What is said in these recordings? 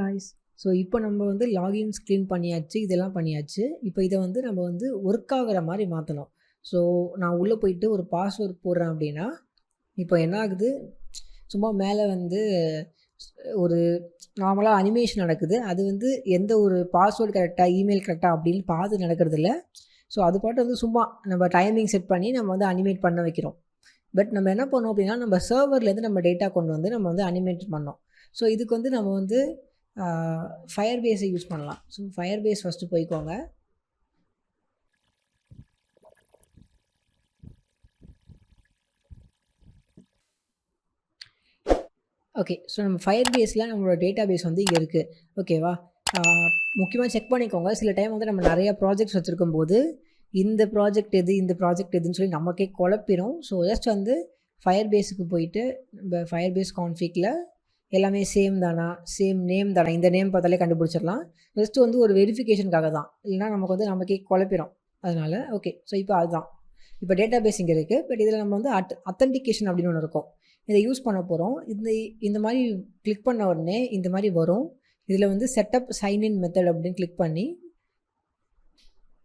Guys. So இப்போ நம்ம வந்து லாகின் ஸ்க்ரீன் பண்ணியாச்சு, இதெல்லாம் பண்ணியாச்சு. இப்போ இதை வந்து நம்ம வந்து ஒர்க் ஆகிற மாதிரி மாற்றணும். ஸோ நான் உள்ளே போயிட்டு ஒரு பாஸ்வேர்ட் போடுறேன் அப்படின்னா, இப்போ என்ன ஆகுது, சும்மா மேலே வந்து ஒரு நார்மலாக அனிமேஷன் நடக்குது. அது வந்து எந்த ஒரு பாஸ்வேர்டு கரெக்டாக, இமெயில் கரெக்டாக அப்படின்னு பார்த்து நடக்கிறதில்ல. ஸோ அது பாட்டு வந்து சும்மா நம்ம டைமிங் செட் பண்ணி நம்ம வந்து அனிமேட் பண்ண வைக்கிறோம். பட் நம்ம என்ன பண்ணோம் அப்படின்னா, நம்ம சர்வர்லேருந்து நம்ம டேட்டா கொண்டு வந்து நம்ம வந்து அனிமேட் பண்ணோம். ஸோ இதுக்கு வந்து நம்ம வந்து ஃபயர் பேஸை யூஸ் பண்ணலாம். ஸோ ஃபயர் பேஸ் ஃபஸ்ட்டு போய்க்கோங்க. ஓகே, ஸோ நம்ம ஃபயர் பேஸில் நம்மளோட டேட்டா பேஸ் வந்து இங்கே இருக்குது. ஓகேவா, முக்கியமாக செக் பண்ணிக்கோங்க. சில டைம் வந்து நம்ம நிறையா ப்ராஜெக்ட்ஸ் வச்சுருக்கும் போது இந்த ப்ராஜெக்ட் எது, இந்த ப்ராஜெக்ட் எதுன்னு சொல்லி நமக்கே குழப்பிடும். ஸோ ஜஸ்ட் வந்து ஃபயர் பேஸுக்கு போயிட்டு நம்ம ஃபயர் பேஸ் கான்ஃபிகில் எல்லாமே சேம் தானா, சேம் நேம் தானா, இந்த நேம் பார்த்தாலே கண்டுபிடிச்சிடலாம். ஜஸ்ட்டு வந்து ஒரு வெரிஃபிகேஷனுக்காக தான், இல்லைனா நமக்கு வந்து நமக்கே குழப்பிடும். அதனால் ஓகே, ஸோ இப்போ அதுதான் இப்போ டேட்டா பேஸ் இங்கே இருக்குது. பட் இதில் நம்ம வந்து அத்தன்டிகேஷன் அப்படின்னு ஒன்று இருக்கும், இதை யூஸ் பண்ண போகிறோம். இந்த மாதிரி கிளிக் பண்ண உடனே இந்த மாதிரி வரும். இதில் வந்து செட்டப் சைன்இன் மெத்தட் அப்படின்னு கிளிக்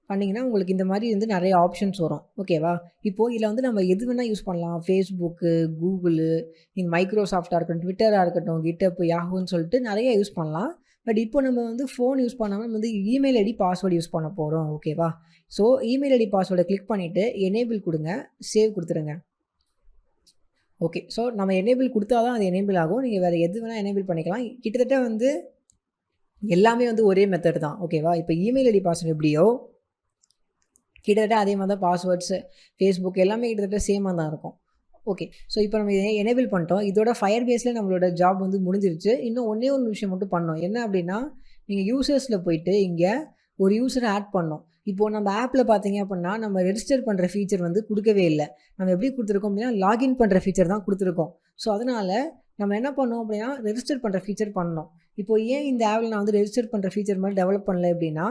பண்ணிங்கன்னா உங்களுக்கு இந்த மாதிரி வந்து நிறைய ஆப்ஷன்ஸ் வரும். ஓகேவா, இப்போது இதில் வந்து நம்ம எது வேணால் யூஸ் பண்ணலாம். ஃபேஸ்புக்கு, கூகுளு, இந்த மைக்ரோசாஃப்டாக இருக்கட்டும், ட்விட்டராக இருக்கட்டும், கிட்டப், யாஹூன்னு சொல்லிட்டு நிறைய யூஸ் பண்ணலாம். பட் இப்போ நம்ம வந்து ஃபோன் யூஸ் பண்ணாமல் நம்ம வந்து இமெயில் ஐடி பாஸ்வேர்டு யூஸ் பண்ண போகிறோம். ஓகேவா, ஸோ இமெயில் ஐடி பாஸ்வேர்டை கிளிக் பண்ணிவிட்டு எனேபிள் கொடுங்க, சேவ் கொடுத்துருங்க. ஓகே, ஸோ நம்ம எனேபிள் கொடுத்தா தான் அது எனேபிள் ஆகும். நீங்கள் வேறு எது வேணால் எனேபிள் பண்ணிக்கலாம். கிட்டத்தட்ட வந்து எல்லாமே வந்து ஒரே மெத்தட் தான். ஓகேவா, இப்போ இமெயில் ஐடி பாஸ்வேர்டு எப்படியோ கிட்டத்தட்ட அதே மாதிரி தான் பாஸ்வேர்ட்ஸு, ஃபேஸ்புக் எல்லாமே கிட்டத்தட்ட சேமாக தான் இருக்கும். ஓகே, ஸோ இப்போ நம்ம எனேபிள் பண்ணிட்டோம். இதோட ஃபயர் பேஸில் நம்மளோட ஜாப் வந்து முடிஞ்சிருச்சு. இன்னும் ஒன்றே ஒரு விஷயம் மட்டும் பண்ணோம். என்ன அப்படின்னா, நீங்கள் யூசர்ஸில் போயிட்டு இங்கே ஒரு யூஸரை ஆட் பண்ணோம். இப்போது நம்ம ஆப்பில் பார்த்தீங்க அப்படின்னா நம்ம ரெஜிஸ்டர் பண்ணுற ஃபீச்சர் வந்து கொடுக்கவே இல்லை. நம்ம எப்படி கொடுத்துருக்கோம் அப்படின்னா, லாகின் பண்ணுற ஃபீச்சர் தான் கொடுத்துருக்கோம். ஸோ அதனால் நம்ம என்ன பண்ணோம் அப்படின்னா, ரெஜிஸ்டர் பண்ணுற ஃபீச்சர் பண்ணோம். இப்போது ஏன் இந்த ஆப்பில் நான் வந்து ரெஜிஸ்டர் பண்ணுற ஃபீச்சர் மாதிரி டெவலப் பண்ணல அப்படின்னா,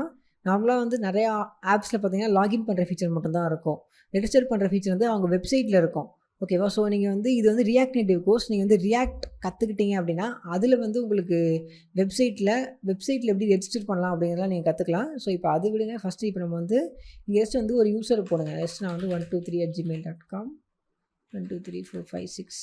நார்மலாக வந்து நிறையா ஆப்ஸில் பார்த்தீங்கன்னா லாகின் பண்ணுற ஃபீச்சர் மட்டும்தான் இருக்கும். ரெஜிஸ்டர் பண்ணுற ஃபீச்சர் வந்து அவங்க வெப்சைட்டில் இருக்கும். ஓகேவா, ஸோ நீங்கள் வந்து இது வந்து ரியாக்ட் நேட்டிவ் கோர்ஸ். நீங்கள் வந்து ரியாக்ட் கற்றுக்கிட்டீங்க அப்படின்னா அதில் வந்து உங்களுக்கு வெப்சைட்டில் எப்படி ரெஜிஸ்டர் பண்ணலாம் அப்படிங்கிறதெல்லாம் நீங்கள் கற்றுக்கலாம். ஸோ இப்போ அது விடுங்க. ஃபஸ்ட்டு இப்போ நம்ம வந்து இங்கே ஜஸ்ட் வந்து ஒரு யூஸரை போடுங்க. ஜஸ்ட் நான் வந்து 123@gmail.com 1234566.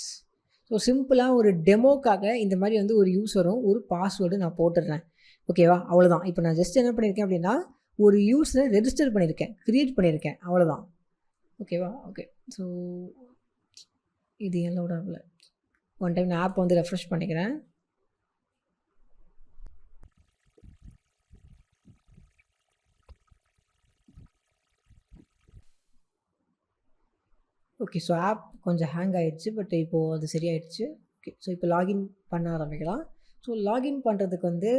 ஸோ சிம்பிளாக ஒரு டெமோக்காக இந்த மாதிரி வந்து ஒரு யூஸரும் ஒரு பாஸ்வேர்டு நான் போட்டுடுறேன். ஓகேவா, அவ்வளோதான். இப்போ நான் ஜஸ்ட் என்ன பண்ணியிருக்கேன் அப்படின்னா, ஒரு யூஸரை ரெஜிஸ்டர் பண்ணியிருக்கேன், க்ரியேட் பண்ணியிருக்கேன், அவ்வளோதான். ஓகேவா, ஓகே. ஸோ இது என்னோட ஆப்பில் ஒன் டைம் நான் ஆப் வந்து ரெஃப்ரெஷ் பண்ணிக்கிறேன். ஓகே, ஸோ ஆப் கொஞ்சம் ஹேங் ஆகிடுச்சு. பட் இப்போது அது சரியாயிடுச்சு. ஓகே, ஸோ இப்போ லாகின் பண்ண ஆரம்பிக்கலாம். ஸோ லாகின் பண்ணுறதுக்கு வந்து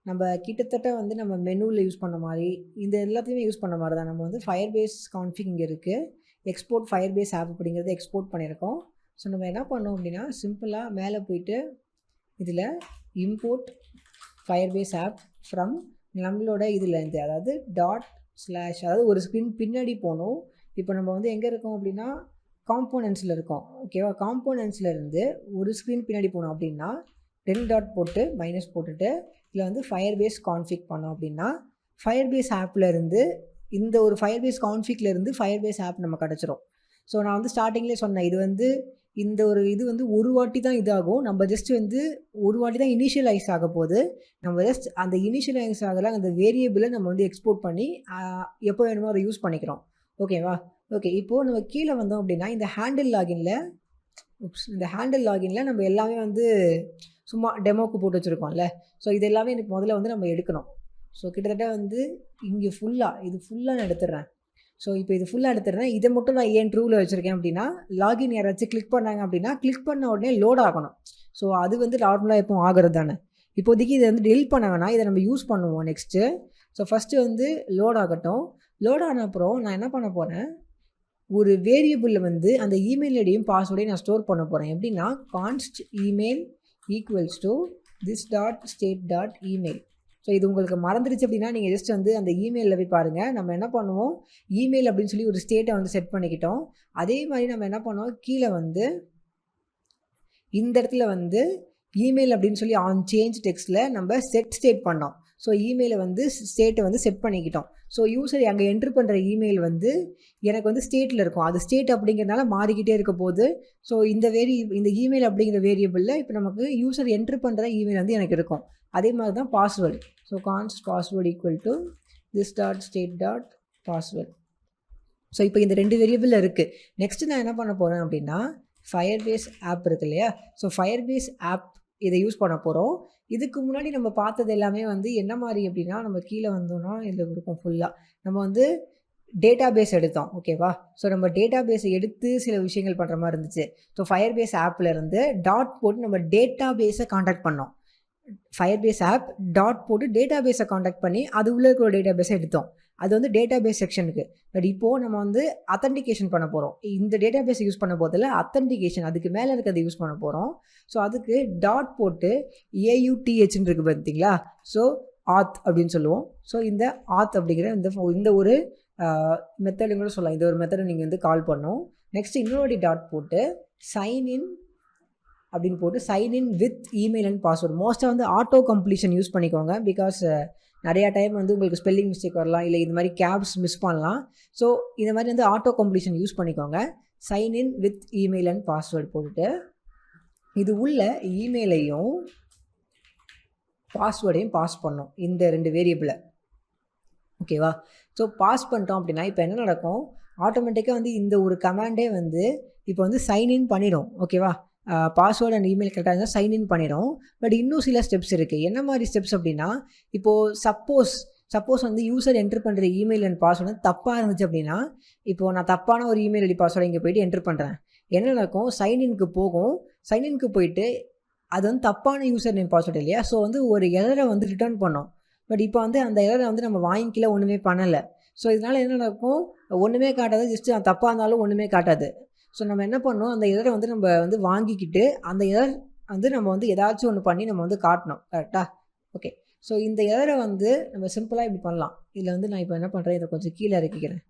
நம்ம கிட்டத்தட்ட வந்து நம்ம மெனுவில் யூஸ் பண்ண மாதிரி இந்த எல்லாத்தையுமே யூஸ் பண்ண மாதிரி தான். நம்ம வந்து ஃபயர் பேஸ் கான்ஃபிக் இங்கே இருக்குது. எக்ஸ்போர்ட் ஃபயர் பேஸ் ஆப் அப்படிங்கிறது எக்ஸ்போர்ட் பண்ணியிருக்கோம். ஸோ நம்ம என்ன பண்ணோம் அப்படின்னா, சிம்பிளாக மேலே போயிட்டு இதில் import Firebase app from நம்மளோட இதிலேருந்து, அதாவது // அதாவது ஒரு ஸ்க்ரீன் பின்னாடி போகணும். இப்போ நம்ம வந்து எங்கே இருக்கோம் அப்படின்னா, காம்போனன்ட்ஸில் இருக்கோம். ஓகேவா, காம்போனன்ட்ஸில் இருந்து ஒரு ஸ்க்ரீன் பின்னாடி போனோம் அப்படின்னா 10 டாட் போட்டு மைனஸ் போட்டுட்டு இதில் வந்து ஃபயர் பேஸ் கான்ஃபிக் பண்ணோம் அப்படின்னா ஃபயர் பேஸ் ஆப்பில் இருந்து இந்த ஒரு ஃபயர் பேஸ் கான்ஃபிக்ல இருந்து ஃபயர் பேஸ் ஆப் நம்ம கிடச்சிரும். ஸோ நான் வந்து ஸ்டார்டிங்லேயே சொன்னேன், இது வந்து இந்த ஒரு இது வந்து ஒரு வாட்டி தான் இதாகும். நம்ம ஜஸ்ட் வந்து ஒரு வாட்டி தான் இனிஷியலைஸ் ஆக போகுது. நம்ம ஜஸ்ட் அந்த இனிஷியலைஸ் ஆகல அந்த வேரியபிளை நம்ம வந்து எக்ஸ்போர்ட் பண்ணி எப்போ வேணுமோ அதை யூஸ் பண்ணிக்கிறோம். ஓகேவா, ஓகே. இப்போது நம்ம கீழே வந்தோம் அப்படின்னா இந்த ஹேண்டில் லாகினில் நம்ம எல்லாமே வந்து சும்மா டெமோக்கு போட்டு வச்சுருக்கோம்ல. ஸோ இது எல்லாமே எனக்கு முதல்ல வந்து நம்ம எடுக்கணும். ஸோ கிட்டத்தட்ட வந்து இங்கே ஃபுல்லாக நான் எடுத்துடுறேன். ஸோ இப்போ இது ஃபுல்லாக எடுத்துடுறேன். இதை மட்டும் நான் ஏன் ட்ரூவில் வச்சுருக்கேன் அப்படின்னா, லாகின் யாராச்சும் கிளிக் பண்ணாங்க அப்படின்னா கிளிக் பண்ண உடனே லோட் ஆகணும். ஸோ அது வந்து நார்மலாக எப்போ ஆகிறது தானே. இப்போதைக்கு இதை வந்து டெலிட் பண்ண வேணாம், இதை நம்ம யூஸ் பண்ணுவோம் நெக்ஸ்ட்டு. ஸோ ஃபஸ்ட்டு வந்து லோட் ஆகட்டும். லோட் ஆன அப்புறம் நான் என்ன பண்ண போகிறேன், ஒரு வேரியபிளில் வந்து அந்த இமெயில் ஐடியும் பாஸ்வேர்டையும் நான் ஸ்டோர் பண்ண போகிறேன். எப்படின்னா, const email equals to this.state.email. So இது உங்களுக்கு மறந்துடுச்சு அப்படின்னா நீங்கள் ஜஸ்ட் வந்து அந்த இமெயிலில் போய் பாருங்கள். நம்ம என்ன பண்ணுவோம், இமெயில் அப்படின்னு சொல்லி ஒரு ஸ்டேட்டை வந்து செட் பண்ணிக்கிட்டோம். அதே மாதிரி நம்ம என்ன பண்ணுவோம், கீழே வந்து இந்த இடத்துல வந்து இமெயில் அப்படின்னு சொல்லி ஆன் சேஞ்ச் டெக்ஸ்ட்டில் நம்ம ஸ்டேட் பண்ணோம். ஸோ இமெயிலை வந்து ஸ்டேட்டை வந்து செட் பண்ணிக்கிட்டோம். ஸோ யூசர் அங்கே என்ட்ரு பண்ணுற இமெயில் வந்து எனக்கு வந்து ஸ்டேட்டில் இருக்கும். அது ஸ்டேட் அப்படிங்கிறதுனால மாறிக்கிட்டே இருக்க போது. ஸோ இந்த இமெயில் அப்படிங்கிற வேரியபிளில் இப்போ நமக்கு யூசர் என்ட்ரு பண்ணுற இமெயில் வந்து எனக்கு இருக்கும். அதே மாதிரி தான் password. So கான்ஸ்ட் password equal to this dot state dot password. So இப்போ இந்த 2 வேரியபிள் இருக்குது. நெக்ஸ்ட்டு நான் என்ன பண்ண போகிறேன் அப்படின்னா ஃபயர்பேஸ் ஆப் இருக்கு இல்லையா? ஸோ ஃபயர்பேஸ் ஆப் இதை யூஸ் பண்ண போகிறோம். இதுக்கு முன்னாடி நம்ம பார்த்தது எல்லாமே வந்து என்ன மாதிரி அப்படின்னா, நம்ம கீழே வந்தோம்னா இதில் இருக்கும் ஃபுல்லாக நம்ம வந்து டேட்டா பேஸ் எடுத்தோம். ஓகேவா? ஸோ நம்ம டேட்டா பேஸை எடுத்து சில விஷயங்கள் பண்ணுற மாதிரி இருந்துச்சு. ஸோ ஃபயர்பேஸ் ஆப்பில் இருந்து டாட் போட்டு நம்ம டேட்டா பேஸை காண்டாக்ட் பண்ணோம். ஃபயர்பேஸ் ஆப் டாட் போட்டு டேட்டா பேஸை காண்டாக்ட் பண்ணி அது உள்ளே இருக்கிற டேட்டா பேஸை எடுத்தோம். அது வந்து டேட்டா பேஸ் செக்ஷனுக்கு. பட் இப்போது நம்ம வந்து அத்தன்டிகேஷன் பண்ண போகிறோம். இந்த டேட்டா பேஸை யூஸ் பண்ண போதில் அத்தன்டிகேஷன் அதுக்கு மேலே இருக்கிறத யூஸ் பண்ண போகிறோம். ஸோ அதுக்கு டாட் போட்டு AUTHன்னு இருக்குது பார்த்தீங்களா? ஸோ ஆத் அப்படின்னு சொல்லுவோம். ஸோ இந்த ஆத் அப்படிங்கிற இந்த ஒரு மெத்தடு கூட சொல்லலாம். இந்த ஒரு மெத்தடை நீங்கள் வந்து கால் பண்ணோம். நெக்ஸ்ட் இன்னொரு டாட் போட்டு சைன்இன் அப்படின்னு போட்டு sign in with email and password. மோஸ்ட்டாக வந்து ஆட்டோ கம்ப்ளீஷன் யூஸ் பண்ணிக்கோங்க. பிகாஸ் நிறையா டைம் வந்து உங்களுக்கு ஸ்பெல்லிங் மிஸ்டேக் வரலாம், இல்லை இது மாதிரி கேப்ஸ் மிஸ் பண்ணலாம். ஸோ இந்த மாதிரி வந்து ஆட்டோ கம்ப்ளீஷன் யூஸ் பண்ணிக்கோங்க. Sign in with email and password போட்டுட்டு இது உள்ள இமெயிலையும் பாஸ்வேர்டையும் பாஸ் பண்ணோம் இந்த 2 வேரியபிளை. ஓகேவா? ஸோ பாஸ் பண்ணிட்டோம் அப்படின்னா இப்போ என்ன நடக்கும், ஆட்டோமேட்டிக்காக வந்து இந்த ஒரு கமாண்டே வந்து இப்போ வந்து சைன்இன் பண்ணிடும். ஓகேவா? பாஸ்வேர்டு அண்ட் இமெயில் கரெக்டாக இருந்தால் சைன்இன் பண்ணிடும். பட் இன்னும் சில ஸ்டெப்ஸ் இருக்குது. என்ன மாதிரி ஸ்டெப்ஸ் அப்படின்னா, இப்போது சப்போஸ் வந்து யூசர் என்ட்ரு பண்ணுற இமெயில் அண்ட் பாஸ்வேர்டு வந்து தப்பாக இருந்துச்சு அப்படின்னா, இப்போது நான் தப்பான ஒரு இமெயில் ஐடி பாஸ்வேர்டு இங்கே போய்ட்டு என்ட்ரு பண்ணுறேன். என்ன நடக்கும், சைன்இன்க்கு போகும். சைன்இன்க்கு போயிட்டு அது வந்து தப்பான யூசர் நேம் பாஸ்வேர்டு இல்லையா? ஸோ வந்து ஒரு எரரை வந்து ரிட்டர்ன் பண்ணோம். பட் இப்போ வந்து அந்த எரரை வந்து நம்ம வாங்கிக்கல, ஒன்றுமே பண்ணலை. ஸோ இதனால் என்ன நடக்கும், ஒன்றுமே காட்டாது. ஜஸ்ட்டு அது தப்பாக இருந்தாலும் ஒன்றுமே காட்டாது. ஸோ நம்ம என்ன பண்ணோம், அந்த எரரை வந்து நம்ம வந்து வாங்கிக்கிட்டு அந்த எரர் வந்து நம்ம வந்து ஏதாச்சும் ஒன்று பண்ணி நம்ம வந்து காட்டணும். கரெக்டாக? ஓகே. ஸோ இந்த எரரை வந்து நம்ம சிம்பிளாக இப்படி பண்ணலாம். இதில் வந்து நான் இப்போ என்ன பண்ணுறேன், இதை கொஞ்சம் கீழே இறக்கிக்கிறேன்.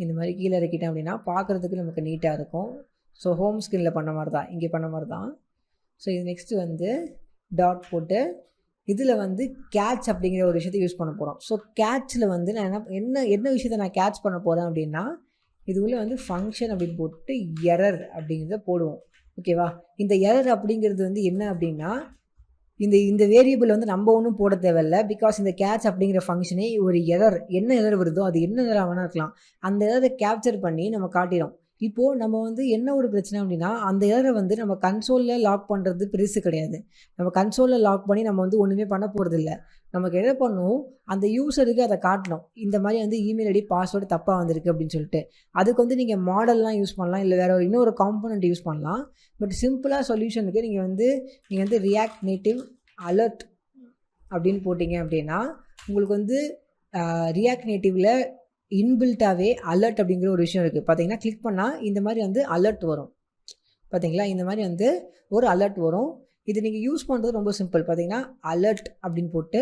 இந்த மாதிரி கீழே இறக்கிட்டேன் அப்படின்னா பார்க்குறதுக்கு நமக்கு நீட்டாக இருக்கும். ஸோ ஹோம் ஸ்க்ரீனில் பண்ண மாதிரி தான், இங்கே பண்ண மாதிரி தான். ஸோ இது நெக்ஸ்ட்டு வந்து டாட் போட்டு இதில் வந்து கேட்ச் அப்படிங்கிற ஒரு விஷயத்தை யூஸ் பண்ண போகிறோம். ஸோ கேட்சில் வந்து நான் என்ன விஷயத்தை நான் கேட்ச் பண்ண போகிறேன் அப்படின்னா, இது உள்ள வந்து ஃபங்க்ஷன் அப்படின்னு போட்டு எரர் அப்படிங்கிறத போடுவோம். ஓகேவா? இந்த எரர் அப்படிங்கிறது வந்து என்ன அப்படின்னா, இந்த வேரியபிள் வந்து நம்ம ஒன்றும் போட தேவையில்லை. பிகாஸ் இந்த கேட்ச் அப்படிங்கிற ஃபங்க்ஷனே ஒரு எரர், என்ன எரர் வருதோ அது என்ன எரர் வேணா இருக்கலாம், அந்த எரரை கேப்சர் பண்ணி நம்ம காட்டிடும். இப்போது நம்ம வந்து என்ன ஒரு பிரச்சனை அப்படின்னா, அந்த எரரை வந்து நம்ம கன்சோலில் லாக் பண்ணுறது பெருசு கிடையாது. நம்ம கன்சோலில் லாக் பண்ணி நம்ம வந்து ஒன்றுமே பண்ண போகிறதில்ல. நமக்கு என்ன பண்ணணும், அந்த யூசருக்கு அதை காட்டணும். இந்த மாதிரி வந்து இமெயில் ஐடி பாஸ்வேர்டு தப்பாக வந்திருக்கு அப்படின்னு சொல்லிட்டு. அதுக்கு வந்து நீங்கள் மாடல்லாம் யூஸ் பண்ணலாம், இல்லை வேறு இன்னொரு காம்பனண்ட் யூஸ் பண்ணலாம். பட் சிம்பிளாக சொல்யூஷனுக்கு நீங்கள் வந்து ரியாக்ட் நேட்டிவ் அலர்ட் அப்படின்னு போட்டிங்க அப்படின்னா உங்களுக்கு வந்து ரியாக்ட் நேட்டிவில் இன்பில்ட்டாகவே அலர்ட் அப்படிங்கிற ஒரு விஷயம் இருக்குது. பார்த்தீங்கன்னா கிளிக் பண்ணால் இந்த மாதிரி வந்து அலர்ட் வரும். பார்த்தீங்களா? இந்த மாதிரி வந்து ஒரு அலர்ட் வரும். இது நீங்கள் யூஸ் பண்ணுறது ரொம்ப சிம்பிள். பார்த்தீங்கன்னா அலர்ட் அப்படின்னு போட்டு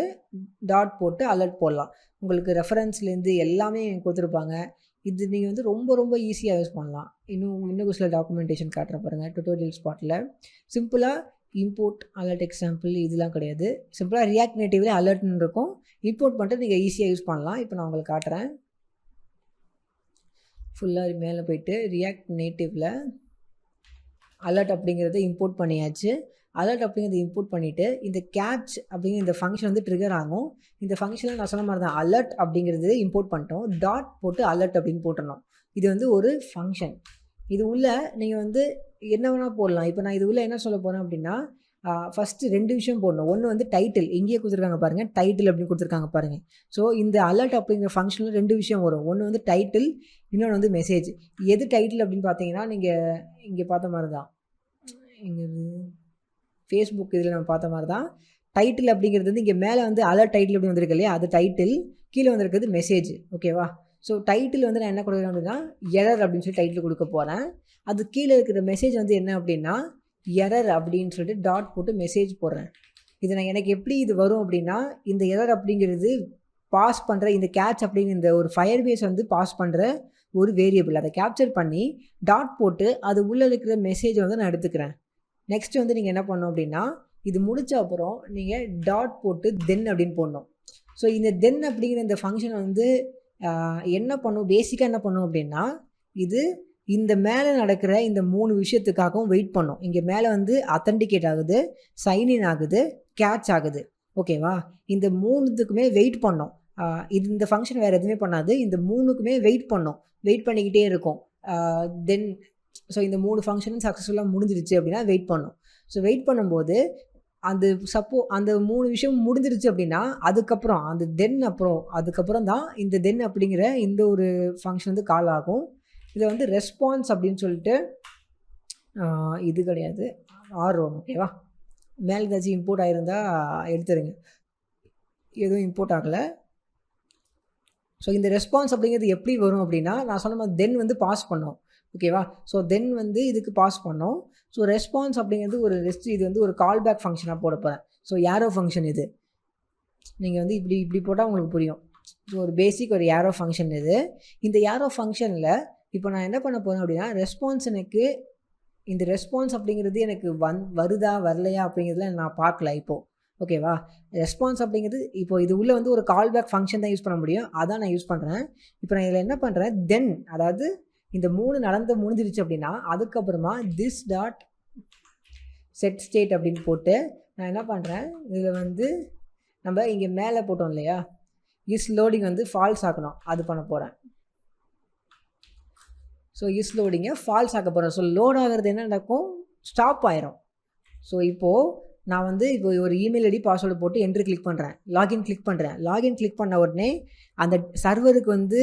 டாட் போட்டு அலர்ட் போடலாம். உங்களுக்கு ரெஃபரன்ஸ்லேருந்து எல்லாமே கொடுத்துருப்பாங்க. இது நீங்கள் வந்து ரொம்ப ரொம்ப ஈஸியாக யூஸ் பண்ணலாம். இன்னும் சில டாக்குமெண்டேஷன் காட்டுற பாருங்கள் டுட்டோரியல் ஸ்பாட்டில். சிம்பிளாக இம்போர்ட் அலர்ட் எக்ஸாம்பிள் இதெல்லாம் கிடையாது. சிம்பிளாக ரியாக்ட் நேட்டிவ்ல அலர்ட்னு இருக்கும். இம்போர்ட் பண்ணிட்டு நீங்கள் ஈஸியாக யூஸ் பண்ணலாம். இப்போ நான் உங்களுக்கு காட்டுறேன். ஃபுல்லாக மேலே போயிட்டு ரியாக்ட் நேட்டிவில் அலர்ட் அப்படிங்கிறத இம்போர்ட் பண்ணியாச்சு. அலர்ட் அப்படிங்கிறத இம்போர்ட் பண்ணிவிட்டு இந்த கேட்ச் அப்படிங்கிற இந்த ஃபங்க்ஷன் வந்து ட்ரிகர் ஆகும். இந்த ஃபங்க்ஷனில் நான் சொன்ன மாதிரி தான் அலர்ட் அப்படிங்கிறது இம்போர்ட் பண்ணிட்டோம். டாட் போட்டு அலர்ட் அப்படின்னு போட்டுடணும். இது வந்து ஒரு ஃபங்க்ஷன். இது உள்ள நீங்கள் வந்து என்ன வேணால் போடலாம். இப்போ நான் இது உள்ள என்ன சொல்ல போகிறேன் அப்படின்னா, ஃபஸ்ட்டு 2 விஷயம் போடணும். ஒன்று வந்து டைட்டில், இங்கேயே கொடுத்துருக்காங்க பாருங்கள், டைட்டில் அப்படின்னு கொடுத்துருக்காங்க பாருங்கள். ஸோ இந்த அலர்ட் அப்படிங்கிற ஃபங்க்ஷனில் 2 விஷயம் வரும். ஒன்று வந்து டைட்டில், இன்னொன்று வந்து மெசேஜ். எது டைட்டில் அப்படின்னு பார்த்தீங்கன்னா, நீங்கள் இங்கே பார்த்த மாதிரி தான், இங்கே ஃபேஸ்புக் இதில் நம்ம பார்த்த மாதிரி தான். டைட்டில் அப்படிங்கிறது வந்து இங்கே மேலே வந்து அலர்ட் டைட்டில் அப்படி வந்திருக்கு இல்லையா, அது டைட்டில். கீழே வந்திருக்கிறது மெசேஜ். ஓகேவா? ஸோ டைட்டில் வந்து நான் என்ன கொடுக்குறேன் அப்படின்னா எரர் அப்படின்னு சொல்லி டைட்டில் கொடுக்க போகிறேன். அது கீழே இருக்கிற மெசேஜ் வந்து என்ன அப்படின்னா எரர் அப்படின்னு சொல்லிட்டு டாட் போட்டு மெசேஜ் போடுறேன். இது நான் எனக்கு எப்படி இது வரும் அப்படின்னா, இந்த எரர் அப்படிங்கிறது பாஸ் பண்ணுற இந்த கேட்ச் அப்படிங்கிற இந்த ஒரு ஃபயர்பேஸ் வந்து பாஸ் பண்ணுற ஒரு வேரியபிள். அதை கேப்சர் பண்ணி டாட் போட்டு அது உள்ளே இருக்கிற மெசேஜை வந்து நான் எடுத்துக்கிறேன். நெக்ஸ்ட் வந்து நீங்கள் என்ன பண்ணணும் அப்படின்னா, இது முடிச்ச அப்புறம் நீங்கள் டாட் போட்டு தென் அப்படின்னு போடணும். ஸோ இந்த தென் அப்படிங்கிற இந்த ஃபங்க்ஷன் வந்து என்ன பண்ணும், பேசிக்காக என்ன பண்ணும் அப்படின்னா, இது இந்த மேலே நடக்கிற இந்த 3 விஷயத்துக்காகவும் வெயிட் பண்ணும். இங்கே மேலே வந்து அத்தன்டிகேட் ஆகுது, சைன்இன் ஆகுது, கேட்ச் ஆகுது. ஓகேவா? இந்த 3த்துக்குமே வெயிட் பண்ணும். இது இந்த ஃபங்க்ஷன் வேறு எதுவுமே பண்ணாது. இந்த 3க்குமே வெயிட் பண்ணும். வெயிட் பண்ணிக்கிட்டே இருக்கும். தென் ஸோ இந்த 3 ஃபங்க்ஷனும் சக்ஸஸ்ஃபுல்லாக முடிஞ்சிருச்சு அப்படின்னா வெயிட் பண்ணும். ஸோ வெயிட் பண்ணும்போது அந்த அந்த 3 விஷயம் முடிஞ்சிருச்சு அப்படின்னா அதுக்கப்புறம் அந்த அதுக்கப்புறம் தான் இந்த தென் அப்படிங்கிற இந்த ஒரு ஃபங்க்ஷன் வந்து கால் ஆகும். இதை வந்து ரெஸ்பான்ஸ் அப்படின்னு சொல்லிட்டு இது கிடையாது, வரும். ஓகேவா? மேலே ஏதாச்சும் இம்போர்ட் ஆகிருந்தால் எடுத்துருங்க. எதுவும் இம்போர்ட் ஆகலை. ஸோ இந்த ரெஸ்பான்ஸ் அப்படிங்கிறது எப்படி வரும் அப்படின்னா, நான் சொன்ன மாதிரி தென் வந்து பாஸ் பண்ணோம். ஓகேவா? ஸோ தென் வந்து இதுக்கு பாஸ் பண்ணோம். ஸோ ரெஸ்பான்ஸ் அப்படிங்கிறது இது வந்து ஒரு கால் பேக் ஃபங்க்ஷனாக போட போகிறேன். ஸோ ஏரோ ஃபங்க்ஷன் இது. நீங்கள் வந்து இப்படி போட்டால் உங்களுக்கு புரியும். ஸோ ஒரு பேசிக் ஒரு ஏரோ ஃபங்க்ஷன் இது. இந்த ஏரோ ஃபங்க்ஷனில் இப்போ நான் என்ன பண்ண போகிறேன் அப்படின்னா, இந்த ரெஸ்பான்ஸ் அப்படிங்கிறது எனக்கு வருதா வரலையா அப்படிங்கிறதுல நான் பார்க்கல இப்போது. ஓகேவா? ரெஸ்பான்ஸ் அப்படிங்கிறது இப்போ இது உள்ள வந்து ஒரு கால் பேக் ஃபங்க்ஷன் தான் யூஸ் பண்ண முடியும். அதான் நான் யூஸ் பண்ணுறேன். இப்போ நான் இதில் என்ன பண்ணுறேன், தென் அதாவது இந்த 3 முடிஞ்சிருச்சு அப்படின்னா அதுக்கப்புறமா திஸ் டாட் செட் ஸ்டேட் அப்படின்னு போட்டு நான் என்ன பண்ணுறேன், இதில் வந்து நம்ம இங்கே மேலே போட்டோம் இல்லையா, இஸ் லோடிங் வந்து ஃபால்ஸ் ஆக்கணும். அது பண்ண போகிறேன். ஸோ இஸ் லோடிங்கை ஃபால்ஸ் ஆக்க போகிறேன். ஸோ லோட் ஆகிறது என்ன நடக்கும், ஸ்டாப் ஆயிரும். ஸோ இப்போது நான் வந்து இப்போ ஒரு இமெயில் ஐடி பாஸ்வேர்டு போட்டு என்ட்ரு கிளிக் பண்ணுறேன், லாகின் கிளிக் பண்ணுறேன். லாகின் கிளிக் பண்ண உடனே அந்த சர்வருக்கு வந்து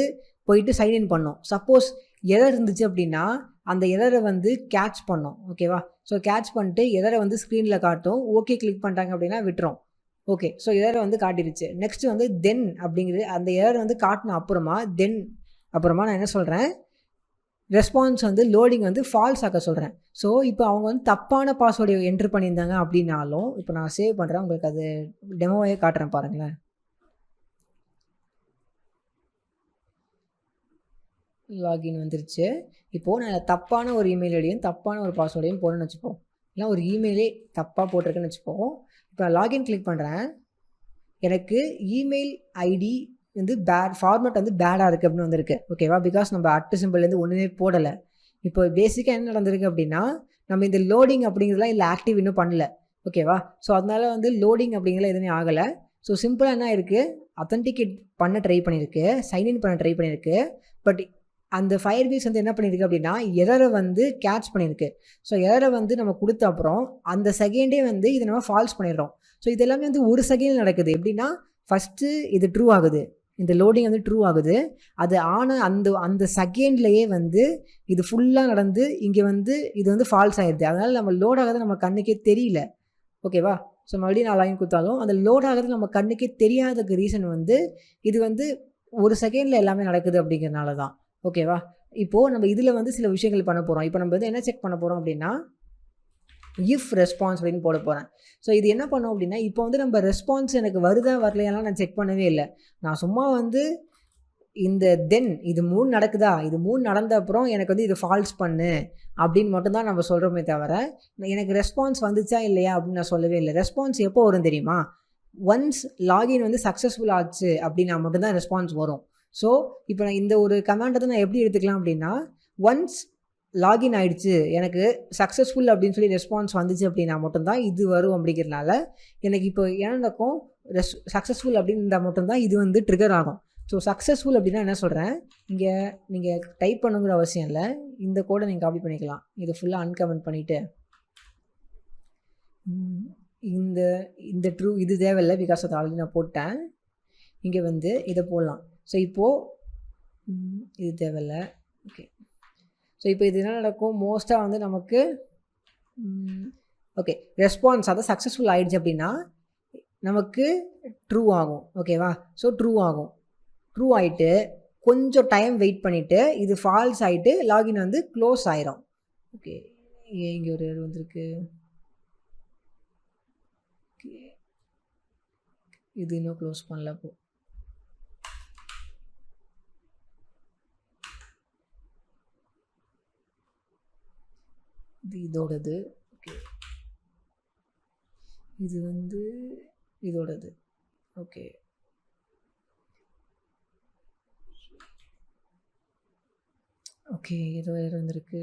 போயிட்டு சைன்இன் பண்ணோம். சப்போஸ் எரர் இருந்துச்சு அப்படின்னா அந்த எரரை வந்து கேட்ச் பண்ணோம். ஓகேவா? ஸோ கேட்ச் பண்ணிட்டு எரரை வந்து ஸ்க்ரீனில் காட்டும். ஓகே கிளிக் பண்ணிட்டாங்க அப்படின்னா விட்டுரும். ஓகே, ஸோ எரரை வந்து காட்டிடுச்சு. நெக்ஸ்ட்டு வந்து தென் அப்படிங்கிறது அந்த எரரை வந்து காட்டின அப்புறமா நான் என்ன சொல்கிறேன், ரெஸ்பான்ஸ் வந்து லோடிங் வந்து ஃபால்ஸ் ஆக்க சொல்கிறேன். ஸோ இப்போ அவங்க வந்து தப்பான பாஸ்வேர்டு என்ட்ரு பண்ணியிருந்தாங்க அப்படின்னாலும், இப்போ நான் சேவ் பண்ணுறேன், உங்களுக்கு அது டெமோவே காட்டுறேன் பாருங்களேன். லாகின் வந்துருச்சு. இப்போது நான் தப்பான ஒரு இமெயில் ஐடியும் தப்பான ஒரு பாஸ்வேர்டையும் போடணும்னு வச்சுப்போம். இல்லை ஒரு இமெயிலே தப்பாக போட்டிருக்குன்னு வச்சுப்போம். இப்போ நான் லாகின் கிளிக் பண்ணுறேன். எனக்கு இமெயில் ஐடி வந்து ஃபார்மேட் வந்து பேடாக இருக்குது அப்படின்னு வந்திருக்கு. ஓகேவா? பிகாஸ் நம்ம சிம்பிள்லேருந்து ஒன்றுமே போடலை. இப்போ பேசிக்காக என்ன நடந்திருக்கு அப்படின்னா, நம்ம இந்த லோடிங் அப்படிங்கிறதுலாம் இல்லை ஆக்டிவ் இன்னும் பண்ணல. ஓகேவா? ஸோ அதனால் வந்து லோடிங் அப்படிங்கிறதுலாம் எதுவுமே ஆகலை. ஸோ சிம்பிளாக என்ன இருக்குது, அத்தன்டிகேட் பண்ண ட்ரை பண்ணியிருக்கு, சைன்இன் பண்ண ட்ரை பண்ணியிருக்கு. பட் அந்த ஃபயர்பேஸ் வந்து என்ன பண்ணியிருக்கு அப்படின்னா, எரரை வந்து கேட்ச் பண்ணியிருக்கு. ஸோ எரரை வந்து நம்ம கொடுத்த அப்புறம் அந்த செகண்டே வந்து இதை நம்ம ஃபால்ஸ் பண்ணிடுறோம். ஸோ இது எல்லாமே வந்து ஒரு செகண்ட் நடக்குது. எப்படின்னா, ஃபஸ்ட்டு இது ட்ரூ ஆகுது, இந்த லோடிங் வந்து ட்ரூ ஆகுது. அது அந்த செகண்ட்லேயே வந்து இது ஃபுல்லாக நடந்து இங்கே வந்து இது வந்து ஃபால்ஸ் ஆகிடுது. அதனால் நம்ம லோட் ஆகிறது நம்ம கண்ணுக்கே தெரியல. ஓகேவா? ஸோ மறுபடியும் நான் லாகின் கொடுத்தாலும் அந்த லோட் ஆகிறது நம்ம கண்ணுக்கே தெரியாததுக்கு ரீசன் வந்து இது வந்து ஒரு செகண்டில் எல்லாமே நடக்குது அப்படிங்கிறனால தான். ஓகேவா? இப்போது நம்ம இதில் வந்து சில விஷயங்கள் பண்ண போகிறோம். இப்போ நம்ம வந்து என்ன செக் பண்ண போகிறோம் அப்படின்னா, இஃப் ரெஸ்பான்ஸ் அப்படின்னு போட போகிறேன். ஸோ இது என்ன பண்ணோம் அப்படின்னா, இப்போ வந்து நம்ம ரெஸ்பான்ஸ் எனக்கு வருதா வரலையாலாம் நான் செக் பண்ணவே இல்லை. நான் சும்மா வந்து இந்த இது 3 நடக்குதா, இது 3 நடந்த அப்புறம் எனக்கு வந்து இது ஃபால்ஸ் பண்ணு அப்படின்னு மட்டும்தான் நம்ம சொல்கிறோமே தவிர, எனக்கு ரெஸ்பான்ஸ் வந்துச்சா இல்லையா அப்படின்னு நான் சொல்லவே இல்லை. ரெஸ்பான்ஸ் எப்போ வரும் தெரியுமா, ஒன்ஸ் லாகின் வந்து சக்ஸஸ்ஃபுல் ஆச்சு அப்படின்னா மட்டும்தான் ரெஸ்பான்ஸ் வரும். ஸோ இப்போ நான் இந்த ஒரு கமாண்டை தான் நான் எப்படி எடுத்துக்கலாம் அப்படின்னா, ஒன்ஸ் லாகின் ஆகிடுச்சு, எனக்கு சக்ஸஸ்ஃபுல் அப்படின்னு சொல்லி ரெஸ்பான்ஸ் வந்துச்சு அப்படின்னா மட்டும்தான் இது வரும். அப்படிங்கிறதுனால எனக்கு இப்போ என்ன நடக்கும், சக்ஸஸ்ஃபுல் அப்படின்னு இருந்தால் மட்டும்தான் இது வந்து ட்ரிகர் ஆகும். ஸோ சக்ஸஸ்ஃபுல் அப்படின்னா என்ன சொல்கிறேன், இங்கே நீங்கள் டைப் பண்ணுங்கிற அவசியம் இல்லை, இந்த கோடை நீங்கள் காப்பி பண்ணிக்கலாம். இதை ஃபுல்லாக அன்கமெண்ட் பண்ணிவிட்டு இந்த ட்ரூ இது தேவையில்லை, பிகாஸ் அது ஆல்ரெடி நான் போட்டேன். இங்கே வந்து இதை போடலாம். ஸோ இப்போது இது தேவையில்லை. ஓகே, ஸோ இப்போ இது என்ன நடக்கும், மோஸ்ட்டாக வந்து நமக்கு ஓகே ரெஸ்பான்ஸ் அதை சக்ஸஸ்ஃபுல் ஆகிடுச்சு அப்படின்னா நமக்கு ட்ரூ ஆகும். ஓகேவா? ஸோ ட்ரூ ஆகும். ட்ரூ ஆகிட்டு கொஞ்சம் டைம் வெயிட் பண்ணிவிட்டு இது ஃபால்ஸ் ஆகிட்டு லாகின் வந்து க்ளோஸ் ஆயிரும். ஓகே, இங்கே ஒரு எரர் வந்திருக்கு. இது இன்னும் க்ளோஸ் பண்ணல. இப்போ இது இதோடது. ஓகே, இது வந்து இதோடது. ஓகே, ஓகே, ஏதோ வந்திருக்கு.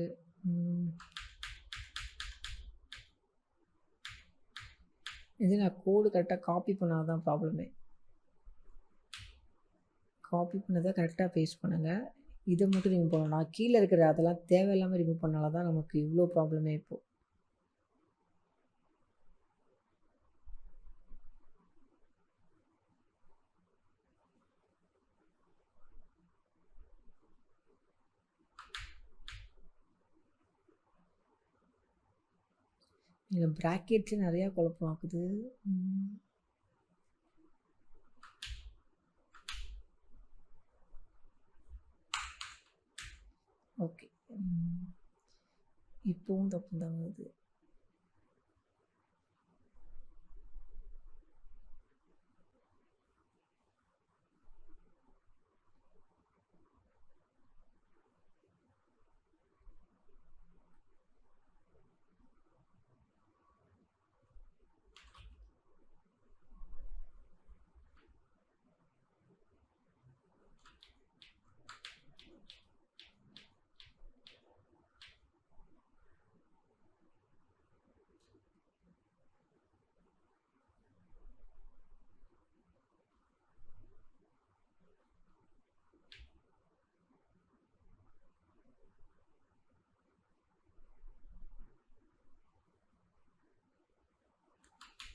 இது நான் கோடு கரெக்டாக காப்பி பண்ணால் தான் ப்ராப்ளமே. காப்பி பண்ணதை கரெக்டாக பேஸ்ட் பண்ணுங்கள். இதை மட்டும் ரிமூவ் பண்ணணும். நான் கீழே இருக்கிற அதெல்லாம் தேவையில்லாமல் ரிமூவ் பண்ணால தான் நமக்கு இவ்வளோ ப்ராப்ளமே இப்போது. இந்த ப்ராக்கெட்ஸு நிறையா குழப்பமாக்குது. ஓகே, இப்போவும் தப்பு தான் வருது.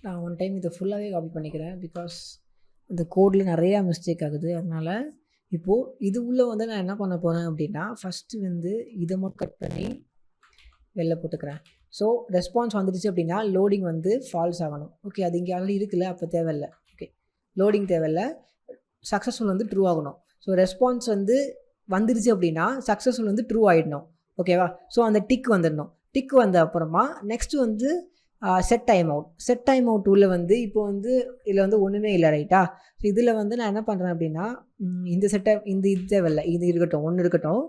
நான் ஒன் டைம் இதை ஃபுல்லாகவே காப்பி பண்ணிக்கிறேன். பிகாஸ் இந்த கோடில் நிறையா மிஸ்டேக் ஆகுது. அதனால் இப்போது இது உள்ளே வந்து நான் என்ன பண்ண போகிறேன் அப்படின்னா, ஃபஸ்ட்டு வந்து இதை மட்டும் கட் பண்ணி வெளில போட்டுக்கிறேன். ஸோ ரெஸ்பான்ஸ் வந்துடுச்சு அப்படின்னா லோடிங் வந்து ஃபால்ஸ் ஆகணும். ஓகே, அது இங்கே ஆல்ரெடி இருக்குல்ல, அப்போ தேவையில்லை. ஓகே, லோடிங் தேவையில்லை, சக்ஸஸ்ஃபுல் வந்து ட்ரூ ஆகணும். ஸோ ரெஸ்பான்ஸ் வந்து வந்துடுச்சு அப்படின்னா சக்ஸஸ்ஃபுல் வந்து ட்ரூ ஆகிடணும். ஓகேவா? ஸோ அந்த டிக் வந்துடணும். டிக் வந்த அப்புறமா நெக்ஸ்ட்டு வந்து set time out. Set time out உள்ள வந்து இப்போ வந்து இதில் வந்து ஒன்றுமே இல்லை, ரைட்டா? ஸோ இதில் வந்து நான் என்ன பண்ணுறேன் அப்படின்னா, இந்த இது தேவையில்லை, இது இருக்கட்டும், ஒன்று இருக்கட்டும்.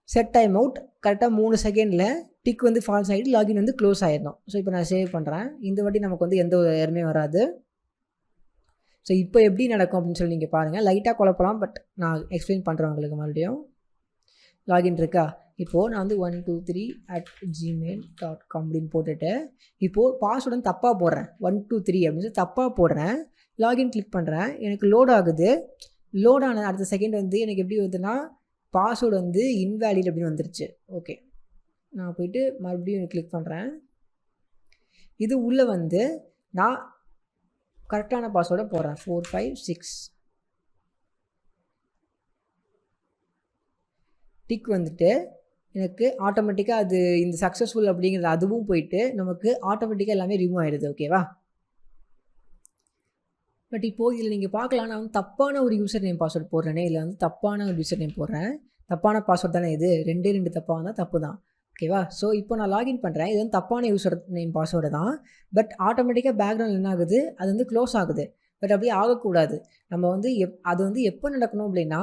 செட் டைம் அவுட் கரெக்டாக 3 செகண்டில் டிக் வந்து ஃபால்ஸ் ஆகிட்டு லாகின் வந்து க்ளோஸ் ஆகிடணும். ஸோ இப்போ நான் சேவ் பண்ணுறேன். இந்த வாட்டி நமக்கு வந்து எந்த ஒரு எரருமே வராது. ஸோ இப்போ எப்படி நடக்கும் அப்படின்னு சொல்லி நீங்கள் பாருங்கள். லைட்டாக குழப்பலாம், பட் நான் எக்ஸ்பிளைன் பண்ணுறேன் உங்களுக்கு. மறுபடியும் லாகின் இருக்கா? இப்போது நான் வந்து 123@gmail.com அப்படின்னு போட்டுட்டு இப்போது பாஸ்வேர்டு தப்பாக போடுறேன். 123 அப்படின்னு சொல்லி தப்பாக போடுறேன். லாகின் கிளிக் பண்ணுறேன். எனக்கு லோட் ஆகுது. லோட் ஆன அடுத்த செகண்ட் வந்து எனக்கு எப்படி வருதுன்னா, பாஸ்வேர்டு வந்து இன்வேலிட் அப்படின்னு வந்துருச்சு. ஓகே, நான் போயிட்டு மறுபடியும் கிளிக் பண்ணுறேன். இது உள்ளே வந்து நான் கரெக்டான பாஸ்வேர்டை போடுறேன். 456 டிக் வந்துட்டு எனக்கு ஆட்டோமேட்டிக்காக அது இந்த சக்ஸஸ்ஃபுல் அப்படிங்கிறது அதுவும் போயிட்டு நமக்கு ஆட்டோமேட்டிக்காக எல்லாமே ரிமூவ் ஆகிடுது. ஓகேவா? பட் இப்போது இதில் நீங்கள் பார்க்கலாம், நான் வந்து தப்பான ஒரு யூசர் நேம் பாஸ்வேர்டு போடுறேனே. இதில் வந்து தப்பான ஒரு யூசர் நேம் போடுறேன். தப்பான பாஸ்வேர்டு தானே இது. 2 தப்பாக இருந்தால் தப்பு தான். ஓகேவா? ஸோ இப்போ நான் லாகின் பண்ணுறேன். இது வந்து தப்பான யூசர் நேம் பாஸ்வேர்டு தான். பட் ஆட்டோமேட்டிக்காக பேக்ரவுண்ட் என்ன ஆகுது, அது வந்து க்ளோஸ் ஆகுது. பட் அப்படியே ஆகக்கூடாது. நம்ம வந்து அது வந்து எப்போ நடக்கணும் அப்படின்னா,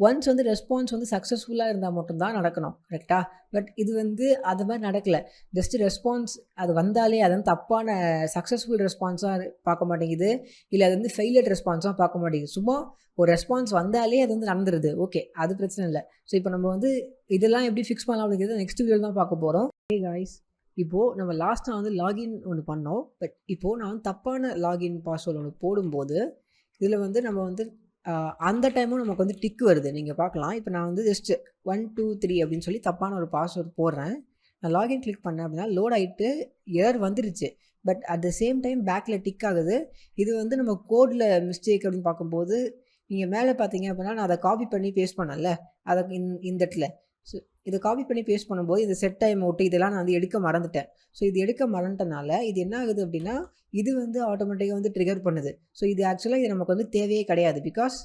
ஒன்ஸ் வந்து ரெஸ்பான்ஸ் வந்து சக்ஸஸ்ஃபுல்லாக இருந்தால் மட்டும்தான் நடக்கணும். கரெக்டாக? பட் இது வந்து அது மாதிரி நடக்கலை. ஜஸ்ட்டு ரெஸ்பான்ஸ் அது வந்தாலே அது வந்து தப்பான சக்ஸஸ்ஃபுல் ரெஸ்பான்ஸாக பார்க்க மாட்டேங்குது, இல்லை அது வந்து ஃபெயிலியர் ரெஸ்பான்ஸாக பார்க்க மாட்டேங்குது. சும்மா ஒரு ரெஸ்பான்ஸ் வந்தாலே அது வந்து நடந்துருது. ஓகே, அது பிரச்சனை இல்லை. ஸோ இப்போ நம்ம வந்து இதெல்லாம் எப்படி ஃபிக்ஸ் பண்ணலாம் அப்படிங்கிறது நெக்ஸ்ட் வீடியோ தான் பார்க்க போகிறோம். ஹே காய்ஸ், இப்போது நம்ம லாஸ்ட்டாக வந்து லாகின் ஒன்று பண்ணோம். பட் இப்போது நான் வந்து தப்பான லாகின் பாஸ்வேர்டு ஒன்று போடும்போது இதில் வந்து நம்ம வந்து அந்த டைமும் நமக்கு வந்து டிக் வருது. நீங்கள் பார்க்கலாம். இப்போ நான் வந்து ஜஸ்ட்டு 123 அப்படின்னு சொல்லி தப்பான ஒரு பாஸ்வேர்டு போடுறேன். நான் லாகின் கிளிக் பண்ணேன் அப்படின்னா லோட் ஆகிட்டு எரர் வந்துருச்சு. But at the same time பேக்கில் டிக் ஆகுது. இது வந்து நம்ம கோடில் மிஸ்டேக் அப்படின்னு பார்க்கும்போது நீங்கள் மேலே பார்த்தீங்க அப்படின்னா நான் அதை காப்பி பண்ணி பேஸ்ட் பண்ணல, அதை இந்த இடத்துல. ஸோ இதை காப்பி பண்ணி பேஸ்ட் பண்ணும்போது இந்த செட் டைம் அவுட்டு இதெல்லாம் நான் வந்து எடுக்க மறந்துட்டேன். ஸோ இது எடுக்க மறந்துட்டனால இது என்ன ஆகுது அப்படின்னா, இது வந்து ஆட்டோமேட்டிக்காக வந்து ட்ரிகர் பண்ணுது. ஸோ இது ஆக்சுவலாக இது நமக்கு வந்து தேவையே கிடையாது. பிகாஸ்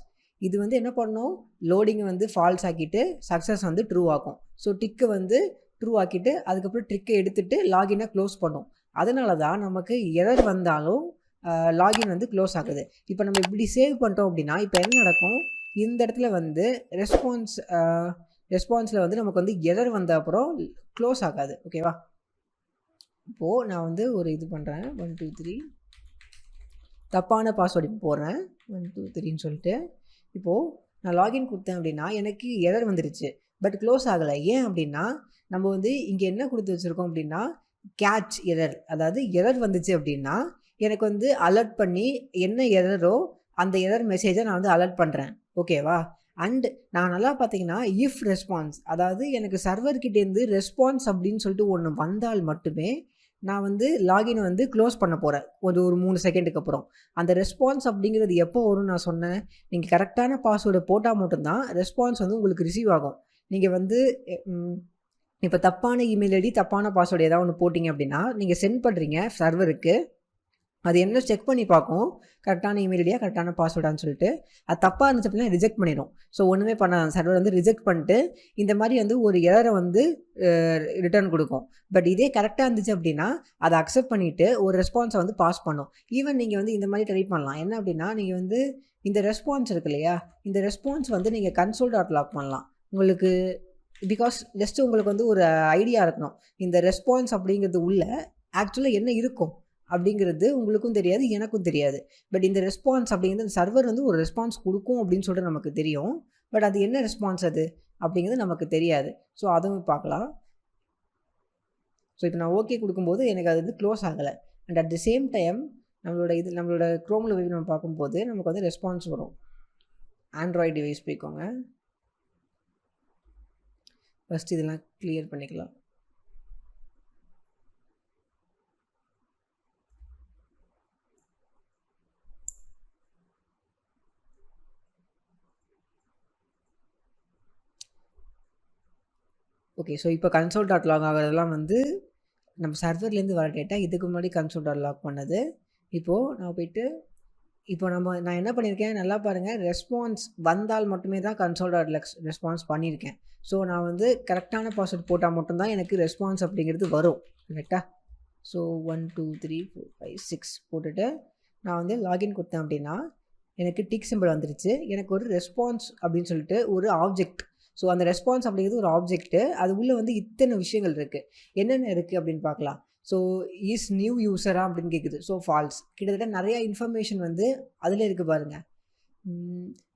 இது வந்து என்ன பண்ணணும், லோடிங்கை வந்து ஃபால்ஸ் ஆக்கிட்டு சக்ஸஸ் வந்து ட்ரூ ஆக்கும். ஸோ டிக்கை வந்து ட்ரூ ஆக்கிட்டு அதுக்கப்புறம் ட்ரிக்கை எடுத்துகிட்டு லாகினை க்ளோஸ் பண்ணும். அதனால தான் நமக்கு எரர் வந்தாலும் லாகின் வந்து க்ளோஸ் ஆகுது. இப்போ நம்ம இப்படி சேவ் பண்ணிட்டோம் அப்படின்னா இப்போ என்ன நடக்கும், இந்த இடத்துல வந்து ரெஸ்பான்ஸில் வந்து நமக்கு வந்து எரர் வந்த அப்புறம் க்ளோஸ் ஆகாது. ஓகேவா? இப்போது நான் வந்து ஒரு இது பண்ணுறேன். 123 தப்பான பாஸ்வேர்டு இப்போ போடுறேன் 1 2 3ன்னு சொல்லிட்டு. இப்போது நான் லாகின் கொடுத்தேன் அப்படின்னா எனக்கு எரர் வந்துருச்சு. பட் க்ளோஸ் ஆகலை. ஏன் அப்படின்னா நம்ம வந்து இங்கே என்ன கொடுத்து வச்சுருக்கோம் அப்படின்னா கேட்ச் எரர். அதாவது எரர் வந்துச்சு அப்படின்னா எனக்கு வந்து அலர்ட் பண்ணி என்ன எரரோ அந்த எரர் மெசேஜை நான் வந்து அலர்ட் பண்ணுறேன். ஓகேவா? அண்ட் நான் நல்லா பார்த்தீங்கன்னா இஃப் ரெஸ்பான்ஸ், அதாவது எனக்கு சர்வர்கிட்டேருந்து ரெஸ்பான்ஸ் அப்படின்னு சொல்லிட்டு ஒன்று வந்தால் மட்டுமே நான் வந்து லாகின் வந்து க்ளோஸ் பண்ண போகிறேன் ஒரு 3 செகண்டுக்கு அப்புறம். அந்த ரெஸ்பான்ஸ் அப்படிங்கிறது எப்போ வரும்னு நான் சொன்னேன், நீங்கள் கரெக்டான பாஸ்வேர்டை போட்டால் மட்டும்தான் ரெஸ்பான்ஸ் வந்து உங்களுக்கு ரிசீவ் ஆகும். நீங்கள் வந்து இப்போ தப்பான இமெயில் ஐடி தப்பான பாஸ்வேர்டு ஏதாவது ஒன்று போட்டிங்க அப்படின்னா நீங்கள் சென்ட் பண்ணுறீங்க சர்வருக்கு, அது என்ன செக் பண்ணி பார்க்கும் கரெக்டான இமெயில் ஐடியா கரெக்டான பாஸ்வேர்டான்னு சொல்லிட்டு. அது தப்பாக இருந்துச்சு அப்படின்னா ரிஜெக்ட் பண்ணிடும். ஸோ ஒன்றுமே பண்ணாது, சர்வர் வந்து ரிஜெக்ட் பண்ணிட்டு இந்த மாதிரி வந்து ஒரு எரரை வந்து ரிட்டர்ன் கொடுக்கும். பட் இதே கரெக்டாக இருந்துச்சு அப்படின்னா அதை அக்செப்ட் பண்ணிவிட்டு ஒரு ரெஸ்பான்ஸை வந்து பாஸ் பண்ணும். ஈவன் நீங்கள் வந்து இந்த மாதிரி ட்ரை பண்ணலாம். என்ன அப்படின்னா நீங்கள் வந்து இந்த ரெஸ்பான்ஸ் இருக்கு இல்லையா, இந்த ரெஸ்பான்ஸ் வந்து நீங்கள் console.log பண்ணலாம். உங்களுக்கு பிகாஸ் ஜஸ்ட் உங்களுக்கு வந்து ஒரு ஐடியா இருக்கணும், இந்த ரெஸ்பான்ஸ் அப்படிங்கிறது உள்ள ஆக்சுவலாக என்ன இருக்கும் அப்படிங்கிறது உங்களுக்கும் தெரியாது, எனக்கும் தெரியாது. பட் இந்த ரெஸ்பான்ஸ் அப்படிங்கிறது சர்வர் வந்து ஒரு ரெஸ்பான்ஸ் கொடுக்கும் அப்படின்னு சொல்லிட்டு நமக்கு தெரியும். பட் அது என்ன ரெஸ்பான்ஸ் அது அப்படிங்கிறது நமக்கு தெரியாது. ஸோ அதுவும் பார்க்கலாம். ஸோ இப்போ நான் ஓகே கொடுக்கும்போது எனக்கு அது வந்து க்ளோஸ் ஆகலை. And at the same time நம்மளோட க்ரோமில் போய் நம்ம பார்க்கும்போது நமக்கு வந்து ரெஸ்பான்ஸ் வரும். ஆண்ட்ராய்டு டிவைஸ் போய்க்கோங்க. ஃபஸ்ட் இதெல்லாம் கிளியர் பண்ணிக்கலாம். ஓகே, ஸோ இப்போ console.log ஆகிறதெல்லாம் வந்து நம்ம சர்வர்லேருந்து வர டேட்டா. இதுக்கு முன்னாடி console.log பண்ணது. இப்போது நான் போய்ட்டு நான் என்ன பண்ணியிருக்கேன் நல்லா பாருங்கள், ரெஸ்பான்ஸ் வந்தால் மட்டுமே தான் console.log ரெஸ்பான்ஸ் பண்ணியிருக்கேன். ஸோ நான் வந்து கரெக்டான பாஸ்வேர்ட் போட்டால் மட்டும்தான் எனக்கு ரெஸ்பான்ஸ் அப்படிங்கிறது வரும். கரெக்டாக? ஸோ 1 2 3 4 5 6 போட்டுட்டு நான் வந்து லாகின் கொடுத்தேன் அப்படின்னா எனக்கு டிக் சிம்பிள் வந்துருச்சு. எனக்கு ஒரு ரெஸ்பான்ஸ் அப்படின்னு சொல்லிட்டு ஒரு ஆப்ஜெக்ட். ஸோ அந்த ரெஸ்பான்ஸ் அப்படிங்கிறது ஒரு ஆப்ஜெக்ட்டு. அது உள்ளே வந்து இத்தனை விஷயங்கள் இருக்குது. என்னென்ன இருக்குது அப்படின்னு பார்க்கலாம். ஸோ இஸ் நியூ யூஸரா அப்படின்னு கேட்குது. So false. கிட்டத்தட்ட நிறையா இன்ஃபர்மேஷன் வந்து அதில் இருக்குது பாருங்கள்.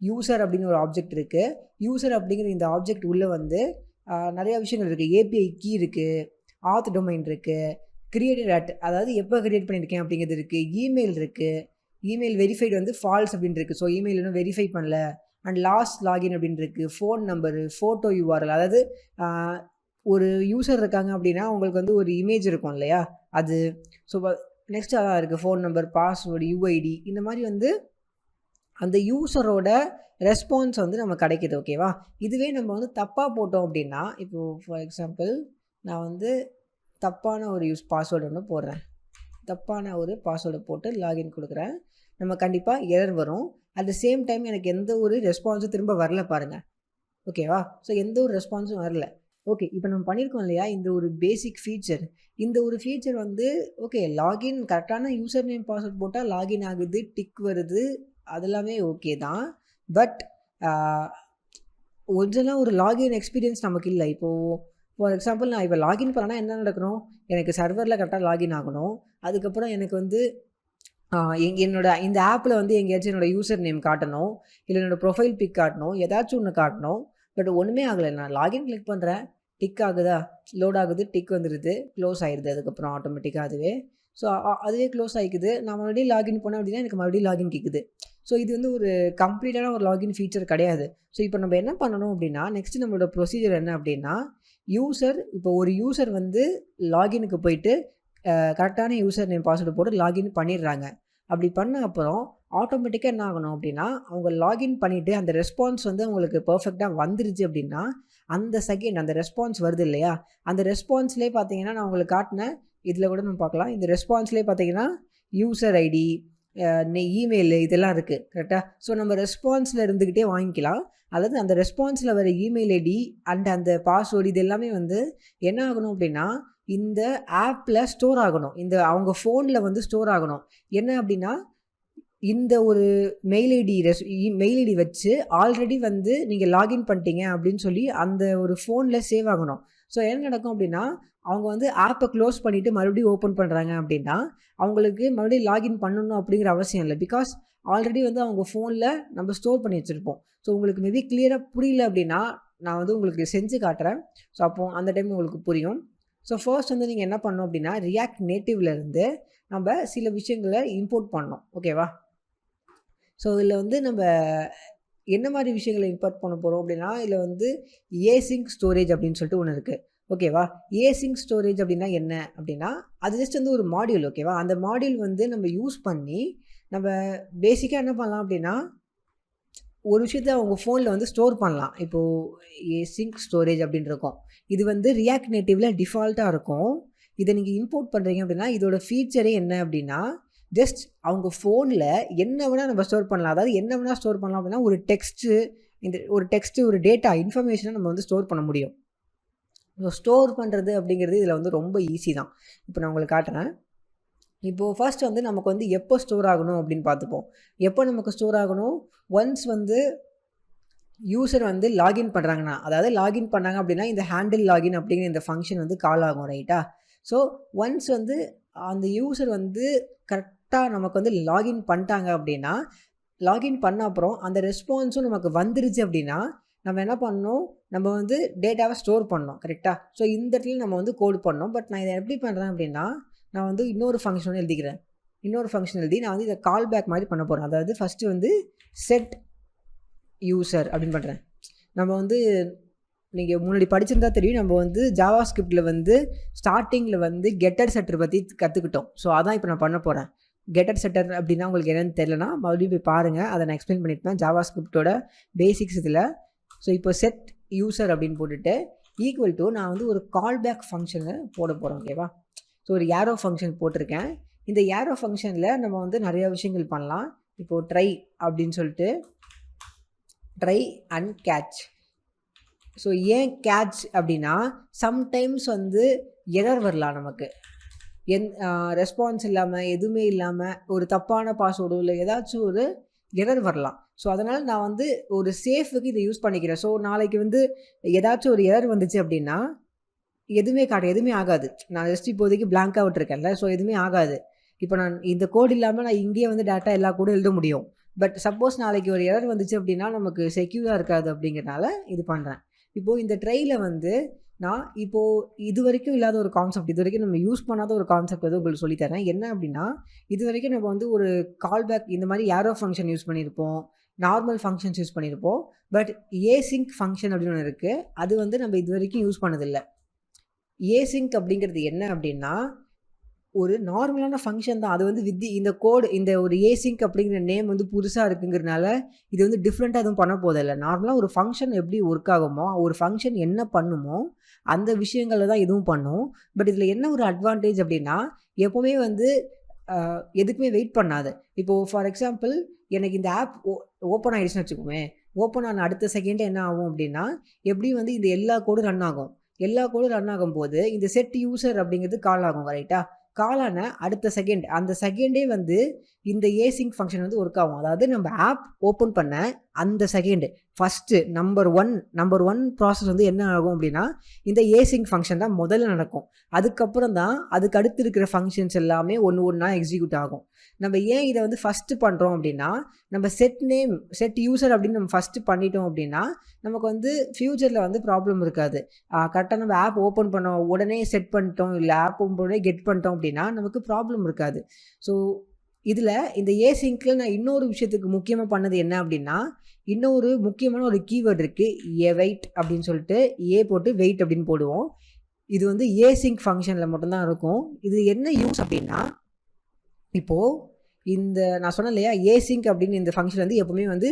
யூசர் அப்படின்னு ஒரு ஆப்ஜெக்ட் இருக்குது. யூசர் அப்படிங்கிற இந்த ஆப்ஜெக்ட் உள்ளே வந்து நிறையா விஷயங்கள் இருக்குது. ஏபிஐ கீ இருக்குது, ஆத் டொமைன் இருக்குது, கிரியேட்டட் அதாவது எப்போ கிரியேட் பண்ணியிருக்கேன் அப்படிங்கிறது இருக்குது, இமெயில் இருக்குது, இமெயில் வெரிஃபைடு வந்து ஃபால்ஸ் அப்படின்னு இருக்குது. ஸோ இமெயில் இன்னும் வெரிஃபை பண்ணல. அண்ட் லாஸ்ட் லாகின் அப்படின்னு இருக்குது, ஃபோன் நம்பரு, ஃபோட்டோ யூஆர்எல். அதாவது ஒரு யூசர் இருக்காங்க அப்படின்னா உங்களுக்கு வந்து ஒரு இமேஜ் இருக்கும் இல்லையா அது. ஸோ நெக்ஸ்ட் அதான் இருக்குது ஃபோன் நம்பர், பாஸ்வேர்டு, யூஐடி. இந்த மாதிரி வந்து அந்த யூசரோட ரெஸ்பான்ஸ் வந்து நம்ம கிடைக்கிது. ஓகேவா? இதுவே நம்ம வந்து தப்பாக போட்டோம் அப்படின்னா, இப்போது ஃபார் எக்ஸாம்பிள் நான் வந்து தப்பான ஒரு பாஸ்வேர்டு ஒன்று போடுறேன். தப்பான ஒரு பாஸ்வேர்டை போட்டு லாகின் கொடுக்குறேன். நம்ம கண்டிப்பாக எரர் வரும். அட் த சேம் டைம் எனக்கு எந்த ஒரு ரெஸ்பான்ஸும் திரும்ப வரல பாருங்கள். ஓகேவா? ஸோ எந்த ஒரு ரெஸ்பான்ஸும் வரல. ஓகே, இப்போ நம்ம பண்ணியிருக்கோம் இல்லையா இந்த ஒரு பேசிக் ஃபீச்சர். இந்த ஒரு ஃபீச்சர் வந்து ஓகே, லாகின் கரெக்டான யூசர் நேம் பாஸ்வேர்ட் போட்டால் லாகின் ஆகுது, டிக் வருது, அதெல்லாமே ஓகே தான். பட் ஒரிஜினலாக ஒரு லாகின் எக்ஸ்பீரியன்ஸ் நமக்கு இல்லை. இப்போது ஃபார் எக்ஸாம்பிள் நான் இப்போ லாகின் பண்ணனா என்ன நடக்கணும், எனக்கு சர்வரில் கரெக்டாக லாகின் ஆகணும். அதுக்கப்புறம் எனக்கு வந்து என்னோட இந்த ஆப்பில் வந்து எங்கேயாச்சும் என்னோடய யூசர் நேம் காட்டணும், இல்லை என்னோடய ப்ரொஃபைல் பிக் காட்டணும், ஏதாச்சும் ஒன்று காட்டணும். பட் ஒன்றுமே ஆகலை. நான் லாகின் கிளிக் பண்ணுறேன், டிக் ஆகுதா, லோட் ஆகுது, டிக் வந்துடுது, க்ளோஸ் ஆகிடுது. அதுக்கப்புறம் ஆட்டோமேட்டிக்காக அதுவே. ஸோ அதுவே க்ளோஸ் ஆகிக்குது. நான் மறுபடியும் லாகின் பண்ணேன் அப்படின்னா எனக்கு மறுபடியும் லாகின் கேட்குது. ஸோ இது வந்து ஒரு கம்ப்ளீட்டான ஒரு லாகின் ஃபீச்சர் கிடையாது. ஸோ இப்போ நம்ம என்ன பண்ணணும் அப்படின்னா நெக்ஸ்ட் நம்மளோட ப்ரொசீஜர் என்ன அப்படின்னா, இப்போ ஒரு யூசர் வந்து லாகினுக்கு போயிட்டு கரெக்டான யூசர் நேம் பாஸ்வேர்டு போட்டு லாகின் பண்ணிடுறாங்க. அப்படி பண்ண அப்புறம் ஆட்டோமேட்டிக்காக என்ன ஆகணும் அப்படின்னா, அவங்க லாகின் பண்ணிவிட்டு அந்த ரெஸ்பான்ஸ் வந்து அவங்களுக்கு பர்ஃபெக்டாக வந்துருச்சு அப்படின்னா, அந்த செகண்ட் அந்த ரெஸ்பான்ஸ் வருது இல்லையா, அந்த ரெஸ்பான்ஸ்லேயே பார்த்தீங்கன்னா நான் உங்களுக்கு காட்டினேன். இதில் கூட நம்ம பார்க்கலாம். இந்த ரெஸ்பான்ஸ்லேயே பார்த்தீங்கன்னா யூசர் ஐடி, இமெயில் இதெல்லாம் இருக்குது. கரெக்டாக? ஸோ நம்ம ரெஸ்பான்ஸில் இருந்துக்கிட்டே வாங்கிக்கலாம். அதாவது அந்த ரெஸ்பான்ஸில் வர இமெயில் ஐடி அண்ட் அந்த பாஸ்வேர்டு இது எல்லாமே வந்து என்ன ஆகணும் அப்படின்னா இந்த ஆப்பில் ஸ்டோர் ஆகணும். இந்த அவங்க ஃபோனில் வந்து ஸ்டோர் ஆகணும். என்ன அப்படின்னா இந்த ஒரு மெயில் ஐடி வச்சு ஆல்ரெடி வந்து நீங்கள் லாகின் பண்ணிட்டீங்க அப்படின்னு சொல்லி அந்த ஒரு ஃபோனில் சேவ் ஆகணும். ஸோ என்ன நடக்கும் அப்படின்னா, அவங்க வந்து ஆப்பை க்ளோஸ் பண்ணிவிட்டு மறுபடியும் ஓப்பன் பண்ணுறாங்க அப்படின்னா, அவங்களுக்கு மறுபடியும் லாகின் பண்ணணும் அப்படிங்கிற அவசியம் இல்லை. பிகாஸ் ஆல்ரெடி வந்து அவங்க ஃபோனில் நம்ம ஸ்டோர் பண்ணி வச்சுருப்போம். ஸோ உங்களுக்கு மேபி கிளியராக புரியல அப்படின்னா, நான் வந்து உங்களுக்கு செஞ்சு காட்டுறேன். ஸோ அப்போது அந்த டைம் உங்களுக்கு புரியும். ஸோ ஃபர்ஸ்ட் வந்து நீங்கள் என்ன பண்ணணும் அப்படின்னா, ரியாக்ட் நேட்டிவ்லேருந்து நம்ம சில விஷயங்களை இம்போர்ட் பண்ணணும். ஓகேவா? ஸோ இதில் வந்து நம்ம என்ன மாதிரி விஷயங்களை இம்போர்ட் பண்ண போகிறோம் அப்படின்னா, இதில் வந்து ஏசிங்க் ஸ்டோரேஜ் அப்படின்னு சொல்லிட்டு ஒன்று இருக்குது. ஓகேவா? ஏசிங்க் ஸ்டோரேஜ் அப்படின்னா என்ன அப்படின்னா, அது ஜஸ்ட் வந்து ஒரு மாடியூல். ஓகேவா? அந்த மாடியூல் வந்து நம்ம யூஸ் பண்ணி நம்ம பேசிக்காக என்ன பண்ணலாம் அப்படின்னா, ஒரு விஷயத்தை அவங்க ஃபோனில் வந்து ஸ்டோர் பண்ணலாம். இப்போது ஏசிங்க் ஸ்டோரேஜ் அப்படின்னு இருக்கும். இது வந்து ரியாக்ட் நேட்டிவில் டிஃபால்ட்டாக இருக்கும். இதை நீங்கள் இம்போர்ட் பண்ணுறீங்க அப்படின்னா, இதோட ஃபீச்சரே என்ன அப்படின்னா, ஜஸ்ட் அவங்க ஃபோனில் என்ன வேணால் நம்ம ஸ்டோர் பண்ணலாம். அதாவது என்ன வேணால் ஸ்டோர் பண்ணலாம் அப்படின்னா, ஒரு டெக்ஸ்ட்டு ஒரு டேட்டா இன்ஃபர்மேஷனை நம்ம வந்து ஸ்டோர் பண்ண முடியும். ஸோ ஸ்டோர் பண்ணுறது அப்படிங்கிறது இதில் வந்து ரொம்ப ஈஸி தான். இப்போ நான் உங்களுக்கு காட்டுறேன். இப்போது ஃபர்ஸ்ட் வந்து நமக்கு வந்து எப்போ ஸ்டோர் ஆகணும் அப்படின்னு பார்த்துப்போம். எப்போ நமக்கு ஸ்டோர் ஆகணும்? ஒன்ஸ் வந்து யூசர் வந்து லாகின் பண்ணுறாங்கன்னா, அதாவது லாகின் பண்ணாங்க அப்படின்னா இந்த ஹேண்டில் லாகின் அப்படிங்கிற இந்த ஃபங்க்ஷன் வந்து கால் ஆகும். ரைட்டா? ஸோ ஒன்ஸ் வந்து அந்த யூசர் வந்து கரெக்டாக நமக்கு வந்து லாகின் பண்ணிட்டாங்க அப்படின்னா, லாகின் பண்ண அப்புறம் அந்த ரெஸ்பான்ஸும் நமக்கு வந்துருச்சு அப்படின்னா, நம்ம என்ன பண்ணணும்? நம்ம வந்து டேட்டாவை ஸ்டோர் பண்ணணும். கரெக்டாக? ஸோ இந்த இடத்துல நம்ம வந்து கோட் பண்ணணும். பட் நான் இதை எப்படி பண்ணுறேன் அப்படின்னா, நான் வந்து இன்னொரு ஃபங்க்ஷன் எழுதிக்கிறேன். இன்னொரு ஃபங்க்ஷன் எழுதி நான் வந்து இதை கால் பேக் மாதிரி பண்ண போகிறேன். அதாவது ஃபஸ்ட்டு வந்து செட் யூசர் அப்படின்னு பண்ணுறேன். நம்ம வந்து நீங்கள் முன்னாடி படிச்சிருந்தா தெரியும், நம்ம வந்து ஜாவா ஸ்கிரிப்டில் வந்து ஸ்டார்டிங்கில் வந்து கெட்டர் செட்டர் பற்றி கற்றுக்கிட்டோம். ஸோ அதான் இப்போ நான் பண்ண போகிறேன். கெட்டர் செட்டர் அப்படின்னா உங்களுக்கு என்னென்னு தெரியலனா மறுபடியும் போய் பாருங்கள். அதை நான் எக்ஸ்பிளைன் பண்ணியிருப்பேன் ஜாவா ஸ்கிரிப்டோட பேசிக்ஸ் இதில். ஸோ இப்போ செட் யூசர் அப்படின்னு போட்டுட்டு ஈக்குவல் டு நான் வந்து ஒரு கால் பேக் ஃபங்க்ஷனை போட போகிறோம். ஓகேவா? ஸோ ஒரு ஏரோ ஃபங்க்ஷன் போட்டிருக்கேன். இந்த ஏரோ ஃபங்க்ஷனில் நம்ம வந்து நிறையா விஷயங்கள் பண்ணலாம். இப்போது ட்ரை அப்படின்னு சொல்லிட்டு ட்ரை அண்ட் கேட்ச். ஸோ ஏன் கேட்ச் அப்படின்னா, சம்டைம்ஸ் வந்து எரர் வரலாம் நமக்கு. ரெஸ்பான்ஸ் இல்லாமல் எதுவுமே இல்லாமல் ஒரு தப்பான பாஸ்வேர்டோ இல்லை ஏதாச்சும் ஒரு எரர் வரலாம். ஸோ அதனால் நான் வந்து ஒரு சேஃபுக்கு இதை யூஸ் பண்ணிக்கிறேன். ஸோ நாளைக்கு வந்து ஏதாச்சும் ஒரு எரர் வந்துச்சு அப்படின்னா எதுவுமே ஆகாது. நான் ஜஸ்ட் இப்போதைக்கு பிளாங்காக விட்டுருக்கேன்ல, ஸோ எதுவுமே ஆகாது. இப்போ நான் இந்த கோட் இல்லாமல் நான் இங்கேயே வந்து டேட்டா எல்லா கோடும் எழுத முடியும். பட் சப்போஸ் நாளைக்கு ஒரு எரர் வந்துச்சு அப்படின்னா நமக்கு செக்யூராக இருக்காது. அப்படிங்கிறனால இது பண்ணுறேன். இப்போது இந்த ட்ரையில் வந்து நான் இப்போது இது வரைக்கும் இல்லாத ஒரு கான்செப்ட், இது வரைக்கும் நம்ம யூஸ் பண்ணாத ஒரு கான்செப்ட் வந்து உங்களுக்கு சொல்லித்தரேன். என்ன அப்படின்னா, இது வரைக்கும் நம்ம வந்து ஒரு கால் பேக் இந்த மாதிரி ஏரோ ஃபங்க்ஷன் யூஸ் பண்ணியிருப்போம், நார்மல் ஃபங்க்ஷன்ஸ் யூஸ் பண்ணியிருப்போம். பட் ஏசிங்க் ஃபங்க்ஷன் அப்படின்னு ஒன்று இருக்குது. அது வந்து நம்ம இது வரைக்கும் யூஸ் பண்ணதில்லை. ஏசிங்க் அப்படிங்கிறது என்ன அப்படின்னா, ஒரு நார்மலான ஃபங்க்ஷன் தான். அது வந்து இந்த கோடு இந்த ஒரு ஏசிங்க் அப்படிங்கிற நேம் வந்து புதுசாக இருக்குங்கிறனால இது வந்து டிஃப்ரெண்ட்டாக எதுவும் பண்ண போதில்லை. நார்மலாக ஒரு ஃபங்க்ஷன் எப்படி ஒர்க் ஆகுமோ, ஒரு ஃபங்க்ஷன் என்ன பண்ணுமோ அந்த விஷயங்களை தான் இதுவும் பண்ணும். பட் இதில் என்ன ஒரு அட்வான்டேஜ் அப்படின்னா, எப்போவுமே வந்து எதுக்குமே வெயிட் பண்ணாது. இப்போது ஃபார் எக்ஸாம்பிள் எனக்கு இந்த ஆப் ஓப்பன் ஆகிடுச்சுன்னு வச்சுக்கோமே, ஓப்பன் ஆன அடுத்த செகண்டே என்ன ஆகும் அப்படின்னா, எப்படியும் வந்து இந்த எல்லா கோடும் ரன் ஆகும். எல்லா கோடும் ரன் ஆகும்போது இந்த செட் யூசர் அப்படிங்கிறது கால் ஆகும். ரைட்டா? கால் ஆன அடுத்த செகண்ட் அந்த செகண்டே வந்து இந்த ஏசிங்க் ஃபங்க்ஷன் வந்து ஒர்க் ஆகும். அதாவது நம்ம ஆப் ஓப்பன் பண்ண அந்த second first number one process வந்து என்ன ஆகும் அப்படின்னா, இந்த ஏசிங்க் ஃபங்க்ஷன் தான் முதல்ல நடக்கும். அதுக்கப்புறம் தான் அதுக்கு அடுத்து இருக்கிற ஃபங்க்ஷன்ஸ் எல்லாமே ஒன்று ஒன்றா எக்ஸிக்யூட் ஆகும். நம்ம ஏன் இதை வந்து ஃபஸ்ட்டு பண்ணுறோம் அப்படின்னா, நம்ம செட் யூசர் அப்படின்னு நம்ம ஃபஸ்ட்டு பண்ணிட்டோம் அப்படின்னா நமக்கு வந்து ஃப்யூச்சரில் வந்து ப்ராப்ளம் இருக்காது. கரெக்டாக நம்ம ஆப் ஓப்பன் பண்ணோம் உடனே செட் பண்ணிட்டோம், இல்லை ஆப் ஓப்பன் உடனே கெட் பண்ணிட்டோம் அப்படின்னா நமக்கு ப்ராப்ளம் இருக்காது. ஸோ இதில் இந்த ஏசிங்கில் நான் இன்னொரு விஷயத்துக்கு முக்கியமாக பண்ணது என்ன அப்படின்னா, இன்னொரு முக்கியமான ஒரு கீவேர்டு இருக்குது, வெயிட் அப்படின்னு சொல்லிட்டு போட்டு வெயிட் அப்படின்னு போடுவோம். இது வந்து ஏசிங்க் ஃபங்க்ஷனில் மட்டும்தான் இருக்கும். இது என்ன யூஸ் அப்படின்னா, இப்போது இந்த நான் சொன்னேன் இல்லையா, ஏசிங்க் அப்படின்னு இந்த ஃபங்க்ஷன் வந்து எப்போவுமே வந்து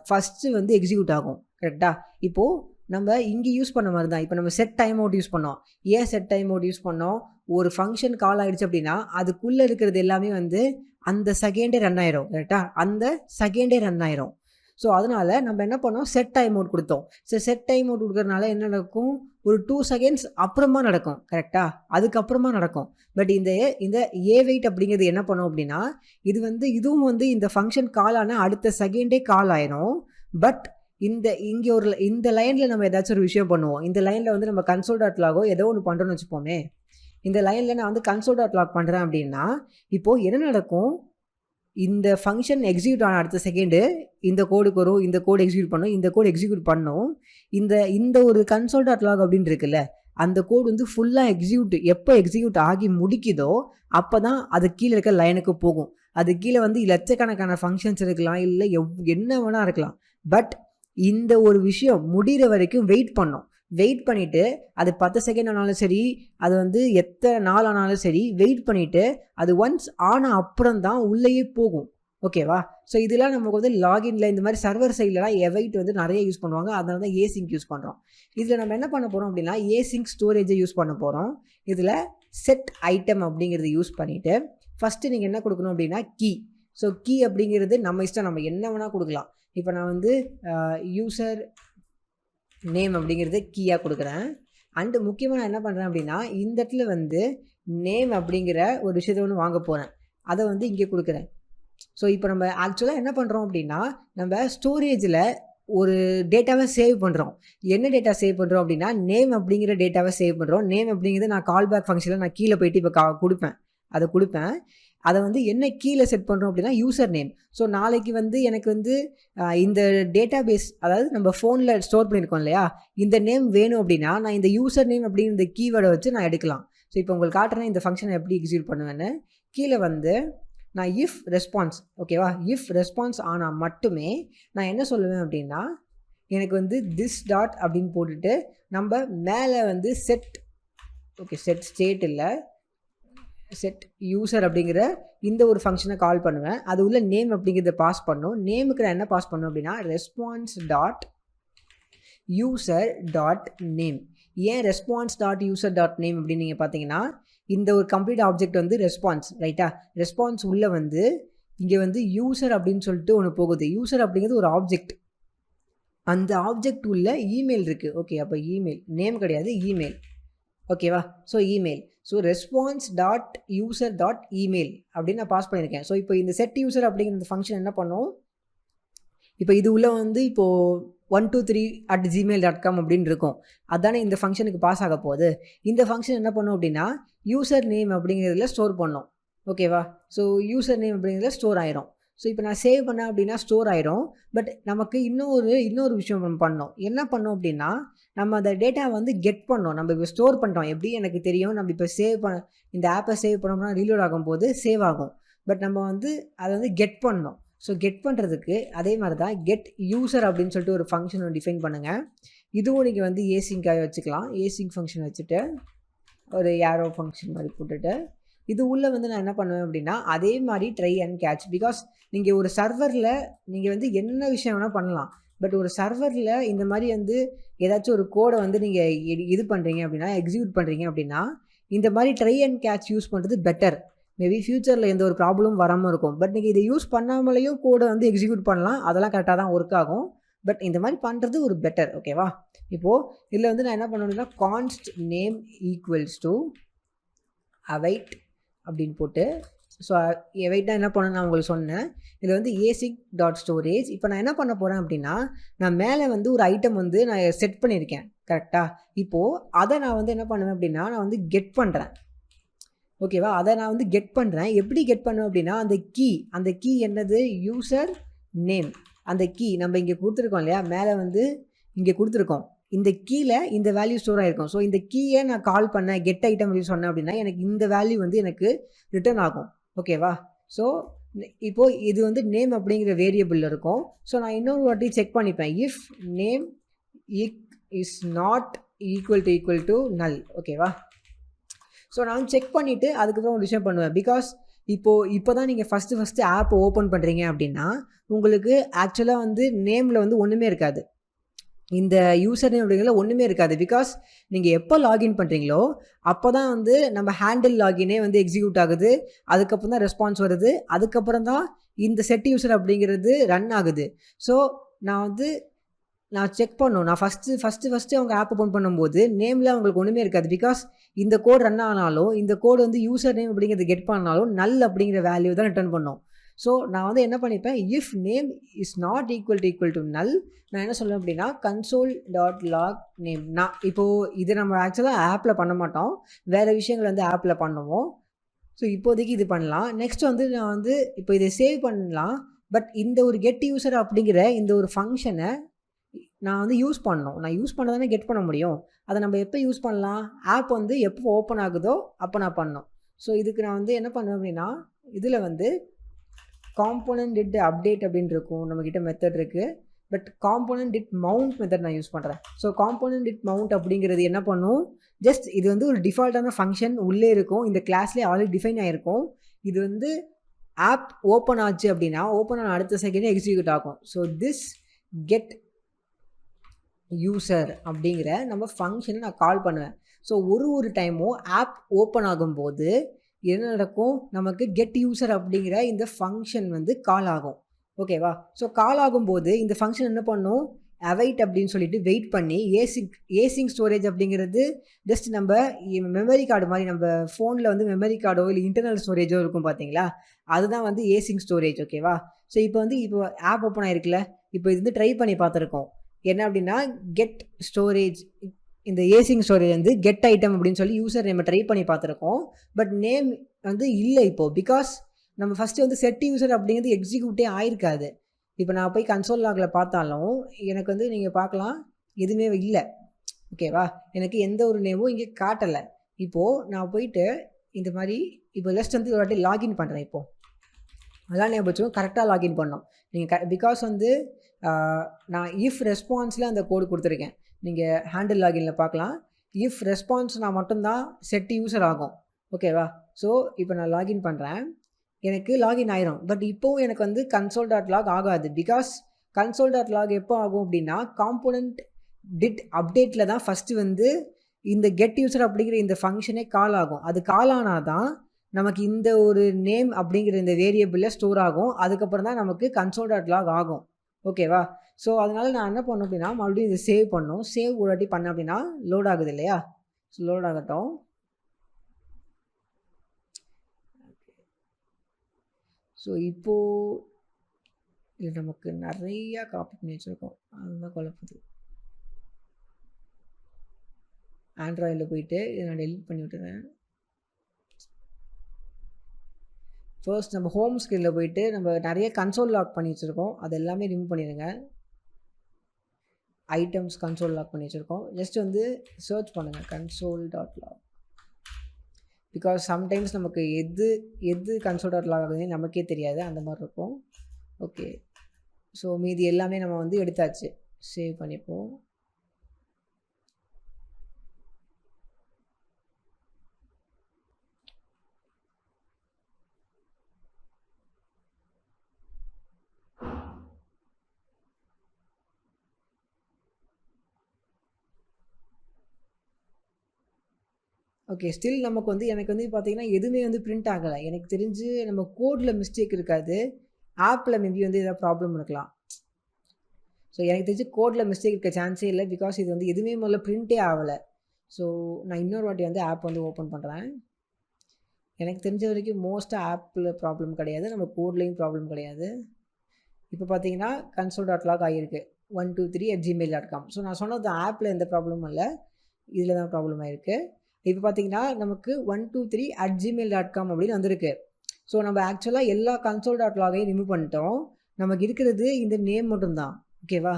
ஃபஸ்ட்டு வந்து எக்ஸிக்யூட் ஆகும். கரெக்டாக? இப்போது நம்ம இங்கே யூஸ் பண்ண மாதிரி தான். இப்போ நம்ம செட் டைம் அவுட் யூஸ் பண்ணோம். ஏன் செட் டைம் அவுட் யூஸ் பண்ணோம்? ஒரு ஃபங்க்ஷன் கால் ஆகிடுச்சு அப்படின்னா அதுக்குள்ளே இருக்கிறது எல்லாமே வந்து அந்த செகண்டே ரன் ஆயிரும். கரெக்டாக? அந்த செகண்டே ரன் ஆயிரும். ஸோ அதனால் நம்ம என்ன பண்ணோம், செட் டைம் அவுட் கொடுத்தோம். ஸோ செட் டைம் அவுட் கொடுக்குறதுனால என்ன நடக்கும், ஒரு 2 செகண்ட்ஸ் அப்புறமா நடக்கும். கரெக்டா? அதுக்கப்புறமா நடக்கும். பட் இந்த இந்த await அப்படிங்கிறது என்ன பண்ணும் அப்படின்னா, இது வந்து இதுவும் வந்து இந்த ஃபங்க்ஷன் கால் ஆன அடுத்த செகண்டே கால் ஆயிரும். பட் இங்கே இந்த லைனில் நம்ம ஏதாச்சும் ஒரு விஷயம் பண்ணுவோம். இந்த லைனில் வந்து நம்ம console.log ஏதோ ஒன்று பண்ணுறோன்னு வச்சுப்போமே. இந்த லைனில் நான் வந்து console.log பண்ணுறேன் அப்படின்னா, இப்போது என்ன நடக்கும்? இந்த ஃபங்க்ஷன் எக்ஸிக்யூட் ஆன அடுத்த செகண்டு இந்த கோடுக்கு வரும், இந்த கோடு எக்ஸிக்யூட் பண்ணும், இந்த கோடு எக்ஸிக்யூட் பண்ணும். இந்த ஒரு console.log அப்படின்னு இருக்குல்ல, அந்த கோடு வந்து ஃபுல்லாக எப்போ எக்ஸிக்யூட் ஆகி முடிக்குதோ அப்போ தான் அது கீழே இருக்க லைனுக்கு போகும். அது கீழே வந்து லட்சக்கணக்கான ஃபங்க்ஷன்ஸ் இருக்கலாம், இல்லை என்ன வேணால் இருக்கலாம். பட் இந்த ஒரு விஷயம் முடிகிற வரைக்கும் வெயிட் பண்ணோம். வெயிட் பண்ணிவிட்டு அது 10 செகண்ட் ஆனாலும் சரி, அது வந்து எத்தனை நாள் ஆனாலும் சரி, வெயிட் பண்ணிவிட்டு அது ஒன்ஸ் ஆன அப்புறம் தான் உள்ளேயே போகும். ஓகேவா? ஸோ இதெல்லாம் நமக்கு வந்து லாகின்ல இந்த மாதிரி சர்வர் சைட்லலாம் await வந்து நிறைய யூஸ் பண்ணுவாங்க. அதனால தான் async யூஸ் பண்ணுறோம். இதில் நம்ம என்ன பண்ண போகிறோம் அப்படின்னா, async ஸ்டோரேஜை யூஸ் பண்ண போகிறோம். இதில் செட் ஐட்டம் அப்படிங்கிறது யூஸ் பண்ணிவிட்டு ஃபஸ்ட்டு நீங்கள் என்ன கொடுக்கணும் அப்படின்னா கீ. ஸோ கீ அப்படிங்கிறது நம்ம இஷ்டம், நம்ம என்ன வேணால் கொடுக்கலாம். இப்போ நான் வந்து யூசர் நேம் அப்படிங்கிறது கீயாக கொடுக்குறேன். அண்டு முக்கியமாக நான் என்ன பண்ணுறேன் அப்படின்னா, இந்த இடத்துல வந்து நேம் அப்படிங்கிற ஒரு விஷயத்தை ஒன்று வாங்க போகிறேன். அதை வந்து இங்கே கொடுக்குறேன். ஸோ இப்போ நம்ம ஆக்சுவலாக என்ன பண்ணுறோம் அப்படின்னா, நம்ம ஸ்டோரேஜில் ஒரு டேட்டாவை சேவ் பண்ணுறோம். என்ன டேட்டா சேவ் பண்ணுறோம் அப்படின்னா, நேம் அப்படிங்கிற டேட்டாவை சேவ் பண்ணுறோம். நேம் அப்படிங்கிறது நான் கால் பேக் ஃபங்க்ஷனில் நான் கீழே போயிட்டு இப்போ கொடுப்பேன். அதை வந்து என்ன கீழே செட் பண்ணுறோம் அப்படின்னா யூசர் நேம். ஸோ நாளைக்கு வந்து எனக்கு வந்து இந்த டேட்டா பேஸ், அதாவது நம்ம ஃபோனில் ஸ்டோர் பண்ணியிருக்கோம் இல்லையா, இந்த நேம் வேணும் அப்படின்னா நான் இந்த யூசர் நேம் அப்படிங்கிற இந்த கீவேர்டை வச்சு நான் எடுக்கலாம். ஸோ இப்போ உங்களுக்கு காட்டுறேன் இந்த ஃபங்க்ஷனை எப்படி எக்ஸிக்யூட் பண்ணுவேன்னு. கீழே வந்து நான் இஃப் ரெஸ்பான்ஸ், ஓகேவா, இஃப் ரெஸ்பான்ஸ் ஆனால் மட்டுமே நான் என்ன சொல்லுவேன் அப்படின்னா, எனக்கு வந்து திஸ் டாட் அப்படின்னு போட்டுட்டு நம்ம மேலே வந்து செட் ஸ்டேட் இல்லை, செட் யூசர் அப்படிங்கிற இந்த ஒரு ஃபங்க்ஷனை கால் பண்ணுவேன். அது உள்ள நேம் அப்படிங்கிறத பாஸ் பண்ணும். நேமுக்கு நான் என்ன பாஸ் பண்ணும் அப்படின்னா response dot user dot name. ஏன் response dot user dot name அப்படின்னு நீங்கள் பார்த்தீங்கன்னா, இந்த ஒரு கம்ப்ளீட் ஆப்ஜெக்ட் வந்து ரெஸ்பான்ஸ், ரைட்டா? ரெஸ்பான்ஸ் உள்ள வந்து இங்கே வந்து யூசர் அப்படின்னு சொல்லிட்டு ஒன்று போகுது. யூசர் அப்படிங்கிறது ஒரு ஆப்ஜெக்ட். அந்த ஆப்ஜெக்ட் உள்ள இமெயில் இருக்குது. ஓகே, அப்போ இமெயில் நேம் கிடையாது, இமெயில். ஓகேவா? So email. So response dot user dot email அப்படின்னு நான் பாஸ் பண்ணியிருக்கேன். ஸோ இப்போ இந்த செட் யூசர் அப்படிங்கிற இந்த ஃபங்க்ஷன் என்ன பண்ணும், இப்போ இது உள்ள வந்து இப்போது 123@gmail.com அப்படின்னு இருக்கும். அதானே இந்த ஃபங்க்ஷனுக்கு பாஸ் ஆக போகுது. இந்த ஃபங்க்ஷன் என்ன பண்ணும் அப்படின்னா யூசர் நேம் அப்படிங்கிறதுல ஸ்டோர் பண்ணும். ஓகேவா? ஸோ யூசர் நேம் அப்படிங்கிறதுல ஸ்டோர் ஆயிரும். ஸோ இப்போ நான் சேவ் பண்ணேன் அப்படின்னா ஸ்டோர் ஆயிரும். பட் நமக்கு இன்னொரு விஷயம் நம்ம பண்ணோம். என்ன பண்ணோம் அப்படின்னா, நம்ம அந்த டேட்டா வந்து கெட் பண்ணோம். நம்ம இப்போ ஸ்டோர் பண்ணிட்டோம். எப்படி எனக்கு தெரியும், நம்ம இப்போ இந்த ஆப்பை சேவ் பண்ணோம்னா ரீலோட் ஆகும்போது சேவ் ஆகும். பட் நம்ம வந்து அதை வந்து கெட் பண்ணோம். ஸோ கெட் பண்ணுறதுக்கு அதே மாதிரி தான் கெட் யூசர் அப்படின்னு சொல்லிட்டு ஒரு ஃபங்க்ஷன் டிஃபைன் பண்ணுங்கள். இதுவும் நீங்கள் வந்து ஏசிங்காக வச்சுக்கலாம். ஏசிங் ஃபங்க்ஷன் வச்சுட்டு ஒரு ஏரோ ஃபங்க்ஷன் மாதிரி போட்டுட்டு இது உள்ளே வந்து நான் என்ன பண்ணுவேன் அப்படின்னா அதே மாதிரி ட்ரை அண்ட் கேட்ச். பிகாஸ் நீங்கள் ஒரு சர்வரில் நீங்கள் வந்து என்ன விஷயம் வேணால் பண்ணலாம். பட் ஒரு சர்வரில் இந்த மாதிரி வந்து ஏதாச்சும் ஒரு கோடை வந்து நீங்கள் இது பண்ணுறீங்க அப்படின்னா, எக்ஸிக்யூட் பண்ணுறீங்க அப்படின்னா, இந்த மாதிரி ட்ரை அண்ட் கேட்ச் யூஸ் பண்ணுறது பெட்டர். மேபி ஃப்யூச்சரில் எந்த ஒரு ப்ராப்ளமும் வராமல் இருக்கும். பட் நீங்கள் இதை யூஸ் பண்ணாமலேயும் கோடை வந்து எக்ஸிக்யூட் பண்ணலாம். அதெல்லாம் கரெக்டாக தான் ஒர்க் ஆகும். பட் இந்த மாதிரி பண்ணுறது ஒரு பெட்டர். ஓகேவா? இப்போது இதில் வந்து நான் என்ன பண்ணணும்னா கான்ஸ்ட் நேம் ஈக்குவல்ஸ் டு await அப்படின்னு போட்டு, ஸோ await என்ன பண்ண நான் உங்களுக்கு சொன்னேன். இதில் வந்து async.storage. இப்போ நான் என்ன பண்ண போகிறேன் அப்படின்னா, நான் மேலே வந்து ஒரு ஐட்டம் வந்து நான் செட் பண்ணியிருக்கேன். கரெக்டாக? இப்போது அதை நான் வந்து என்ன பண்ணுவேன் அப்படின்னா, நான் வந்து கெட் பண்ணுறேன். ஓகேவா? அதை நான் வந்து கெட் பண்ணுறேன். எப்படி கெட் பண்ணுவேன் அப்படின்னா, அந்த கீ என்னது, யூசர் நேம். அந்த கீ நம்ம இங்கே கொடுத்துருக்கோம் இல்லையா, மேலே வந்து இங்கே கொடுத்துருக்கோம். இந்த கீழே இந்த வேல்யூ ஸ்டோர் ஆகிருக்கும். ஸோ இந்த கீயை நான் கால் பண்ணேன், கெட் ஐட்டம் அப்படின்னு சொன்னேன் அப்படின்னா எனக்கு இந்த வேல்யூ வந்து எனக்கு ரிட்டர்ன் ஆகும். ஓகேவா? ஸோ இப்போது இது வந்து நேம் அப்படிங்கிற வேரியபிள் இருக்கும். ஸோ நான் இன்னொரு வாட்டி செக் பண்ணிப்பேன். If name is not equal to நல். ஓகேவா? ஸோ நான் செக் பண்ணிவிட்டு அதுக்கப்புறம் ஒரு விஷயம் பண்ணுவேன். பிகாஸ் இப்போ தான் நீங்கள் ஃபஸ்ட்டு ஆப் ஓப்பன் பண்ணுறீங்க அப்படின்னா உங்களுக்கு ஆக்சுவலாக வந்து நேமில் வந்து ஒன்றுமே இருக்காது. இந்த யூசர் நேம் அப்படிங்கிறதுல ஒன்றுமே இருக்காது. பிகாஸ் நீங்கள் எப்போ லாகின் பண்ணுறீங்களோ அப்போ தான் வந்து நம்ம ஹேண்டில் லாகினே வந்து எக்ஸிக்யூட் ஆகுது. அதுக்கப்புறம் தான் ரெஸ்பான்ஸ் வருது. அதுக்கப்புறம் தான் இந்த செட் யூசர் அப்படிங்கிறது ரன் ஆகுது. ஸோ நான் வந்து நான் செக் பண்ணணும். நான் ஃபஸ்ட்டு அவங்க ஆப் ஓப்பன் பண்ணும்போது நேமில் அவங்களுக்கு ஒன்றுமே இருக்காது. பிகாஸ் இந்த கோட் ரன் ஆனாலும் இந்த கோடு வந்து யூசர் நேம் அப்படிங்கிறது கெட் பண்ணாலும் நல் அப்படிங்கிற வேல்யூ தான் ரிட்டர்ன் பண்ணும். ஸோ நான் வந்து என்ன பண்ணிப்பேன், if name is not equal to நல், நான் என்ன சொல்லுவேன் அப்படின்னா console.log நேம். நான் இப்போது இது நம்ம ஆக்சுவலாக ஆப்பில் பண்ண மாட்டோம், வேறு விஷயங்கள் வந்து ஆப்பில் பண்ணுவோம். ஸோ இப்போதைக்கு இது பண்ணலாம். நெக்ஸ்ட் வந்து நான் வந்து இப்போ இதை சேவ் பண்ணலாம். பட் இந்த ஒரு கெட் யூசர் அப்படிங்கிற இந்த ஒரு ஃபங்க்ஷனை நான் வந்து யூஸ் பண்ணணும். நான் யூஸ் பண்ண தானே கெட் பண்ண முடியும். அதை நம்ம எப்போ யூஸ் பண்ணலாம், ஆப் வந்து எப்போ ஓப்பன் ஆகுதோ அப்போ நான் பண்ணணும். ஸோ இதுக்கு நான் வந்து என்ன பண்ணுவேன் அப்படின்னா, இதில் வந்து காம்போனன்ட் டிட் அப்டேட் அப்படின்னு இருக்கும், நம்மக்கிட்ட மெத்தட் இருக்குது. But component did mount method நான் யூஸ் பண்ணுறேன். ஸோ காம்போனன்ட் டிட் மவுண்ட் அப்படிங்கிறது என்ன பண்ணும், ஜஸ்ட் இது வந்து ஒரு டிஃபால்ட்டான ஃபங்க்ஷன் உள்ளே இருக்கும், இந்த கிளாஸ்லேயே ஆல்ரெடி டிஃபைன் ஆகிருக்கும். இது வந்து ஆப் ஓப்பன் ஆச்சு அப்படின்னா ஓப்பன் ஆன அடுத்த செகண்டே எக்ஸிக்யூட் ஆகும். ஸோ திஸ் கெட் யூசர் அப்படிங்கிற நம்ம ஃபங்க்ஷனை நான் கால் பண்ணுவேன். ஸோ ஒரு டைமும் ஆப் ஓப்பன் ஆகும்போது என்ன நடக்கும், நமக்கு கெட் யூசர் அப்படிங்கிற இந்த ஃபங்க்ஷன் வந்து கால் ஆகும். ஓகேவா? ஸோ கால் ஆகும்போது இந்த ஃபங்க்ஷன் என்ன பண்ணும், அவைட் அப்படின்னு சொல்லிட்டு வெயிட் பண்ணி ஏசிங் ஸ்டோரேஜ் அப்படிங்கிறது ஜஸ்ட் நம்ம மெமரி கார்டு மாதிரி, நம்ம ஃபோனில் வந்து மெமரி கார்டோ இல்லை இன்டர்னல் ஸ்டோரேஜோ இருக்கும் பார்த்தீங்களா, அதுதான் வந்து ஏசிங் ஸ்டோரேஜ். ஓகேவா? ஸோ இப்போ ஆப் ஓப்பன் ஆகிருக்குல்ல, இப்போ இது வந்து ட்ரை பண்ணி பார்த்துருக்கோம். என்ன அப்படின்னா கெட் ஸ்டோரேஜ், இந்த ஏசிங் ஸ்டோரேஜ் வந்து கெட் ஐட்டம் அப்படின்னு சொல்லி யூசர் நேம் ட்ரை பண்ணி பார்த்துருக்கோம். பட் நேம் வந்து இல்லை இப்போது, பிகாஸ் நம்ம ஃபஸ்ட்டு வந்து செட் யூசர் அப்படிங்கிறது எக்ஸிக்யூட்டே ஆயிருக்காது. இப்போ நான் போய் கன்சோல் லாகில் பார்த்தாலும் எனக்கு வந்து நீங்கள் பார்க்கலாம் எதுவுமே இல்லை. ஓகேவா? எனக்கு எந்த ஒரு நேமும் இங்கே காட்டலை. இப்போது நான் போயிட்டு இந்த மாதிரி இப்போ ஜஸ்ட் வந்து ஒரு வாட்டி லாகின் பண்ணுறேன். இப்போது அதெல்லாம் ஞாபகம் வச்சுக்கோங்க, கரெக்டாக லாகின் பண்ணோம் நீங்கள். பிகாஸ் வந்து நான் இஃப் ரெஸ்பான்ஸில் அந்த கோடு கொடுத்துருக்கேன், நீங்கள் ஹேண்டில் லாகினில் பார்க்கலாம். இஃப் ரெஸ்பான்ஸ் நான் மட்டும்தான் செட் யூசர் ஆகும். ஓகேவா? ஸோ இப்போ நான் லாகின் பண்ணுறேன், எனக்கு லாகின் ஆயிரும். பட் இப்போவும் எனக்கு வந்து console.log ஆகாது. பிகாஸ் console.log எப்போ ஆகும் அப்படின்னா காம்போனன்ட் டிட் அப்டேட்டில் தான் ஃபஸ்ட்டு வந்து இந்த கெட் யூசர் அப்படிங்கிற இந்த ஃபங்க்ஷனே கால் ஆகும். அது கால் ஆனால் தான் நமக்கு இந்த ஒரு நேம் அப்படிங்கிற இந்த வேரியபிளில் ஸ்டோர் ஆகும். அதுக்கப்புறம் தான் நமக்கு console.log ஆகும். ஓகேவா? ஸோ அதனால் நான் என்ன பண்ணணும் அப்படின்னா மறுபடியும் இதை சேவ் பண்ணணும். சேவ் ஒரு வாட்டி பண்ணேன் அப்படின்னா லோட் ஆகுது இல்லையா? ஸோ லோட் ஆகட்டும். ஸோ இப்போது இது நமக்கு நிறையா காப்பி பண்ணி வச்சுருக்கோம், அதுதான் குழப்புது. ஆண்ட்ராய்டில் போயிட்டு இதை நான் டெலிட் பண்ணி விட்டுறேன். ஃபர்ஸ்ட் நம்ம ஹோம் ஸ்க்ரீனில் போயிட்டு நம்ம நிறைய கன்சோல் லாக் பண்ணி வச்சுருக்கோம், அது எல்லாமே ரிமூவ் பண்ணிடுங்க. ஐட்டம்ஸ் கன்சோல் லாக் பண்ணி வச்சுருக்கோம். ஜஸ்ட் வந்து சர்ச் பண்ணுங்கள் console.log. பிகாஸ் சம்டைம்ஸ் நமக்கு எது console.log ஆகுதுன்னு நமக்கே தெரியாது, அந்த மாதிரி இருக்கும். ஓகே, ஸோ மீதி எல்லாமே நம்ம வந்து எடுத்தாச்சு. சேவ் பண்ணிப்போம். ஓகே, ஸ்டில் நமக்கு வந்து எனக்கு வந்து பார்த்தீங்கன்னா எதுவுமே வந்து பிரிண்ட் ஆகலை. எனக்கு தெரிஞ்சு நம்ம கோடில் மிஸ்டேக் இருக்காது, ஆப்பில் மேபி வந்து ஏதாவது ப்ராப்ளம் இருக்கலாம். ஸோ எனக்கு தெரிஞ்சு கோடில் மிஸ்டேக் இருக்க சான்ஸே இல்லை, பிகாஸ் இது வந்து எதுவுமே முதல்ல பிரிண்ட்டே ஆகலை. ஸோ நான் இன்னொரு வாட்டி வந்து ஆப் வந்து ஓப்பன் பண்ணுறேன். எனக்கு தெரிஞ்ச வரைக்கும் மோஸ்ட்டாக ஆப்பில் ப்ராப்ளம் கிடையாது, நம்ம கோட்லேயும் ப்ராப்ளம் கிடையாது. இப்போ பார்த்தீங்கன்னா console.log ஆகியிருக்கு 123@gmail.com. ஸோ நான் சொன்னது ஆப்பில் எந்த ப்ராப்ளமும் இல்லை, இதில் தான் ப்ராப்ளம் ஆகிருக்கு. இப்போ பார்த்தீங்கன்னா நமக்கு 123@gmail.com அப்படின்னு வந்திருக்கு. ஸோ நம்ம ஆக்சுவலாக எல்லா console.logஐயும் ரிமூவ் பண்ணிட்டோம். நமக்கு இருக்கிறது இந்த நேம் மட்டும்தான். ஓகேவா?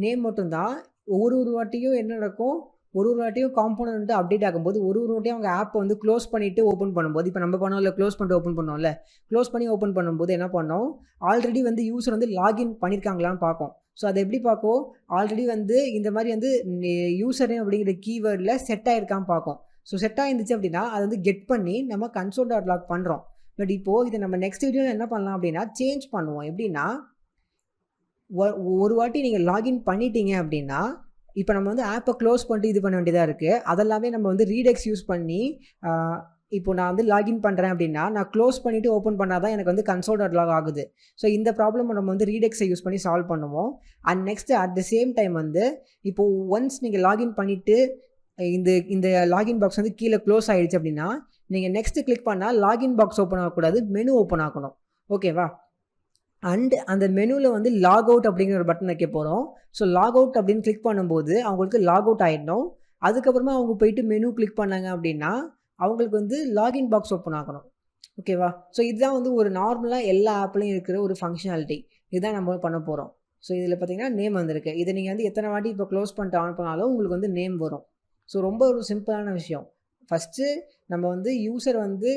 நேம் மட்டும்தான். ஒரு வாட்டியும் என்ன நடக்கும், ஒரு வாட்டியும் காம்போனன்ட் வந்து அப்டேட் ஆகும்போது ஒரு வாட்டியும் அவங்க ஆப்பை வந்து க்ளோஸ் பண்ணிவிட்டு ஓப்பன் பண்ணும்போது, இப்போ நம்ம பண்ணோம்ல க்ளோஸ் பண்ணிட்டு ஓப்பன் பண்ணோம்ல, க்ளோஸ் பண்ணி ஓப்பன் பண்ணும்போது என்ன பண்ணோம், ஆல்ரெடி வந்து யூசர் வந்து லாகின் பண்ணியிருக்காங்களான்னு பார்க்கும். ஸோ அதை எப்படி பார்க்கும், ஆல்ரெடி வந்து இந்த மாதிரி வந்து யூசர் நேம் அப்படிங்கிற கீவேர்டில் செட் ஆகிருக்கான்னு பார்க்கும். ஸோ செட் ஆகிருந்துச்சு அப்படின்னா அதை வந்து கெட் பண்ணி நம்ம console.log பண்ணுறோம். பட் இப்போது இதை நம்ம நெக்ஸ்ட் வீடியோவில் என்ன பண்ணலாம் அப்படின்னா சேஞ்ச் பண்ணுவோம். எப்படின்னா ஒரு வாட்டி நீங்கள் லாகின் பண்ணிட்டீங்க அப்படின்னா இப்போ நம்ம வந்து ஆப்பை க்ளோஸ் பண்ணிட்டு இது பண்ண வேண்டியதாக இருக்குது. அதெல்லாமே நம்ம வந்து ரீடெக்ஸ் யூஸ் பண்ணி இப்போ நான் வந்து லாகின் பண்ணுறேன் அப்படின்னா, நான் க்ளோஸ் பண்ணிவிட்டு ஓப்பன் பண்ணால் தான் எனக்கு வந்து console.log ஆகுது. ஸோ இந்த ப்ராப்ளம் நம்ம வந்து ரீடெக்ஸை யூஸ் பண்ணி சால்வ் பண்ணுவோம். And next at the same time வந்து இப்போது ஒன்ஸ் நீங்கள் லாகின் பண்ணிவிட்டு இந்த இந்த லாகின் பாக்ஸ் வந்து கீழே க்ளோஸ் ஆகிடுச்சு அப்படின்னா, நீங்கள் நெக்ஸ்ட்டு கிளிக் பண்ணால் லாகின் பாக்ஸ் ஓப்பன் ஆகக்கூடாது, மெனு ஓப்பன் ஆகணும். ஓகேவா? அண்ட் அந்த மெனுவில் வந்து லாக் அவுட் அப்படிங்கிற ஒரு பட்டன் வைக்க போகிறோம். ஸோ லாக் அவுட் அப்படின்னு கிளிக் பண்ணும்போது அவங்களுக்கு லாக் அவுட் ஆகிடணும். அதுக்கப்புறமா அவங்க போயிட்டு மெனு கிளிக் பண்ணாங்க அப்படின்னா அவங்களுக்கு வந்து லாகின் பாக்ஸ் ஓப்பன் ஆகணும். ஓகேவா? ஸோ இதுதான் வந்து ஒரு நார்மலாக எல்லா ஆப்லையும் இருக்கிற ஒரு ஃபங்க்ஷனாலிட்டி. இதுதான் நம்ம பண்ண போகிறோம். ஸோ இதில் பார்த்தீங்கன்னா நேம் வந்திருக்கு. இதை நீங்கள் வந்து எத்தனை வாட்டி இப்போ க்ளோஸ் பண்ணிட்டு ஆன் பண்ணாலும் உங்களுக்கு வந்து நேம் வரும். ஸோ ரொம்ப ஒரு சிம்பிளான விஷயம். ஃபஸ்ட்டு நம்ம வந்து யூசர் வந்து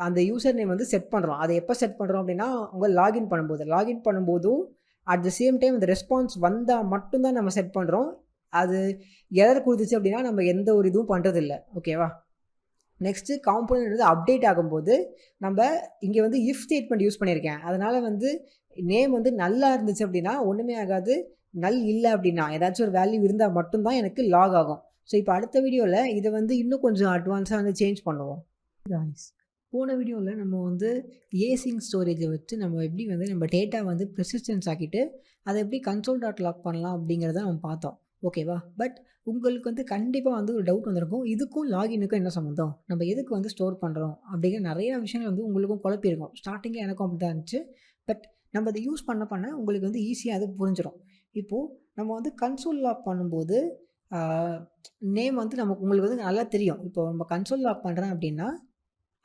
அந்த யூசர் நேம் வந்து செட் பண்ணுறோம். அதை எப்போ செட் பண்ணுறோம் அப்படின்னா உங்கள் லாகின் பண்ணும்போதும் அட் த சேம் டைம் அந்த ரெஸ்பான்ஸ் வந்தால் மட்டும்தான் நம்ம செட் பண்ணுறோம். அது எரர் கொடுத்துச்சு அப்படின்னா நம்ம எந்த ஒரு இதுவும் பண்ணுறதில்ல. ஓகேவா? நெக்ஸ்ட்டு காம்போனன்ட் வந்து அப்டேட் ஆகும்போது நம்ம இங்கே வந்து இஃப் ஸ்டேட்மெண்ட் யூஸ் பண்ணியிருக்கேன். அதனால் வந்து நேம் வந்து நல்லா இருந்துச்சு அப்படின்னா ஒன்றுமே ஆகாது. நல் இல்லை அப்படின்னா ஏதாச்சும் ஒரு வேல்யூ இருந்தால் மட்டும்தான் எனக்கு லாக் ஆகும். ஸோ இப்போ அடுத்த வீடியோவில் இதை வந்து இன்னும் கொஞ்சம் அட்வான்ஸாக வந்து சேஞ்ச் பண்ணுவோம். போன வீடியோவில் நம்ம வந்து ஏசிங் ஸ்டோரேஜை வச்சு நம்ம எப்படி வந்து நம்ம டேட்டா வந்து ப்ரெசிஸ்டன்ஸ் ஆக்கிட்டு அதை எப்படி console.log பண்ணலாம் அப்படிங்கிறத நம்ம பார்த்தோம். ஓகேவா? பட் உங்களுக்கு வந்து கண்டிப்பாக வந்து ஒரு டவுட் வந்திருக்கும், இதுக்கும் லாகினுக்கும் என்ன சம்மந்தம், நம்ம எதுக்கு வந்து ஸ்டோர் பண்ணுறோம் அப்படிங்கிற நிறைய விஷயங்கள் வந்து உங்களுக்கும் குழப்பியிருக்கும். ஸ்டார்டிங்கே எனக்கும் அப்படி தான் இருந்துச்சு. பட் நம்ம அதை யூஸ் பண்ண உங்களுக்கு வந்து ஈஸியாக அது புரிஞ்சிடும். இப்போது நம்ம வந்து console.log பண்ணும்போது நேம் வந்து உங்களுக்கு வந்து நல்லா தெரியும். இப்போ நம்ம console.log பண்ணுறேன் அப்படின்னா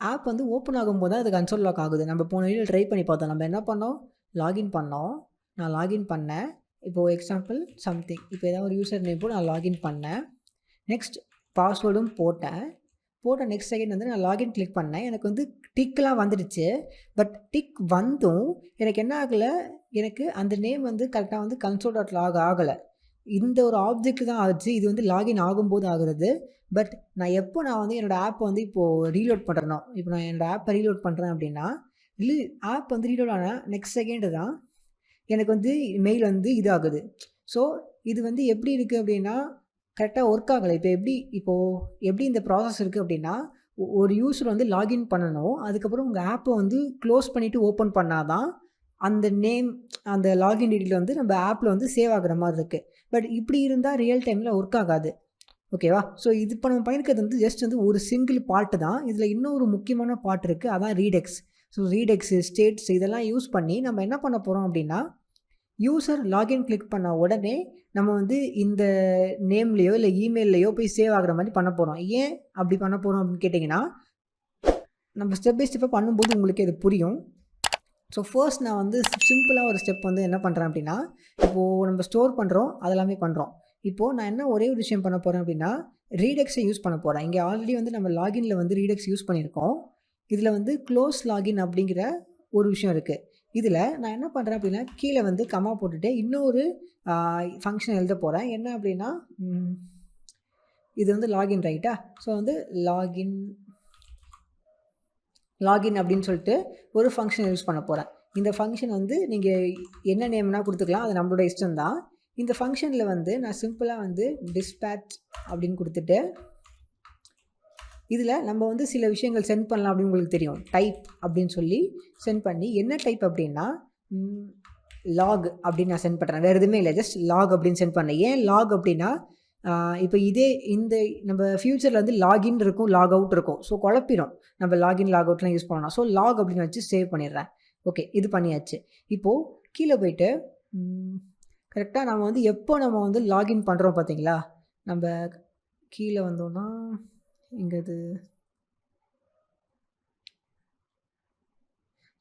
ஆப் வந்து ஓப்பன் ஆகும்போது தான் அது console.log ஆகுது. நம்ம போன வீடியோ ட்ரை பண்ணி பார்த்தோம். நம்ம என்ன பண்ணோம், லாகின் பண்ணோம். நான் லாகின் பண்ணேன். இப்போது எக்ஸாம்பிள் சம்திங் இப்போ ஏதாவது ஒரு யூசர் நேம் போட்டு நான் லாகின் பண்ணேன். நெக்ஸ்ட் பாஸ்வேர்டும் போட்ட நெக்ஸ்ட் செகண்ட் வந்து நான் லாகின் கிளிக் பண்ணேன். எனக்கு வந்து டிக்லாம் வந்துடுச்சு. பட் டிக் வந்தும் எனக்கு என்ன ஆகலை, எனக்கு அந்த நேம் வந்து கரெக்டாக வந்து console.log ஆகலை. இந்த ஒரு ஆப்ஜெக்ட் தான் ஆச்சு. இது வந்து லாகின் ஆகும்போது ஆகுறது. பட் நான் வந்து என்னோடய ஆப்பை வந்து இப்போது ரீலோட் பண்ணுறேனோ, இப்போ நான் என்னோடய ஆப்பை ரீலோட் பண்ணுறேன் அப்படின்னா ஆப் வந்து ரீலோட் ஆனால் நெக்ஸ்ட் செகண்டு தான் எனக்கு வந்து மெயில் வந்து இது ஆகுது. ஸோ இது வந்து எப்படி இருக்குது அப்படின்னா கரெக்டாக ஒர்க் ஆகலை. எப்படி இந்த ப்ராசஸ் இருக்குது அப்படின்னா ஒரு யூஸர் வந்து லாகின் பண்ணணும். அதுக்கப்புறம் உங்கள் ஆப்பை வந்து க்ளோஸ் பண்ணிவிட்டு ஓப்பன் பண்ணால் தான் அந்த நேம் அந்த லாகின் டீட்டெயில் வந்து நம்ம ஆப்பில் வந்து சேவ் ஆகுற மாதிரி இருக்குது. பட் இப்படி இருந்தால் ரியல் டைமில் ஒர்க் ஆகாது. ஓகேவா? ஸோ இது இப்போ நம்ம பயணிக்கிறது வந்து ஜஸ்ட் வந்து ஒரு சிங்கிள் பார்ட்டு தான். இதில் இன்னொரு முக்கியமான பார்ட் இருக்குது, அதான் ரீடெக்ஸ். ஸோ ரீடெக்ஸு, ஸ்டேட்ஸ் இதெல்லாம் யூஸ் பண்ணி நம்ம என்ன பண்ண போகிறோம் அப்படின்னா யூசர் லாகின் கிளிக் பண்ண உடனே நம்ம வந்து இந்த நேம்லேயோ இல்லை இமெயில்லையோ போய் சேவ் ஆகிற மாதிரி பண்ண போகிறோம். ஏன் அப்படி பண்ண போகிறோம் அப்படின்னு கேட்டிங்கன்னா நம்ம ஸ்டெப் பை ஸ்டெப்பாக பண்ணும்போது உங்களுக்கு இது புரியும். ஸோ ஃபர்ஸ்ட் நான் வந்து சிம்பிளாக ஒரு ஸ்டெப் வந்து என்ன பண்ணுறேன் அப்படின்னா இப்போது நம்ம ஸ்டோர் பண்ணுறோம், அதெல்லாமே பண்ணுறோம். இப்போது நான் என்ன ஒரே ஒரு விஷயம் பண்ண போகிறேன் அப்படின்னா ரீடெக்ஸை யூஸ் பண்ண போகிறேன். இங்கே ஆல்ரெடி வந்து நம்ம லாகினில் வந்து ரீடெக்ஸ் யூஸ் பண்ணியிருக்கோம். இதில் வந்து க்ளோஸ் லாகின் அப்படிங்கிற ஒரு விஷயம் இருக்குது. இதில் நான் என்ன பண்ணுறேன் அப்படின்னா கீழே வந்து கமா போட்டுட்டு இன்னொரு ஃபங்க்ஷன் எழுத போகிறேன். என்ன அப்படின்னா இது வந்து லாகின் ரைட்டா? ஸோ வந்து லாகின் அப்படின்னு சொல்லிட்டு ஒரு ஃபங்க்ஷன் யூஸ் பண்ண போகிறேன். இந்த ஃபங்க்ஷன் வந்து நீங்கள் என்ன நேம்னா கொடுத்துக்கலாம், அது நம்மளோட இஷ்டம் தான். இந்த ஃபங்க்ஷனில் வந்து நான் சிம்பிளாக வந்து டிஸ்பேட்ச் அப்படின்னு கொடுத்துட்டு இதில் நம்ம வந்து சில விஷயங்கள் சென்ட் பண்ணலாம் அப்படின்னு உங்களுக்கு தெரியும். டைப் அப்படின்னு சொல்லி சென்ட் பண்ணி என்ன டைப் அப்படின்னா லாக் அப்படின்னு நான் சென்ட் பண்ணுறேன். வேறு எதுவுமே இல்லை, ஜஸ்ட் லாக் அப்படின்னு சென்ட் பண்ணேன். ஏன் லாக் அப்படின்னா இப்போ இந்த நம்ம ஃப்யூச்சரில் வந்து லாகின் இருக்கும், லாக் அவுட் இருக்கும். ஸோ குழப்பிடும் நம்ம லாகின் லாக் அவுட்லாம் யூஸ் பண்ணலாம். ஸோ லாக் அப்படின்னு வச்சு சேவ் பண்ணிடுறேன். ஓகே, இது பண்ணியாச்சு. இப்போது கீழே போயிட்டு கரெக்டாக நம்ம வந்து எப்போ நம்ம வந்து லாகின் பண்ணுறோம் பார்த்தீங்களா, நம்ம கீழே வந்தோன்னா இங்கே இது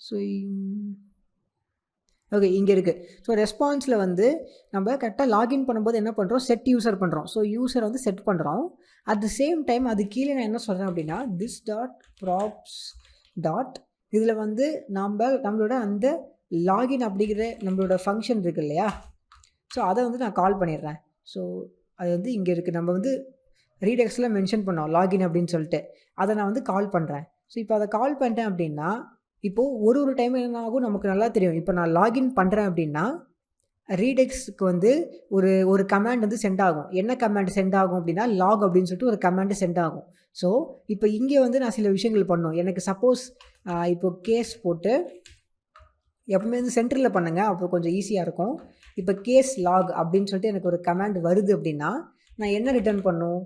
ஸோ ஓகே இங்கே இருக்குது. ஸோ ரெஸ்பான்ஸில் வந்து நம்ம கரெக்டாக லாகின் பண்ணும்போது என்ன பண்ணுறோம், செட் யூசர் பண்ணுறோம். ஸோ யூசரை வந்து செட் பண்ணுறோம். அட் த சேம் டைம் அது கீழே நான் என்ன சொல்கிறேன் அப்படின்னா this.props. இதில் வந்து நம்மளோட அந்த லாகின் அப்படிங்கிற நம்மளோட ஃபங்க்ஷன் இருக்குது இல்லையா, ஸோ அதை வந்து நான் கால் பண்ணிடுறேன். ஸோ அது வந்து இங்கே இருக்குது. நம்ம வந்து ரீடெக்ஸில் மென்ஷன் பண்ணோம் லாகின் அப்படின்னு சொல்லிட்டு, அதை நான் வந்து கால் பண்ணுறேன். ஸோ இப்போ அதை கால் பண்ணிட்டேன் அப்படின்னா இப்போது ஒரு டைம் என்ன ஆகும் நமக்கு நல்லா தெரியும். இப்போ நான் லாகின் பண்ணுறேன் அப்படின்னா ரீடெக்ஸ்க்கு வந்து ஒரு கமாண்ட் வந்து சென்ட் ஆகும். என்ன கமாண்ட் சென்ட் ஆகும் அப்படின்னா, லாக் அப்படின்னு சொல்லிட்டு ஒரு கமாண்ட் சென்ட் ஆகும். ஸோ, இப்போ இங்கே வந்து நான் சில விஷயங்கள் பண்ணணும். எனக்கு சப்போஸ் இப்போ கேஸ் போட்டு எப்பவுமே வந்து சென்டரில் பண்ணுங்க. அப்போ கொஞ்சம் ஈஸியாக இருக்கும். இப்போ கேஸ் லாக் அப்படின்னு சொல்லிட்டு எனக்கு ஒரு கமாண்ட் வருது அப்படின்னா, நான் என்ன ரிட்டர்ன் பண்ணணும்?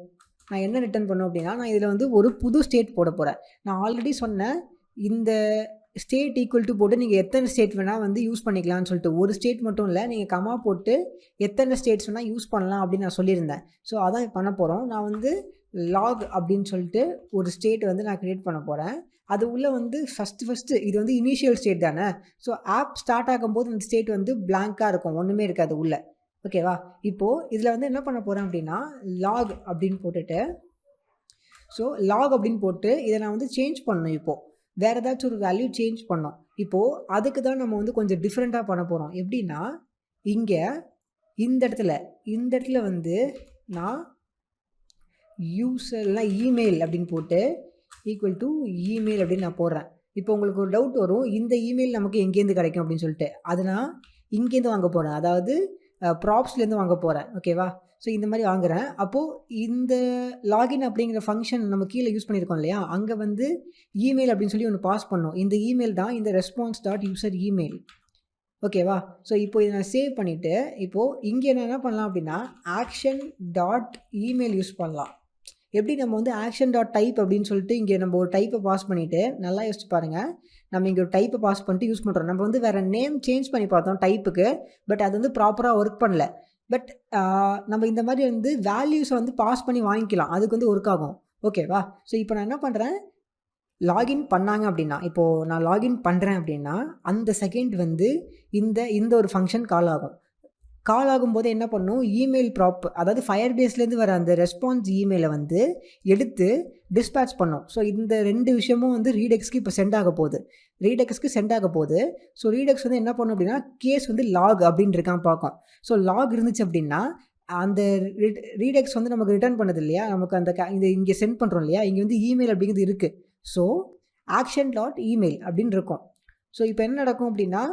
அப்படின்னா, நான் இதில் வந்து ஒரு புது ஸ்டேட் போட போகிறேன். நான் ஆல்ரெடி சொன்னேன், இந்த ஸ்டேட் ஈக்குவல் டு போட்டு நீங்கள் எத்தனை ஸ்டேட் வேணால் வந்து யூஸ் பண்ணிக்கலாம்னு சொல்லிட்டு. ஒரு ஸ்டேட் மட்டும் இல்லை, நீங்கள் கமா போட்டு எத்தனை ஸ்டேட்ஸ் வேணால் யூஸ் பண்ணலாம் அப்படின்னு நான் சொல்லியிருந்தேன். ஸோ அதான் பண்ண போகிறோம். நான் வந்து லாக் அப்படின்னு சொல்லிட்டு ஒரு ஸ்டேட் வந்து நான் க்ரியேட் பண்ண போகிறேன். அது உள்ளே வந்து ஃபஸ்ட்டு இது வந்து இனிஷியல் ஸ்டேட் தானே. ஸோ ஆப் ஸ்டார்ட் ஆகும்போது இந்த ஸ்டேட் வந்து பிளாங்காக இருக்கும், ஒன்றுமே இருக்காது உள்ளே. ஓகேவா? இப்போது இதில் வந்து என்ன பண்ண போகிறேன் அப்படின்னா, லாக் அப்படின்னு போட்டுட்டு, ஸோ லாக் அப்படின்னு போட்டு இதை நான் வந்து சேஞ்ச் பண்ணணும். இப்போது வேறு ஏதாச்சும் ஒரு வேல்யூ சேஞ்ச் பண்ணோம். இப்போது அதுக்கு தான் நம்ம வந்து கொஞ்சம் டிஃப்ரெண்ட்டாக பண்ண போகிறோம். எப்படின்னா, இங்கே இந்த இடத்துல வந்து நான் யூசர்னா இமெயில் அப்படின்னு போட்டு ஈக்குவல் டு இமெயில் அப்படின்னு நான் போடுறேன். இப்போ உங்களுக்கு ஒரு டவுட் வரும், இந்த இமெயில் நமக்கு எங்கேருந்து கிடைக்கும் அப்படின்னு சொல்லிட்டு. அது நான் இங்கேருந்து வாங்க போகிறேன், அதாவது ப்ராப்ஸ்லேருந்து வாங்க போகிறேன். ஓகேவா? ஸோ இந்த மாதிரி வாங்குகிறேன். அப்போது இந்த லாகின் அப்படிங்கிற ஃபங்க்ஷன் நம்ம கீழே யூஸ் பண்ணியிருக்கோம் இல்லையா, அங்கே வந்து இமெயில் அப்படின்னு சொல்லி ஒன்று பாஸ் பண்ணோம். இந்த இமெயில் தான் இந்த ரெஸ்பான்ஸ் டாட் யூசர் இமெயில். ஓகேவா? ஸோ இப்போ இதை நான் சேவ் பண்ணிவிட்டு, இப்போது இங்கே நான் என்ன பண்ணலாம் அப்படின்னா, ஆக்ஷன் டாட் இமெயில் யூஸ் பண்ணலாம். எப்படி நம்ம வந்து ஆக்ஷன் டாட் டைப் அப்படின்னு சொல்லிட்டு இங்கே நம்ம ஒரு டைப்பை பாஸ் பண்ணிவிட்டு, நல்லா யோசிச்சு பாருங்கள், நம்ம இங்கே ஒரு டைப்பை பாஸ் பண்ணிட்டு யூஸ் பண்ணுறோம். நம்ம வந்து வேறு நேம் சேஞ்ச் பண்ணி பார்த்தோம் டைப்புக்கு, பட் அது வந்து ப்ராப்பராக ஒர்க் பண்ணல. பட் நம்ம இந்த மாதிரி வந்து வேல்யூஸை வந்து பாஸ் பண்ணி வாங்கிக்கலாம், அதுக்கு வந்து ஒர்க் ஆகும். ஓகேவா? ஸோ இப்போ நான் என்ன பண்ணுறேன், லாகின் பண்ணாங்க அப்படின்னா, இப்போது நான் லாகின் பண்ணுறேன் அப்படின்னா, அந்த செகண்ட் வந்து இந்த ஒரு ஃபங்க்ஷன் கால் ஆகும். கால் ஆகும்போது என்ன பண்ணும், இமெயில் அதாவது ஃபயர்பேஸ்லேருந்து வர அந்த ரெஸ்பான்ஸ் இமெயிலை வந்து எடுத்து டிஸ்பேட்ச் பண்ணும். ஸோ இந்த 2 விஷயமும் வந்து ரீடெக்ஸ்க்கு இப்போ சென்ட் ஆக போகுது. ஸோ ரீடெக்ஸ் வந்து என்ன பண்ணும் அப்படின்னா, கேஸ் வந்து லாக் அப்படின்னு இருக்கான் பார்க்கும். ஸோ லாக் இருந்துச்சு அப்படின்னா, அந்த ரீடெக்ஸ் வந்து நமக்கு ரிட்டர்ன் பண்ணது இல்லையா, நமக்கு அந்த இது இங்கே சென்ட் பண்ணுறோம் இல்லையா, இங்கே வந்து இமெயில் அப்படிங்கிறது இருக்குது. ஸோ ஆக்ஷன் டாட் இமெயில் அப்படின்னு இருக்கும். ஸோ இப்போ என்ன நடக்கும் அப்படின்னா,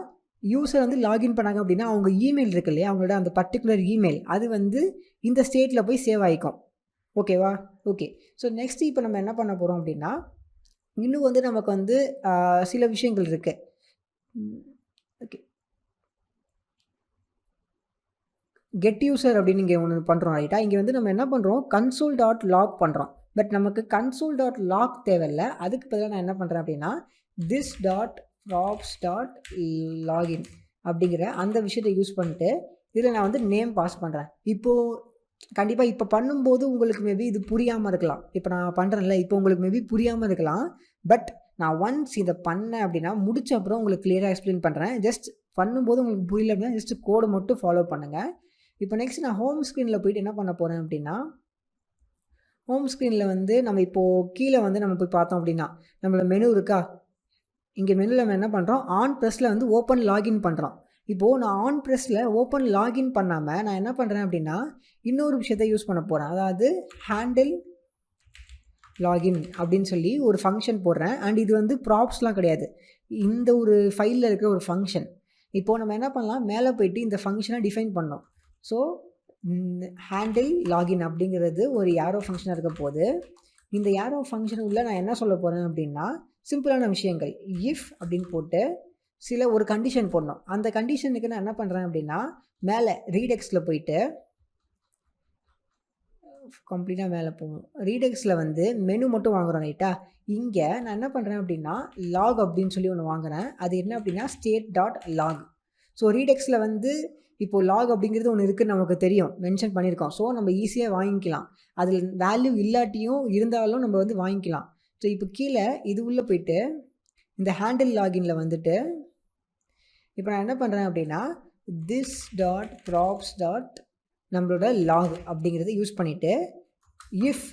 யூசர் வந்து லாகின் பண்ணாங்க அப்படின்னா, அவங்க இமெயில் இருக்கு இல்லையா, அவங்களோட அந்த பர்டிகுலர் இமெயில் அது வந்து இந்த ஸ்டேட்டில் போய் சேவ் ஆகிக்கும். ஓகேவா? ஓகே. ஸோ நெக்ஸ்ட்டு இப்போ நம்ம என்ன பண்ண போகிறோம் அப்படின்னா, இன்னும் வந்து நமக்கு வந்து சில விஷயங்கள் இருக்குது. ஓகே, கெட் யூசர் அப்படின்னு இங்கே ஒன்று பண்ணுறோம் ரைட்டா. இங்கே வந்து நம்ம என்ன பண்ணுறோம், கன்சோல் டாட் லாக் பண்ணுறோம். பட் நமக்கு கன்சோல் டாட் லாக் தேவையில்லை. அதுக்கு பதிலாக நான் என்ன பண்ணுறேன் அப்படின்னா, this dot props dot login அப்படிங்கிற அந்த விஷயத்தை யூஸ் பண்ணிட்டு இதில் நான் வந்து நேம் பாஸ் பண்ணுறேன். இப்போது கண்டிப்பாக இப்போ பண்ணும்போது உங்களுக்கு மேபி இது புரியாமல் இருக்கலாம். இப்போ நான் பண்ணுறேன்ல, இப்போ உங்களுக்கு மேபி புரியாமல் இருக்கலாம். பட் நான் ஒன்ஸ் இதை பண்ணேன் அப்படின்னா, முடிச்ச அப்புறம் உங்களுக்கு கிளியராக எக்ஸ்பிளைன் பண்ணுறேன். ஜஸ்ட் பண்ணும்போது உங்களுக்கு புரியல அப்படின்னா ஜஸ்ட் கோடை மட்டும் ஃபாலோ பண்ணுங்கள். இப்போ நெக்ஸ்ட் நான் ஹோம் ஸ்க்ரீனில் போய்ட்டு என்ன பண்ண போகிறேன் அப்படின்னா, ஹோம் ஸ்க்ரீனில் வந்து நம்ம இப்போது கீழே வந்து நம்ம போய் பார்த்தோம் அப்படின்னா, நம்மளோட மெனு இருக்கா, இங்கே மெனுவில் நம்ம என்ன பண்ணுறோம், ஆன் ப்ரெஸ்ஸில் வந்து ஓப்பன் லாகின் பண்ணுறோம். இப்போது நான் ஆன் ப்ரெஸ்ஸில் ஓப்பன் லாகின் பண்ணாமல் நான் என்ன பண்ணுறேன் அப்படின்னா, இன்னொரு விஷயத்தை யூஸ் பண்ண போகிறேன். அதாவது ஹேண்டில் லாகின் அப்படின்னு சொல்லி ஒரு ஃபங்க்ஷன் போடுறேன். அண்ட் இது வந்து ப்ராப்ஸ்லாம் கிடையாது, இந்த ஒரு ஃபைலில் இருக்கிற ஒரு ஃபங்க்ஷன். இப்போது நம்ம என்ன பண்ணலாம், மேலே போய்ட்டு இந்த ஃபங்க்ஷனை டிஃபைன் பண்ணோம். ஸோ ஹேண்டில் லாகின் அப்படிங்கிறது ஒரு யாரோ ஃபங்க்ஷனாக இருக்க போது, இந்த யாரோ ஃபங்க்ஷன் உள்ள நான் என்ன சொல்ல போகிறேன் அப்படின்னா, சிம்பிளான விஷயங்கள். இஃப் அப்படின்னு போட்டு ஒரு கண்டிஷன் போடணும். அந்த கண்டிஷனுக்கு நான் என்ன பண்ணுறேன் அப்படின்னா, மேலே ரீடெக்ஸில் போயிட்டு கம்ப்ளீட்டாக மேலே போகணும். ரீடெக்ஸில் வந்து மெனு மட்டும் வாங்குகிறோம் ரைட்டா. இங்கே நான் என்ன பண்ணுறேன் அப்படின்னா, லாக் அப்படின்னு சொல்லி ஒன்று வாங்குகிறேன். அது என்ன அப்படின்னா, ஸ்டேட் டாட் லாக். ஸோ ரீடெக்ஸில் வந்து இப்போது லாக் அப்படிங்கிறது ஒன்று இருக்குதுன்னு நமக்கு தெரியும், மென்ஷன் பண்ணியிருக்கோம். ஸோ நம்ம ஈஸியாக வாங்கிக்கலாம். அதில் வேல்யூ இல்லாட்டியும் இருந்தாலும் நம்ம வந்து வாங்கிக்கலாம். ஸோ இப்போ கீழே இது உள்ளே போய்ட்டு இந்த ஹேண்டில் லாகின்ல வந்துட்டு இப்போ நான் என்ன பண்ணுறேன் அப்படின்னா, திஸ் டாட் ப்ராப்ஸ் டாட் நம்மளோட லாக் அப்படிங்கிறத யூஸ் பண்ணிவிட்டு, இஃப்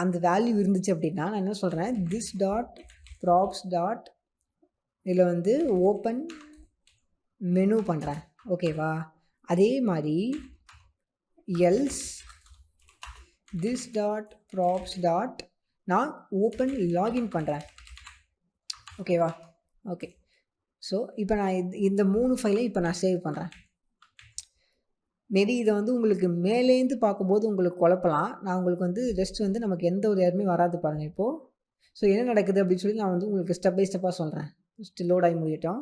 அந்த வேல்யூ இருந்துச்சு அப்படின்னா நான் என்ன சொல்கிறேன், திஸ் டாட் ப்ராப்ஸ் டாட் இதில் வந்து ஓப்பன் மெனு பண்ணுறேன். ஓகேவா? அதே மாதிரி else this dot props dot நான் ஓப்பன் லாகின் பண்ணுறேன். ஓகேவா? ஓகே. ஸோ இப்போ நான் இந்த 3 ஃபைலை இப்போ நான் சேவ் பண்ணுறேன். மேபி இதை வந்து உங்களுக்கு மேலேந்து பார்க்கும்போது உங்களுக்கு குழப்பலாம். நான் உங்களுக்கு வந்து ஜஸ்ட் வந்து நமக்கு எந்த ஒரு எரருமே வராது பாருங்கள் இப்போது. ஸோ என்ன நடக்குது அப்படின்னு சொல்லி நான் வந்து உங்களுக்கு ஸ்டெப் பை ஸ்டெப்பாக சொல்கிறேன். ஃபஸ்ட்டு லோட் ஆகி முடியட்டும்.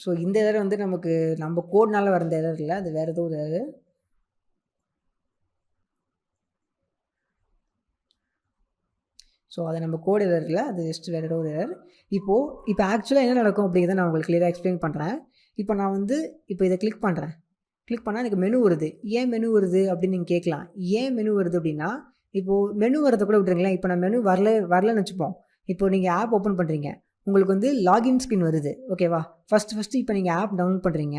ஸோ இந்த எரர் வந்து நமக்கு நம்ம கோட்னால வர இந்த எரர் இல்லை, அது வேறு ஏதோ ஒரு எரர். ஸோ அது நம்ம கோட் எரர் இல்லை, அது ஜஸ்ட் வேறு ஏதோ ஒரு எரர். இப்போ ஆக்சுவலாக என்ன நடக்கும் அப்படிங்கிறத நான் உங்களுக்கு கிளியராக எக்ஸ்பிளைன் பண்ணுறேன். இப்போ நான் வந்து இதை கிளிக் பண்ணுறேன். கிளிக் பண்ணால் எனக்கு மெனு வருது. ஏன் மெனு வருது அப்படின்னு நீங்கள் கேட்கலாம். ஏன் மெனு வருது அப்படின்னா, இப்போது மெனு வரதை கூட விட்டுருங்களேன். இப்போ நான் மெனு வரலன்னு வச்சுப்போம். இப்போது நீங்கள் ஆப் ஓப்பன் பண்ணுறீங்க, உங்களுக்கு வந்து லாகின் ஸ்க்ரீன் வருது. ஓகேவா? ஃபஸ்ட்டு இப்போ நீங்கள் ஆப் டவுன்லோட் பண்ணுறீங்க,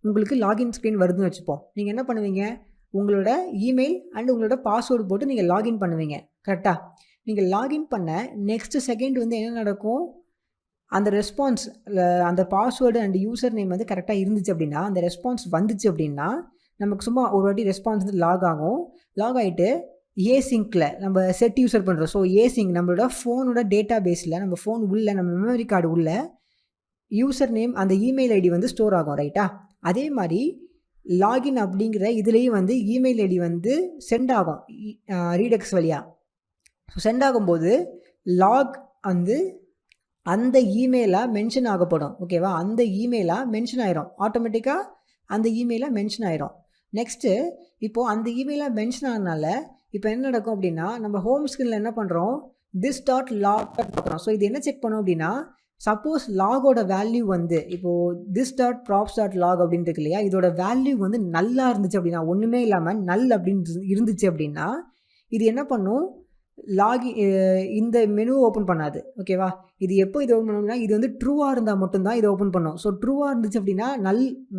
உங்களுக்கு லாகின் ஸ்க்ரீன் வருதுன்னு வச்சுப்போம். நீங்கள் என்ன பண்ணுவீங்க, உங்களோட இமெயில் அண்ட் உங்களோட பாஸ்வேர்டு போட்டு நீங்கள் லாகின் பண்ணுவீங்க. கரெக்டாக? நீங்கள் லாகின் பண்ண நெக்ஸ்ட் செகண்ட் வந்து என்ன நடக்கும், அந்த ரெஸ்பான்ஸ் அந்த பாஸ்வேர்டு அண்ட் யூசர் நேம் வந்து கரெக்டாக இருந்துச்சு அப்படின்னா, அந்த ரெஸ்பான்ஸ் வந்துச்சு அப்படின்னா, நமக்கு சும்மா ஒரு வாட்டி ரெஸ்பான்ஸ் வந்து லாக் ஆகும். லாக் ஆகிட்டு ஏசிங்கில் நம்ம செட் யூசர் பண்ணுறோம். ஸோ ஏசிங்க் நம்மளோட ஃபோனோட டேட்டா பேஸில் நம்ம ஃபோன் உள்ள நம்ம மெமரி கார்டு உள்ள யூசர் நேம் அந்த இமெயில் ஐடி வந்து ஸ்டோர் ஆகும். ரைட்டா? அதே மாதிரி லாகின் அப்படிங்கிற இதுலேயும் வந்து இமெயில் ஐடி வந்து சென்ட் ஆகும் ரீடெக்ஸ் வழியாக. ஸோ சென்ட் ஆகும்போது லாக் வந்து அந்த இமெயிலாக மென்ஷன் ஆகப்படும். ஓகேவா? அந்த இமெயிலாக மென்ஷன் ஆயிரும். ஆட்டோமேட்டிக்காக அந்த இமெயிலாக மென்ஷன் ஆயிரும். நெக்ஸ்ட்டு இப்போது அந்த இமெயிலாக மென்ஷன் ஆனதுனால இப்போ என்ன நடக்கும் அப்படின்னா, நம்ம ஹோம் ஸ்க்ரீனில் என்ன பண்ணுறோம், this.log பார்க்குறோம். ஸோ இது என்ன செக் பண்ணோம் அப்படின்னா, சப்போஸ் லாகோட வேல்யூ வந்து இப்போது this.props.log அப்படின்னு இருக்கு இல்லையா, இதோட வேல்யூ வந்து நல்லா இருந்துச்சு அப்படின்னா, ஒன்றுமே இல்லாமல் நல் அப்படின்னு இருந்துச்சு அப்படின்னா, இது என்ன பண்ணும், இந்த மெனு ஓப்பன் பண்ணாது. ஓகேவா? இது எப்போ இது ஓப்பன் பண்ணணும்னா, இது வந்து ட்ரூவாக இருந்தால் மட்டும்தான் இது ஓப்பன் பண்ணும். ஸோ ட்ரூவாக இருந்துச்சு அப்படின்னா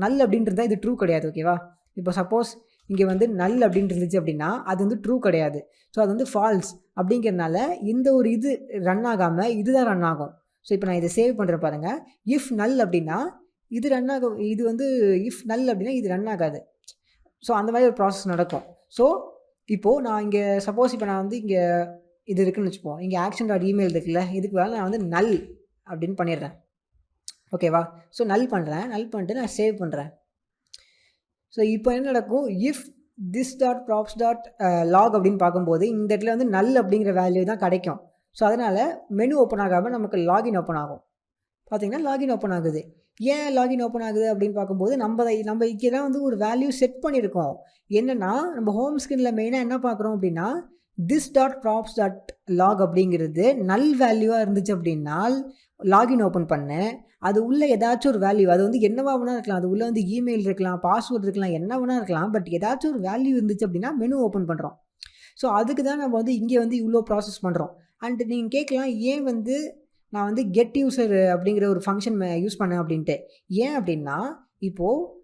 நல் அப்படின்றதா இது ட்ரூ கிடையாது. ஓகேவா? இப்போ சப்போஸ் இங்கே வந்து நல் அப்படின்ட்டு இருந்துச்சு அப்படின்னா அது வந்து ட்ரூ கிடையாது. ஸோ அது வந்து ஃபால்ஸ் அப்படிங்கிறதுனால இந்த ஒரு இது ரன் ஆகாமல் இதுதான் ரன் ஆகும். ஸோ இப்போ நான் இதை சேவ் பண்ணுற பாருங்கள். இஃப் நல் அப்படின்னா இது ரன் ஆகும், இது வந்து இஃப் நல் அப்படின்னா இது ரன் ஆகாது. ஸோ அந்த மாதிரி ஒரு ப்ராசஸ் நடக்கும். ஸோ இப்போது நான் இங்கே சப்போஸ் இப்போ நான் வந்து இங்கே இது இருக்குதுன்னு வச்சுப்போம், இங்கே action.email இருக்குல்ல, இதுக்கு வேலை நான் வந்து நல் அப்படின்னு பண்ணிடுறேன். ஓகேவா? ஸோ நல் பண்ணுறேன். நல் பண்ணிட்டு நான் சேவ் பண்ணுறேன். ஸோ இப்போ என்ன நடக்கும், இஃப் this.props.log அப்படின்னு பார்க்கும்போது இந்த இடத்துல வந்து நல் அப்படிங்கிற வேல்யூ தான் கிடைக்கும். ஸோ அதனால் மெனு ஓப்பன் ஆகாமல் நமக்கு லாகின் ஓப்பன் ஆகும். பார்த்திங்கன்னா லாகின் ஓப்பன் ஆகுது. ஏன் லாகின் ஓப்பன் ஆகுது அப்படின்னு பார்க்கும்போது நம்ம இங்கே தான் வந்து ஒரு வேல்யூ செட் பண்ணியிருக்கோம். என்னென்னா நம்ம ஹோம் ஸ்க்ரீனில் மெயினாக என்ன பார்க்குறோம் அப்படின்னா, this.props.log அப்படிங்கிறது நல் வேல்யூவாக இருந்துச்சு அப்படின்னா லாகின் ஓப்பன் பண்ணேன், அது உள்ளே ஏதாச்சும் ஒரு வேல்யூ, அது வந்து என்னவா வேணா இருக்கலாம், அது உள்ளே வந்து இமெயில் இருக்கலாம், பாஸ்வேர்டு இருக்கலாம், என்ன வேணா இருக்கலாம், பட் ஏதாச்சும் ஒரு வேல்யூ இருந்துச்சு அப்படின்னா மெனு ஓப்பன் பண்ணுறோம். ஸோ அதுக்கு தான் நம்ம வந்து இங்கே வந்து இவ்வளோ ப்ராசஸ் பண்ணுறோம். அண்ட் நீங்கள் கேட்கலாம், ஏன் வந்து நான் வந்து கெட் யூசர் அப்படிங்கிற ஒரு ஃபங்க்ஷன் யூஸ் பண்ணேன் அப்படின்ட்டு. ஏன் அப்படின்னா, இப்போது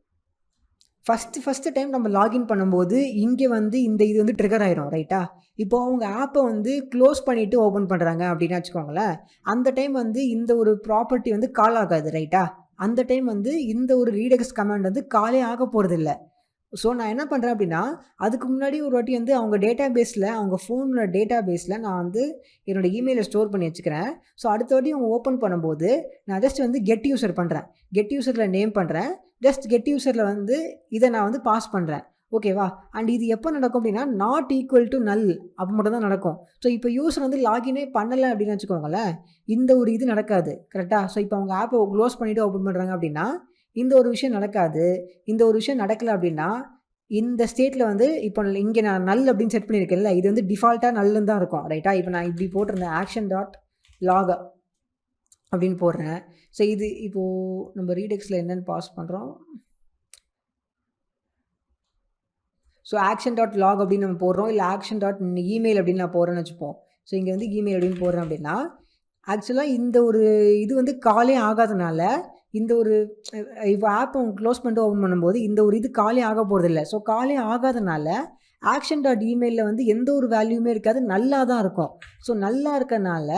ஃபஸ்ட்டு டைம் நம்ம லாகின் பண்ணும்போது இங்கே வந்து இது வந்து ட்ரிகர் ஆயிரும். ரைட்டா? இப்போது அவங்க ஆப்பை வந்து க்ளோஸ் பண்ணிவிட்டு ஓப்பன் பண்ணுறாங்க அப்படின்னு வச்சுக்கோங்களேன். அந்த டைம் வந்து இந்த ஒரு ப்ராப்பர்ட்டி வந்து கால் ஆகாது. ரைட்டா? அந்த டைம் வந்து இந்த ஒரு ரீடெக்ஸ் கமாண்ட் வந்து காலே ஆக போகிறதில்ல. ஸோ நான் என்ன பண்ணுறேன் அப்படின்னா, அதுக்கு முன்னாடி ஒரு வாட்டி வந்து அவங்க டேட்டா பேஸில், அவங்க ஃபோனோட டேட்டா பேஸில் நான் வந்து என்னோடய இமெயிலை ஸ்டோர் பண்ணி வச்சுக்கிறேன். ஸோ அடுத்த வாட்டி அவங்க ஓப்பன் பண்ணும்போது நான் ஜஸ்ட் வந்து கெட் யூசர் பண்ணுறேன். கெட் யூசரில் நேம் பண்ணுறேன். ஜஸ்ட் கெட் யூசரில் வந்து இதை நான் வந்து பாஸ் பண்ணுறேன். ஓகேவா? அண்ட் இது எப்போ நடக்கும் அப்படின்னா, நாட் ஈக்குவல் டு நல் அப்போ மட்டும் தான் நடக்கும். ஸோ இப்போ யூசர் வந்து லாகினே பண்ணலை அப்படின்னு வச்சுக்கோங்களேன், இந்த ஒரு இது நடக்காது. கரெக்டாக? ஸோ இப்போ அவங்க ஆப்பை க்ளோஸ் பண்ணிவிட்டு ஓப்பன் பண்ணுறாங்க அப்படின்னா இந்த ஒரு விஷயம் நடக்காது. இந்த ஒரு விஷயம் நடக்கலை அப்படின்னா இந்த ஸ்டேட்டில் வந்து இப்போ இங்கே நான் நல் அப்படின்னு செட் பண்ணியிருக்கேன்ல, இது வந்து டிஃபால்ட்டாக நல்லுன்னு தான் இருக்கும். ரைட்டா? இப்போ நான் இப்படி போட்டிருந்தேன் action.log அப்படின்னு போடுறேன். ஸோ இது இப்போது நம்ம ரீடெக்ஸில் என்னென்னு பாஸ் பண்ணுறோம். ஸோ action.log அப்படின்னு நம்ம போடுறோம், இல்லை action.email அப்படின்னு நான் போடுறேன்னு வச்சுப்போம். ஸோ இங்கே வந்து இமெயில் அப்படின்னு போடுறேன் அப்படின்னா, ஆக்சுவலாக இந்த ஒரு இது வந்து காலே ஆகாதனால இந்த ஒரு இப்போ ஆப் அவங்க க்ளோஸ் பண்ணிட்டு ஓப்பன் பண்ணும்போது இந்த ஒரு இது காலே ஆக போகிறதில்ல. ஸோ காலே ஆகாதனால action.emailல வந்து எந்த ஒரு வேல்யூமே இருக்காது, நல்லா தான் இருக்கும். ஸோ நல்லா இருக்கனால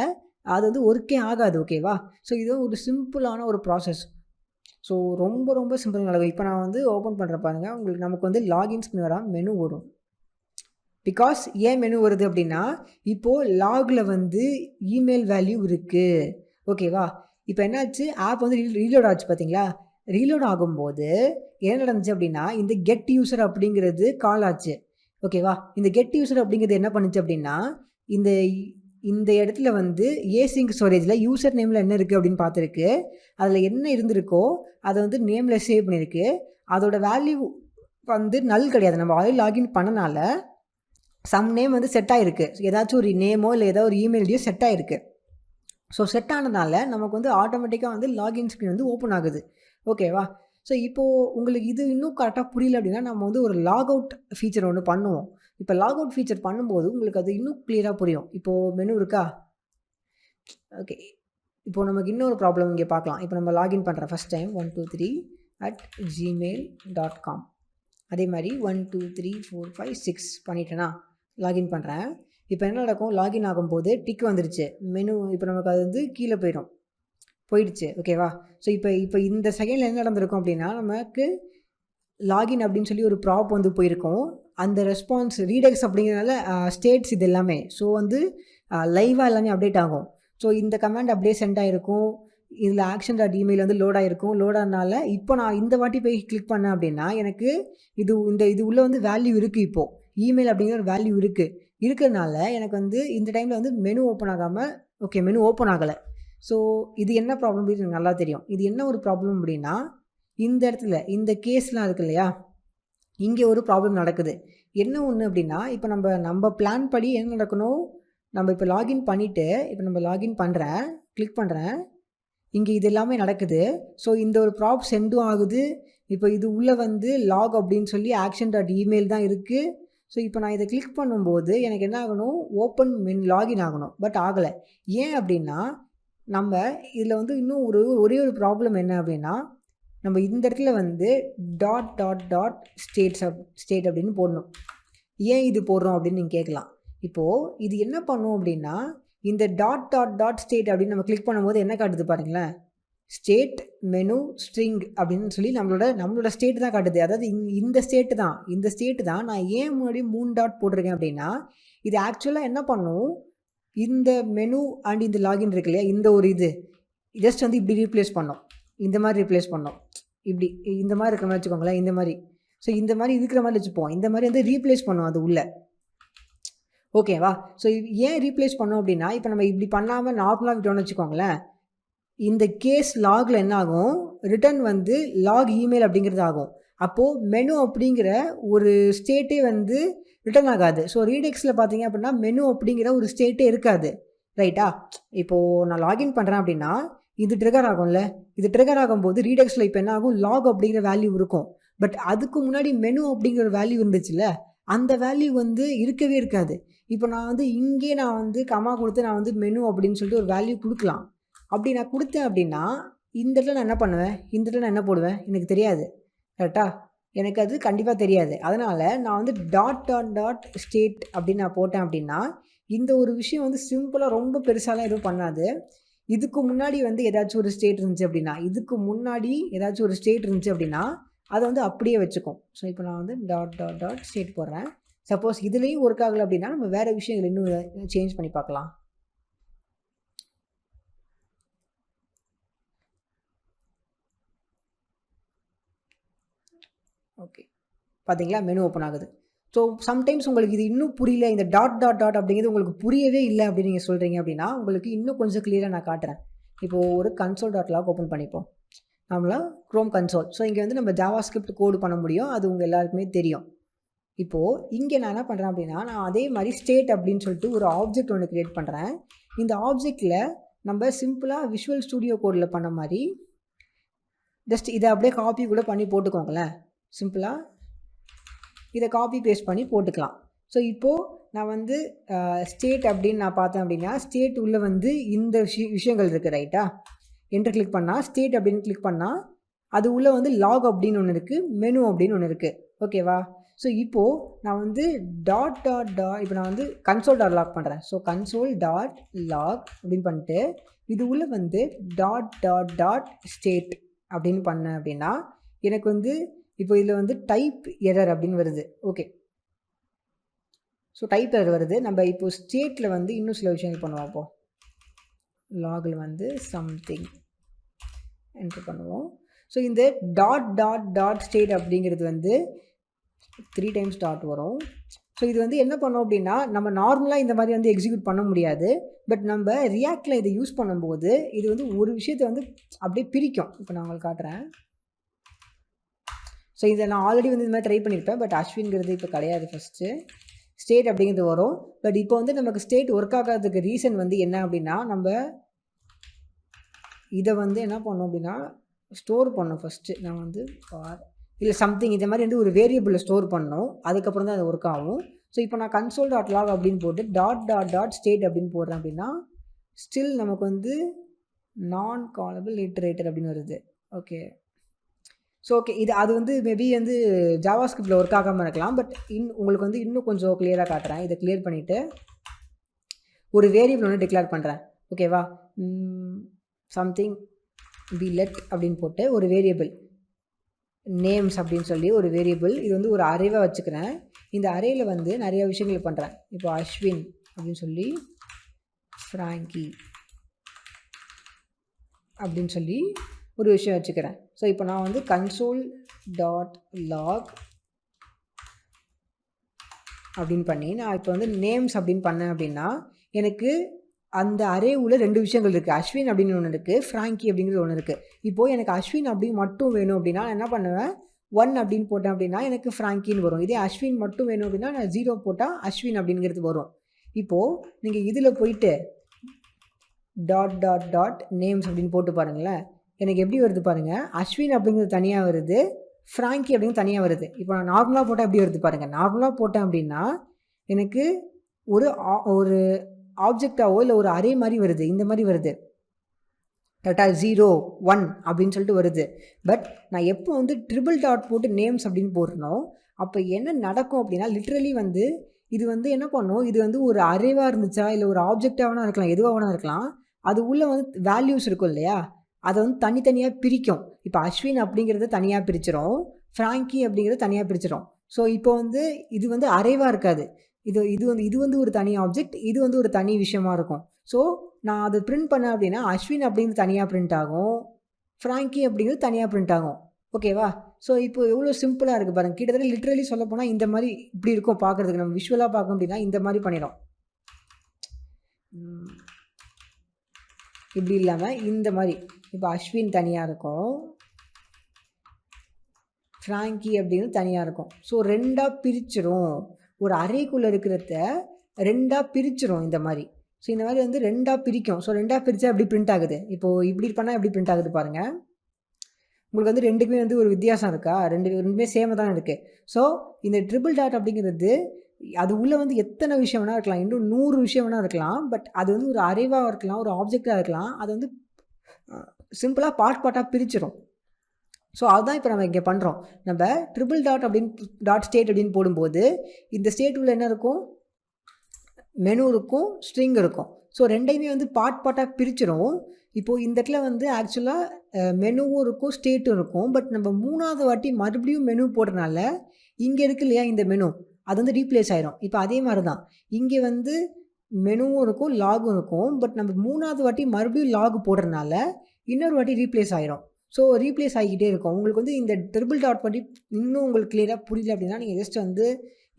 அது வந்து ஒர்க்கே ஆகாது. ஓகேவா? ஸோ இது ஒரு சிம்பிளான ஒரு ப்ராசஸ். ஸோ ரொம்ப ரொம்ப சிம்பிள் நடக்கும். இப்போ நான் வந்து ஓப்பன் பண்ணுற பாருங்கள், உங்களுக்கு நமக்கு வந்து லாகின் ஸ்க்ரீன் வராமல் மெனு வரும். பிகாஸ் ஏன் மெனு வருது அப்படின்னா, இப்போது லாகில் வந்து இமெயில் வேல்யூ இருக்குது. ஓகேவா? இப்போ என்னாச்சு, ஆப் வந்து ரீலோட் ஆச்சு பார்த்தீங்களா? ரீலோட் ஆகும்போது என்ன நடந்துச்சு அப்படின்னா, இந்த கெட் யூசர் அப்படிங்கிறது கால் ஆச்சு. ஓகேவா? இந்த கெட் யூசர் அப்படிங்கிறது என்ன பண்ணுச்சு அப்படின்னா, இந்த இந்த இடத்துல வந்து ஏசிங்க் ஸ்டோரேஜில் யூசர் நேமில் என்ன இருக்குது அப்படின்னு பார்த்துருக்கு. அதில் என்ன இருந்திருக்கோ அதை வந்து நேமில் சேவ் பண்ணியிருக்கு. அதோட வேல்யூ வந்து நல் கிடையாது. நம்ம ஆல்ரெடி லாகின் பண்ணனால சம் நேம் வந்து செட் ஆகிருக்கு. ஏதாச்சும் ஒரு நேமோ இல்லை ஏதோ ஒரு இமெயில் ஐடியோ செட் ஆகிருக்கு. ஸோ செட் ஆனதுனால நமக்கு வந்து ஆட்டோமேட்டிக்காக வந்து லாகின் ஸ்க்ரீன் வந்து ஓப்பன் ஆகுது. ஓகேவா? ஸோ இப்போது உங்களுக்கு இது இன்னும் கரெக்டாக புரியல அப்படின்னா நம்ம வந்து ஒரு லாக் அவுட் ஃபீச்சர் ஒன்று பண்ணுவோம். இப்போ லாக் அவுட் ஃபீச்சர் பண்ணும்போது உங்களுக்கு அது இன்னும் கிளியராக புரியும். இப்போது மெனு இருக்கா? ஓகே. இப்போது நமக்கு இன்னொரு ப்ராப்ளம் இங்கே பார்க்கலாம். இப்போ நம்ம லாகின் பண்ணுறேன் ஃபஸ்ட் டைம் 123@gmail.com. அதே மாதிரி 1 2 3 4 5 6 பண்ணிட்டேனா லாகின் பண்ணுறேன். இப்போ என்ன நடக்கும், லாகின் ஆகும்போது டிக் வந்துருச்சு மெனு. இப்போ நமக்கு அது வந்து கீழே போயிடுச்சு. ஓகேவா? ஸோ இப்போ இந்த செகண்டில் என்ன நடந்திருக்கும் அப்படின்னா, நமக்கு லாகின் அப்படின்னு சொல்லி ஒரு ப்ராப் வந்து போயிருக்கும். அந்த ரெஸ்பான்ஸ் ரீடெக்ஸ் அப்படிங்கிறதுனால ஸ்டேட்ஸ் இது எல்லாமே ஸோ வந்து லைவாக எல்லாமே அப்டேட் ஆகும். ஸோ இந்த கமெண்ட் அப்படியே சென்ட் ஆகிருக்கும். இதில் action.email வந்து லோட் ஆகிருக்கும். லோட் ஆனதுனால இப்போ நான் இந்த வாட்டி போய் கிளிக் பண்ணேன் அப்படின்னா எனக்கு இது உள்ளே வந்து வேல்யூ இருக்குது. இப்போது இமெயில் அப்படிங்கிற ஒரு வேல்யூ இருக்கிறதுனால எனக்கு வந்து இந்த டைமில் வந்து மெனு ஓப்பன் ஆகாமல் மெனு ஓப்பன் ஆகலை. ஸோ இது என்ன ப்ராப்ளம் அப்படின்னு எனக்கு நல்லா தெரியும். இது என்ன ஒரு ப்ராப்ளம் அப்படின்னா, இந்த இடத்துல இந்த கேஸ்லாம் இருக்குது இல்லையா, இங்கே ஒரு ப்ராப்ளம் நடக்குது. என்ன ஒன்று அப்படின்னா, இப்போ நம்ம பிளான் படி என்ன நடக்கணும், நம்ம இப்போ லாகின் பண்ணிவிட்டு இப்போ நம்ம லாகின் பண்ணுறேன், கிளிக் பண்ணுறேன், இங்கே இது எல்லாமே நடக்குது. ஸோ இந்த ஒரு ப்ராப் சென்டும் ஆகுது. இப்போ இது உள்ளே வந்து லாக் அப்படின்னு சொல்லி action.email தான் இருக்குது. ஸோ இப்போ நான் இதை கிளிக் பண்ணும்போது எனக்கு என்ன ஆகணும், ஓப்பன் லாகின் ஆகணும். பட் ஆகலை. ஏன் அப்படின்னா, நம்ம இதில் வந்து இன்னும் ஒரே ஒரு ப்ராப்ளம் என்ன அப்படின்னா, நம்ம இந்த இடத்துல வந்து ஸ்டேட் அப்படின்னு போடணும். ஏன் இது போடுறோம் அப்படின்னு நீங்கள் கேட்கலாம். இப்போது இது என்ன பண்ணும் அப்படின்னா, இந்த ஸ்டேட் அப்படின்னு நம்ம கிளிக் பண்ணும்போது என்ன காட்டுது பாருங்களேன், ஸ்டேட் மெனு ஸ்ட்ரிங் அப்படின்னு சொல்லி நம்மளோட ஸ்டேட் தான் காட்டுது. அதாவது இந்த ஸ்டேட்டு தான் நான் ஏன் முன்னாடி 3 டாட் போட்டிருக்கேன் அப்படின்னா, இது ஆக்சுவலாக என்ன பண்ணும், இந்த மெனு அண்ட் இந்த லாகின் இருக்கு இல்லையா, இந்த ஒரு இது ஜஸ்ட் வந்து இப்படி ரீப்ளேஸ் பண்ணோம். இந்த மாதிரி ரீப்ளேஸ் பண்ணோம். இப்படி இந்த மாதிரி இருக்கிற மாதிரி வச்சுக்கோங்களேன். இந்த மாதிரி ஸோ இந்த மாதிரி இருக்கிற மாதிரி வச்சுப்போம். இந்த மாதிரி வந்து ரீப்ளேஸ் பண்ணோம் அது உள்ள. ஓகேவா? ஸோ ஏன் ரீப்ளேஸ் பண்ணோம் அப்படின்னா, இப்போ நம்ம இப்படி பண்ணாமல் நார்மலாக விட்டோம்னு வச்சுக்கோங்களேன், இந்த கேஸ் லாகில் என்ன ஆகும், ரிட்டர்ன் வந்து லாக் இமெயில் அப்படிங்கிறது ஆகும். அப்போது மெனு அப்படிங்கிற ஒரு ஸ்டேட்டே வந்து ரிட்டர்ன் ஆகாது. ஸோ ரீடெக்ஸில் பார்த்தீங்க அப்படின்னா மெனு அப்படிங்கிற ஒரு ஸ்டேட்டே இருக்காது. ரைட்டா? இப்போது நான் லாகின் பண்ணுறேன் அப்படின்னா இது ட்ரிகர் ஆகும்ல, இது ட்ரிகர் ஆகும்போது ரீடெக்ஸில் இப்போ என்ன ஆகும், லாக் அப்படிங்கிற வேல்யூ இருக்கும். பட் அதுக்கு முன்னாடி மெனு அப்படிங்கிற ஒரு வேல்யூ இருந்துச்சுல்ல, அந்த வேல்யூ வந்து இருக்கவே இருக்காது. இப்போ நான் வந்து இங்கே நான் வந்து கமா கொடுத்து நான் வந்து மெனு அப்படின்னு சொல்லிட்டு ஒரு வேல்யூ கொடுக்கலாம். அப்படி நான் கொடுத்தேன் அப்படின்னா இந்த இடத்துல நான் என்ன பண்ணுவேன், இந்த இடத்துல நான் என்ன போடுவேன் எனக்கு தெரியாது. கரெக்டா? எனக்கு அது கண்டிப்பாக தெரியாது. அதனால் நான் வந்து ஸ்டேட் அப்படின்னு நான் போட்டேன் அப்படின்னா இந்த ஒரு விஷயம் வந்து சிம்பிளாக ரொம்ப பெருசாலாம் எதுவும் பண்ணாது. இதுக்கு முன்னாடி வந்து ஏதாச்சும் ஒரு ஸ்டேட் இருந்துச்சு அப்படின்னா அதை வந்து அப்படியே வச்சுக்கும். ஸோ இப்போ நான் வந்து ஸ்டேட் போடுறேன். சப்போஸ் இதுலேயும் ஒர்க் ஆகலை அப்படின்னா நம்ம வேறு விஷயங்கள் இன்னும் சேஞ்ச் பண்ணி பார்க்கலாம். ஓகே, பார்த்தீங்களா மெனு ஓப்பன் ஆகுது. ஸோ சம்டைம்ஸ் உங்களுக்கு இது இன்னும் புரியல, இந்த அப்படிங்கிறது உங்களுக்கு புரியவே இல்லை அப்படின்னு நீங்கள் சொல்கிறீங்க அப்படின்னா உங்களுக்கு இன்னும் கொஞ்சம் கிளியராக நான் காட்டுறேன். இப்போது ஒரு console.log ஓப்பன் பண்ணிப்போம். நம்மளாம் க்ரோம் கன்சோல். ஸோ இங்கே வந்து நம்ம ஜாவாஸ்கிரிப்ட் கோடு பண்ண முடியும். அது உங்கள் எல்லாருக்குமே தெரியும். இப்போது இங்கே நான் என்ன பண்ணுறேன் அப்படின்னா, நான் அதே மாதிரி ஸ்டேட் அப்படின்னு சொல்லிட்டு ஒரு ஆப்ஜெக்ட் ஒன்று க்ரியேட் பண்ணுறேன். இந்த ஆப்ஜெக்டில் நம்ம சிம்பிளாக விஷுவல் ஸ்டுடியோ கோடில் பண்ண மாதிரி ஜஸ்ட் இதை அப்படியே காப்பி கூட பண்ணி போட்டுக்கோங்களேன். சிம்பிளாக இதை காப்பி பேஸ்ட் பண்ணி போட்டுக்கலாம். ஸோ இப்போது நான் வந்து ஸ்டேட் அப்படின்னு நான் பார்த்தேன் அப்படின்னா ஸ்டேட் உள்ளே வந்து இந்த விஷயங்கள் இருக்குது. ரைட்டா? என்டர் கிளிக் பண்ணால் ஸ்டேட் அப்படின்னு கிளிக் பண்ணால் அது உள்ளே வந்து லாக் அப்படின்னு ஒன்று இருக்குது, மெனு அப்படின்னு ஒன்று இருக்குது. ஓகேவா? ஸோ இப்போது நான் வந்து இப்போ நான் வந்து console.log பண்ணுறேன். ஸோ console.log அப்படின்னு பண்ணிட்டு இது உள்ளே வந்து ஸ்டேட் அப்படின்னு பண்ணேன் அப்படின்னா எனக்கு வந்து இப்போ இதில் வந்து டைப் எரர் அப்படின்னு வருது. ஓகே, ஸோ டைப் எரர் வருது. நம்ம இப்போது ஸ்டேட்டில் வந்து இன்னும் சில விஷயங்கள் பண்ணுவோம். அப்போது லாகில் வந்து சம்திங் என்ட்ரு பண்ணுவோம். ஸோ இந்த டாட் டாட் டாட் ஸ்டேட் அப்படிங்கிறது வந்து 3 டைம்ஸ் டாட் வரும். ஸோ இது வந்து என்ன பண்ணோம் அப்படின்னா, நம்ம நார்மலாக இந்த மாதிரி வந்து எக்ஸிக்யூட் பண்ண முடியாது. பட் நம்ம ரியாக்டில் இதை யூஸ் பண்ணும்போது இது வந்து ஒரு விஷயத்தை வந்து அப்படியே பிரிக்கும். இப்போ நான் உங்களுக்கு காட்டுறேன். ஸோ இதை நான் ஆல்ரெடி வந்து இந்த மாதிரி ட்ரை பண்ணியிருப்பேன். பட் அஸ்வின்கிறது இப்போ கிடையாது. ஃபஸ்ட்டு ஸ்டேட் அப்படிங்கிறது வரும். பட் இப்போ வந்து நமக்கு ஸ்டேட் ஒர்க் ஆகாததுக்கு ரீசன் வந்து என்ன அப்படின்னா, நம்ம இதை வந்து என்ன பண்ணோம் அப்படின்னா ஸ்டோர் பண்ணோம். ஃபஸ்ட்டு நான் வந்து இல்லை சம்திங் இந்த மாதிரி வந்து ஒரு வேரியபிளில் ஸ்டோர் பண்ணோம். அதுக்கப்புறம் தான் அது ஒர்க் ஆகும். ஸோ இப்போ நான் console.log அப்படின்னு போட்டு டாட் டாட் டாட் ஸ்டேட் அப்படின்னு போடுறேன் அப்படின்னா ஸ்டில் நமக்கு வந்து நான் காலபிள் இட்டரேட்டர் அப்படின்னு வருது. ஓகே. ஸோ ஓகே, இது அது வந்து மேபி வந்து ஜாவாஸ்கிரிப்டில் ஒர்க் ஆகாமல் இருக்கலாம். பட் உங்களுக்கு வந்து இன்னும் கொஞ்சம் கிளியராக காட்டுறேன். இதை கிளியர் பண்ணிவிட்டு ஒரு வேரியபிள் ஒன்று டிக்ளேர் பண்ணுறேன். ஓகேவா? சம்திங் let அப்படின்னு போட்டு ஒரு வேரியபிள் நேம்ஸ் அப்படின்னு சொல்லி ஒரு வேரியபிள் இது வந்து ஒரு அரேவாக வச்சுக்கிறேன். இந்த அரேயில் வந்து நிறைய விஷயங்கள் பண்ணுறேன். இப்போ அஸ்வின் அப்படின்னு சொல்லி ஃப்ராங்கி அப்படின்னு சொல்லி ஒரு விஷயம் வச்சுக்கிறேன். ஸோ இப்போ நான் வந்து console.log அப்படின்னு பண்ணி நான் இப்போ வந்து நேம்ஸ் அப்படின்னு பண்ணேன் அப்படின்னா எனக்கு அந்த அரே உள்ள 2 விஷயங்கள் இருக்குது. அஸ்வின் அப்படின்னு ஒன்று இருக்குது, ஃப்ராங்கி அப்படிங்கிறது ஒன்று இருக்குது. இப்போது எனக்கு அஸ்வின் அப்படின்னு மட்டும் வேணும் அப்படின்னா நான் என்ன பண்ணுவேன், 1 அப்படின்னு போட்டேன் அப்படின்னா எனக்கு ஃப்ராங்கின்னு வரும். இதே அஸ்வின் மட்டும் வேணும் அப்படின்னா நான் 0 போட்டால் அஸ்வின் அப்படிங்கிறது வரும். இப்போது நீங்கள் இதில் போயிட்டு டாட் டாட் டாட் நேம்ஸ் அப்படின்னு போட்டு பாருங்களேன், எனக்கு எப்படி வருது பாருங்கள். அஸ்வின் அப்படிங்கிறது தனியாக வருது, ஃப்ராங்கி அப்படிங்கிறது தனியாக வருது. இப்போ நான் நார்மலாக போட்டால் எப்படி வருது பாருங்கள். நார்மலாக போட்டேன் அப்படின்னா எனக்கு ஒரு ஆப்ஜெக்டாவோ இல்லை ஒரு அரே மாதிரி வருது. இந்த மாதிரி வருது. கரெக்டாக 0 1 அப்படின்னு சொல்லிட்டு வருது. பட் நான் எப்போ வந்து ட்ரிபிள் டாட் போட்டு நேம்ஸ் அப்படின்னு போடுறனோ அப்போ என்ன நடக்கும் அப்படின்னா லிட்ரலி வந்து இது வந்து என்ன பண்ணும், இது வந்து ஒரு அரேவாக இருந்துச்சா இல்லை ஒரு ஆப்ஜெக்டாக இருக்கலாம், எதுவாக வேணா இருக்கலாம், அது உள்ளே வந்து வேல்யூஸ் இருக்கும் இல்லையா, அதை வந்து தனித்தனியாக பிரிக்கும். இப்போ அஸ்வின் அப்படிங்கிறத தனியாக பிரிச்சிடும், ஃப்ராங்கி அப்படிங்கிறத தனியாக பிரிச்சிடும். ஸோ இப்போ வந்து இது வந்து அரேவாக இருக்காது. இது வந்து ஒரு தனி ஆப்ஜெக்ட், இது வந்து ஒரு தனி விஷயமா இருக்கும். ஸோ நான் அதை பிரிண்ட் பண்ணேன் அப்படின்னா அஸ்வின் அப்படிங்கிறது தனியாக பிரிண்ட் ஆகும், ஃப்ராங்கி அப்படிங்கிறது தனியாக பிரிண்ட் ஆகும். ஓகேவா? ஸோ இப்போ எவ்வளோ சிம்பிளாக இருக்குது பாருங்கள். கிட்டத்தட்ட லிட்ரலி சொல்ல போனால் இந்த மாதிரி இப்படி இருக்கும் பார்க்குறதுக்கு. நம்ம விஷுவலாக பார்க்கணும் அப்படின்னா இந்த மாதிரி பண்ணிடும். இப்படி இல்லாமல் இந்த மாதிரி இப்போ அஸ்வின் தனியாக இருக்கும், ஃப்ராங்கி அப்படிங்கிறது தனியாக இருக்கும். ஸோ 2ஆக பிரிச்சிடும். ஒரு அரேக்குள்ளே இருக்கிறத 2ஆக பிரிச்சிடும் இந்த மாதிரி. ஸோ இந்த மாதிரி வந்து 2ஆக பிரிக்கும். ஸோ 2ஆக பிரித்தா எப்படி பிரிண்ட் ஆகுது, இப்போது இப்படி பண்ணால் எப்படி பிரிண்ட் ஆகுது பாருங்கள். உங்களுக்கு வந்து ரெண்டுக்குமே வந்து ஒரு வித்தியாசம் இருக்கா? ரெண்டுமே சேமாக தான் இருக்குது. ஸோ இந்த ட்ரிபிள் டாட் அப்படிங்கிறது அது உள்ளே வந்து எத்தனை விஷயம் வேணால் இருக்கலாம், இன்னும் 100 விஷயம் வேணால் இருக்கலாம். பட் அது வந்து ஒரு அரேவாக இருக்கலாம், ஒரு ஆப்ஜெக்டாக இருக்கலாம். அது வந்து சிம்பிளாக பார்ட்டாக பிரிச்சிடும். ஸோ அதுதான் இப்போ நம்ம இங்கே பண்ணுறோம். நம்ம ட்ரிபிள் டாட் அப்படின்னு டாட் ஸ்டேட் அப்படின்னு போடும்போது இந்த ஸ்டேட் உள்ள என்ன இருக்கும், மெனு இருக்கும், ஸ்ட்ரிங் இருக்கும். ஸோ ரெண்டையுமே வந்து பார்ட்டாக பிரிச்சிடும். இப்போது இந்த இடத்துல வந்து ஆக்சுவலாக மெனுவும் இருக்கும், ஸ்டேட்டும் இருக்கும். பட் நம்ம 3வது வாட்டி மறுபடியும் மெனு போடுறதுனால இங்கே இருக்கு இல்லையா இந்த மெனு, அது வந்து ரீப்ளேஸ் ஆகிடும். இப்போ அதே மாதிரி தான் இங்கே வந்து மெனுவும் இருக்கும், லாகும் இருக்கும். பட் நம்ம 3வது வாட்டி மறுபடியும் லாக் போடுறதுனால இன்னொரு வாட்டி ரீப்ளேஸ் ஆகிடும். ஸோ ரீப்ளேஸ் ஆகிக்கிட்டே இருக்கும். உங்களுக்கு வந்து இந்த ட்ரிபிள் டாட் பற்றி இன்னும் உங்களுக்கு கிளியராக புரியல அப்படின்னா நீங்கள் ஜஸ்ட் வந்து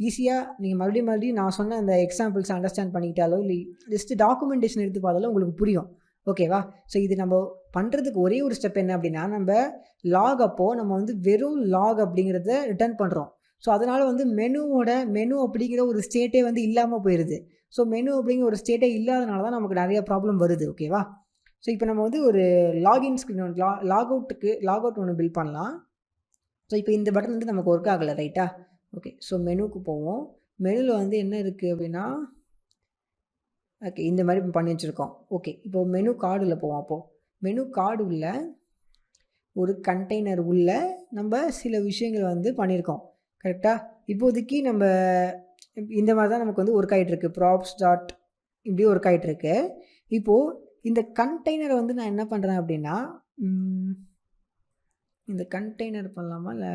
ஈஸியாக நீங்கள் மறுபடியும் நான் சொன்ன அந்த எக்ஸாம்பிள்ஸ் அண்டர்ஸ்டாண்ட் பண்ணிக்கிட்டாலோ இல்லை ஜஸ்ட்டு டாக்குமெண்டேஷன் எடுத்து பார்த்தாலும் உங்களுக்கு புரியும். ஓகேவா? ஸோ இது நம்ம பண்ணுறதுக்கு ஒரே ஒரு ஸ்டெப் என்ன அப்படின்னா, நம்ம லாக் அப்போது நம்ம வந்து வெறும் லாக் அப்படிங்கிறத ரிட்டர்ன் பண்ணுறோம். ஸோ அதனால் வந்து மெனு அப்படிங்கிற ஒரு ஸ்டேட்டே வந்து இல்லாமல் போயிடுது. ஸோ மெனு அப்படிங்கிற ஒரு ஸ்டேட்டே இல்லாதனால தான் நமக்கு நிறைய ப்ராப்ளம் வருது. ஓகேவா? ஸோ இப்போ நம்ம வந்து ஒரு லாகின் ஸ்க்ரீன் லாக் அவுட் ஒன்று பில்ட் பண்ணலாம். ஸோ இப்போ இந்த பட்டன் வந்து நமக்கு ஒர்க் ஆகலை, ரைட்டா? ஓகே. ஸோ மெனுக்கு போவோம். மெனுவில் வந்து என்ன இருக்குது அப்படின்னா, ஓகே இந்த மாதிரி பண்ணி வச்சுருக்கோம். ஓகே. இப்போது மெனு கார்டில் போவோம். அப்போது மெனு கார்டு உள்ள ஒரு கண்டெய்னர் உள்ள நம்ம சில விஷயங்கள் வந்து பண்ணியிருக்கோம். கரெக்டாக? இப்போதைக்கு நம்ம இந்த மாதிரி தான் நமக்கு வந்து ஒர்க் ஆகிட்டுருக்கு. ப்ராப்ஸ் டாட் இப்படி ஒர்க் ஆகிட்டுருக்கு. இப்போது இந்த கண்டெய்னரை வந்து நான் என்ன பண்ணுறேன் அப்படின்னா, இந்த கண்டெய்னர் பண்ணலாமா இல்லை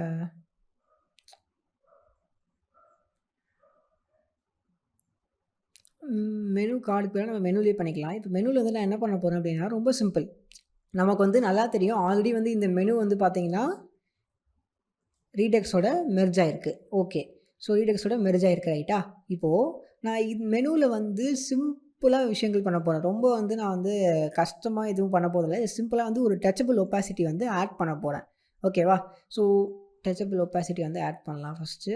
மெனு கார்டுக்கு நம்ம மெனுலேயே பண்ணிக்கலாம். இப்போ மெனுவில் வந்து நான் என்ன பண்ண போகிறேன் அப்படின்னா ரொம்ப சிம்பிள். நமக்கு வந்து நல்லா தெரியும் ஆல்ரெடி வந்து இந்த மெனு வந்து பார்த்தீங்கன்னா ரீடெக்ஸோட மெர்ஜ் ஆயிருக்கு. ஓகே. ஸோ ரீடெக்ஸோட மெர்ஜ் ஆயிருக்கு ரைட்டா? இப்போது நான் மெனுவில் வந்து சிம்பிளாக விஷயங்கள் பண்ண போகிறேன். ரொம்ப வந்து நான் வந்து கஷ்டமாக எதுவும் பண்ண போகிறதில்ல. சிம்பிளாக வந்து ஒரு டச்சபிள் ஒப்பாசிட்டி வந்து ஆட் பண்ண போகிறேன். ஓகேவா? ஸோ டச்சபிள் ஒப்பாசிட்டி வந்து ஆட் பண்ணலாம் ஃபஸ்ட்டு.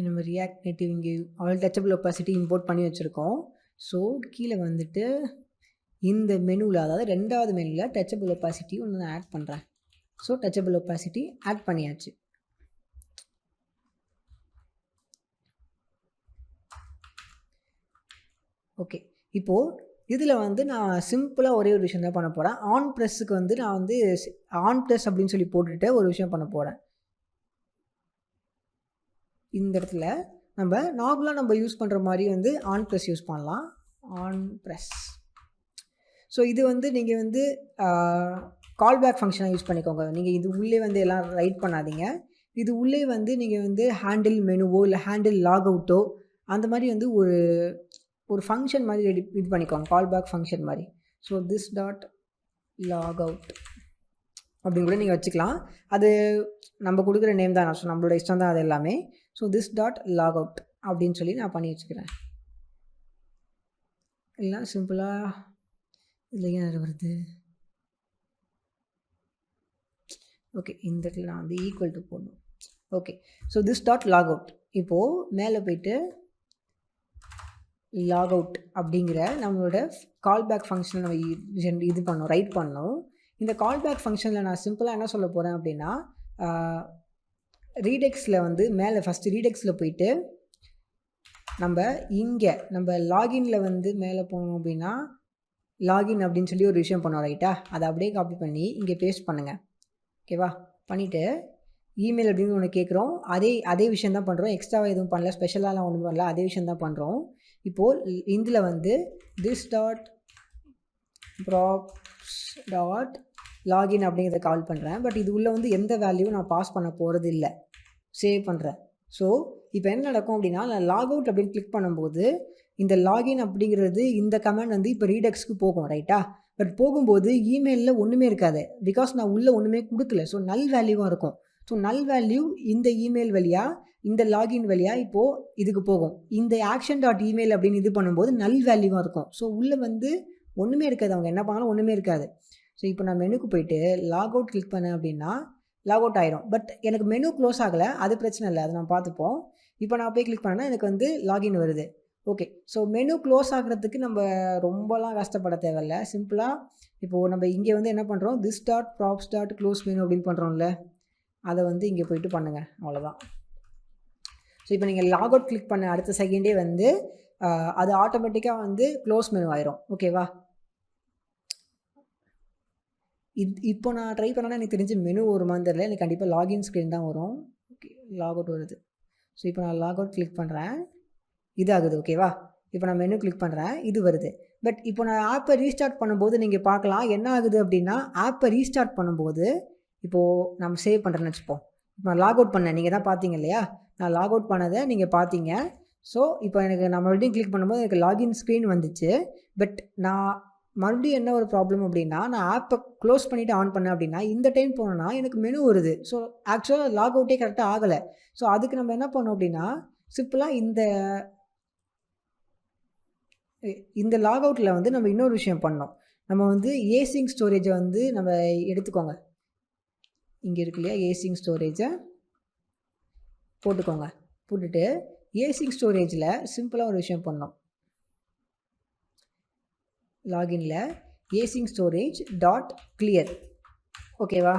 நம்ம ரியாக்ட் நேட்டிவ் இங்கே ஆல் டச்சபிள் ஒப்பாசிட்டி இம்போர்ட் பண்ணி வச்சுருக்கோம். ஸோ கீழே வந்துட்டு இந்த மெனுவில், அதாவது 2வது மெனுவில் டச்சபிள் ஒப்பாசிட்டி ஒன்று நான் ஆட் பண்ணுறேன். ஸோ டச்சபிள் ஒப்பாசிட்டி ஆட் பண்ணியாச்சு. ஓகே. இப்போது இதில் வந்து நான் சிம்பிளாக ஒரே ஒரு விஷயம் தான் பண்ண போகிறேன். ஆன் ப்ரெஸ்ஸுக்கு வந்து நான் வந்து ஆன் ப்ரெஸ் அப்படின்னு சொல்லி போட்டுட்டு ஒரு விஷயம் பண்ண போகிறேன். இந்த இடத்துல நம்ம நார்மலாக நம்ம யூஸ் பண்ணுற மாதிரி வந்து ஆன் ப்ரெஸ் யூஸ் பண்ணலாம். On press. ஸோ இது வந்து நீங்கள் வந்து கால் பேக் ஃபங்க்ஷனாக யூஸ் பண்ணிக்கோங்க. நீங்கள் இது உள்ளே வந்து எல்லாம் ரைட் பண்ணாதீங்க. இது உள்ளே வந்து நீங்கள் வந்து ஹேண்டில் மெனுவோ இல்லை ஹேண்டில் லாக் அவுட்டோ அந்த மாதிரி வந்து ஒரு ஃபங்க்ஷன் மாதிரி இது பண்ணிக்கோங்க, கால் பேக் ஃபங்க்ஷன் மாதிரி. So this dot log out அப்படின்னு கூட நீங்கள் வச்சுக்கலாம். அது நம்ம கொடுக்குற நேம் தான். ஸோ நம்மளோட இஷ்டம் தான் அது எல்லாமே. So this dot log out அப்படின்னு சொல்லி நான் பண்ணி வச்சுக்கிறேன். இல்லை சிம்பிளாக இதில் ஏன் அது வருது? ஓகே, இந்த இடத்துல நான் வந்து ஈக்குவல் டு போடணும். Okay. So this dot log out. இப்போது மேலே போய்ட்டு லாக் அவுட் அப்படிங்கிற நம்மளோட கால் பேக் ஃபங்க்ஷனை நம்ம இது பண்ணோம், ரைட் பண்ணோம். இந்த கால் பேக் ஃபங்க்ஷனில் நான் சிம்பிளாக என்ன சொல்ல போகிறேன் அப்படின்னா, ரீடெக்ஸில் வந்து மேலே ஃபஸ்ட்டு ரீடெக்ஸில் போயிட்டு நம்ம இங்கே நம்ம லாகின்ல வந்து மேலே போனோம் அப்படின்னா லாகின் அப்படின்னு சொல்லி ஒரு விஷயம் பண்ணோம் ரைட்டா? அதை அப்படியே காப்பி பண்ணி இங்கே பேஸ்ட் பண்ணுங்கள். ஓகேவா? பண்ணிவிட்டு இமெயில் அப்படின்னு ஒன்று கேட்குறோம். அதே விஷயம் தான் பண்ணுறோம். எக்ஸ்ட்ராவாக எதுவும் பண்ணல, ஸ்பெஷலாலாம் ஒன்றும் பண்ணல, அதே விஷயம் தான் பண்ணுறோம். இப்போது இதில் வந்து this dot props dot login அப்படிங்கிறத கால் பண்ணுறேன். பட் இது உள்ளே வந்து எந்த வேல்யூவும் நான் பாஸ் பண்ண போகிறது இல்லை. சேவ் பண்ணுறேன். ஸோ இப்போ என்ன நடக்கும் அப்படின்னா, நான் லாக் அவுட் அப்படின்னு கிளிக் பண்ணும்போது இந்த லாகின் அப்படிங்கிறது இந்த கமெண்ட் வந்து இப்போ ரீடெக்ஸ்க்கு போகும் ரைட்டா? பட் போகும்போது இமெயிலில் ஒன்றுமே இருக்காது. பிகாஸ் நான் உள்ளே ஒன்றுமே கொடுக்கல. ஸோ நல் வேல்யூவாக இருக்கும். ஸோ நல் வேல்யூ இந்த இமெயில் வழியாக, இந்த லாகின் வழியாக இப்போது இதுக்கு போகும். இந்த ஆக்ஷன் டாட் இமெயில் அப்படின்னு இது பண்ணும்போது நல் வேல்யூவாக இருக்கும். ஸோ உள்ளே வந்து ஒன்றுமே இருக்காது. அவங்க என்ன பண்ணாலும் ஒன்றுமே இருக்காது. ஸோ இப்போ நான் மெனுக்கு போயிட்டு லாக் அவுட் கிளிக் பண்ணேன் அப்படின்னா லாக் அவுட் ஆயிரும். பட் எனக்கு மெனு க்ளோஸ் ஆகலை, அது பிரச்சனை இல்லை, அதை நான் பார்த்துப்போம். இப்போ நான் போய் கிளிக் பண்ணேன்னா எனக்கு வந்து லாகின் வருது. ஓகே. ஸோ மெனு க்ளோஸ் ஆகிறதுக்கு நம்ம ரொம்பலாம் கஷ்டப்பட தேவையில்ல. சிம்பிளாக இப்போது நம்ம இங்கே வந்து என்ன பண்ணுறோம், this dot props dot close menu அப்படின்னு பண்ணுறோம்ல, அதை வந்து இங்கே போயிட்டு பண்ணுங்கள், அவ்வளோதான். ஸோ இப்போ நீங்கள் லாக் அவுட் கிளிக் பண்ண அடுத்த செகண்டே வந்து அது ஆட்டோமேட்டிக்காக வந்து க்ளோஸ் மெனு ஆயிரும். ஓகேவா? இப்போ நான் ட்ரை பண்ணேன்னா எனக்கு தெரிஞ்சு மெனு வருமான்னு தெரியல. எனக்கு கண்டிப்பாக லாகின் ஸ்க்ரீன் தான் வரும். ஓகே, லாக் அவுட் வருது. ஸோ இப்போ நான் லாக் அவுட் கிளிக் பண்ணுறேன், இது ஆகுது. ஓகேவா? இப்போ நான் மெனு கிளிக் பண்ணுறேன், இது வருது. பட் இப்போ நான் ஆப்பை ரீஸ்டார்ட் பண்ணும்போது நீங்கள் பார்க்கலாம் என்ன ஆகுது அப்படின்னா, ஆப்பை ரீஸ்டார்ட் பண்ணும்போது இப்போது நம்ம சேவ் பண்ணுறேன்னு வச்சுப்போம். இப்போ நான் லாக் அவுட் பண்ணேன், நீங்கள் தான் பார்த்தீங்க இல்லையா? நான் லாக் அவுட் பண்ணதை நீங்கள் பார்த்தீங்க. ஸோ இப்போ எனக்கு நான் மறுபடியும் கிளிக் பண்ணும்போது எனக்கு லாகின் ஸ்க்ரீன் வந்துச்சு. பட் நான் மறுபடியும் என்ன ஒரு ப்ராப்ளம் அப்படின்னா, நான் ஆப்பை க்ளோஸ் பண்ணிவிட்டு ஆன் பண்ணேன் அப்படின்னா இந்த டைம் போனோன்னா எனக்கு மெனு வருது. ஸோ ஆக்சுவலாக லாக் அவுட்டே கரெக்டாக ஆகலை. ஸோ அதுக்கு நம்ம என்ன பண்ணோம் அப்படின்னா, சிம்பிளாக இந்த லாக் அவுட்டில் வந்து நம்ம இன்னொரு விஷயம் பண்ணோம். நம்ம வந்து ஏசிங் ஸ்டோரேஜை வந்து நம்ம எடுத்துக்கோங்க. இங்கே இருக்கு இல்லையா, ஏசிங் ஸ்டோரேஜை போட்டுக்கோங்க. போட்டுட்டு ஏசிங் ஸ்டோரேஜில் சிம்பிளாக ஒரு விஷயம் பண்ணோம். லாகின்ல ஏசிங் ஸ்டோரேஜ் டாட் கிளியர். ஓகேவா?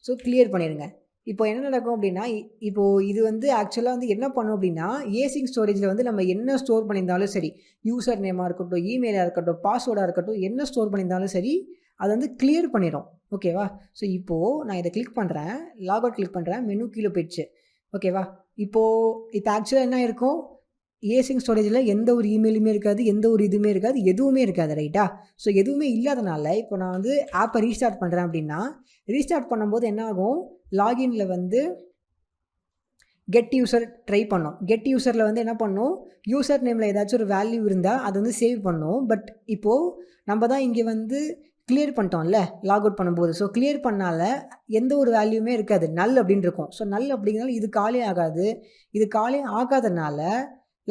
ஸோ கிளியர் பண்ணிடுங்க. இப்போ என்ன நடக்கும் அப்படின்னா, இப்போது இது வந்து ஆக்சுவலாக வந்து என்ன பண்ணும் அப்படின்னா, ஏசிங் ஸ்டோரேஜில் வந்து நம்ம என்ன ஸ்டோர் பண்ணியிருந்தாலும் சரி, யூசர் நேமாக இருக்கட்டும், இமெயிலாக இருக்கட்டும், பாஸ்வேர்டாக இருக்கட்டும், என்ன ஸ்டோர் பண்ணியிருந்தாலும் சரி, அதை வந்து கிளியர் பண்ணிடும். ஓகேவா? ஸோ இப்போது நான் இதை கிளிக் பண்ணுறேன், லாக் அவுட் கிளிக் பண்ணுறேன், மெனு கீழே போயிடுச்சு. ஓகேவா? இப்போ ஆக்சுவலாக என்ன இருக்கும், ஏசிங் ஸ்டோரேஜில் எந்த ஒரு இமெயிலுமே இருக்காது, எந்த ஒரு இதுவுமே இருக்காது, எதுவுமே இருக்காது ரைட்டா? ஸோ எதுவுமே இல்லாதனால இப்போ நான் வந்து ஆப்பை ரீஸ்டார்ட் பண்ணுறேன் அப்படின்னா, ரீஸ்டார்ட் பண்ணும்போது என்ன ஆகும், லாகின்ல வந்து கெட் யூசர் ட்ரை பண்ணோம். கெட் யூசரில் வந்து என்ன பண்ணோம், யூசர் நேமில் ஏதாச்சும் ஒரு வேல்யூ இருந்தால் அதை வந்து சேவ் பண்ணோம். பட் இப்போது நம்ம தான் இங்கே வந்து கிளியர் பண்ணிட்டோம்ல லாக் அவுட் பண்ணும்போது. ஸோ கிளியர் பண்ணால எந்த ஒரு வேல்யூமே இருக்காது, நல் அப்படின்னு இருக்கும். ஸோ நல் அப்படிங்கிறனால இது காலி ஆகாது. இது காலி ஆகாதனால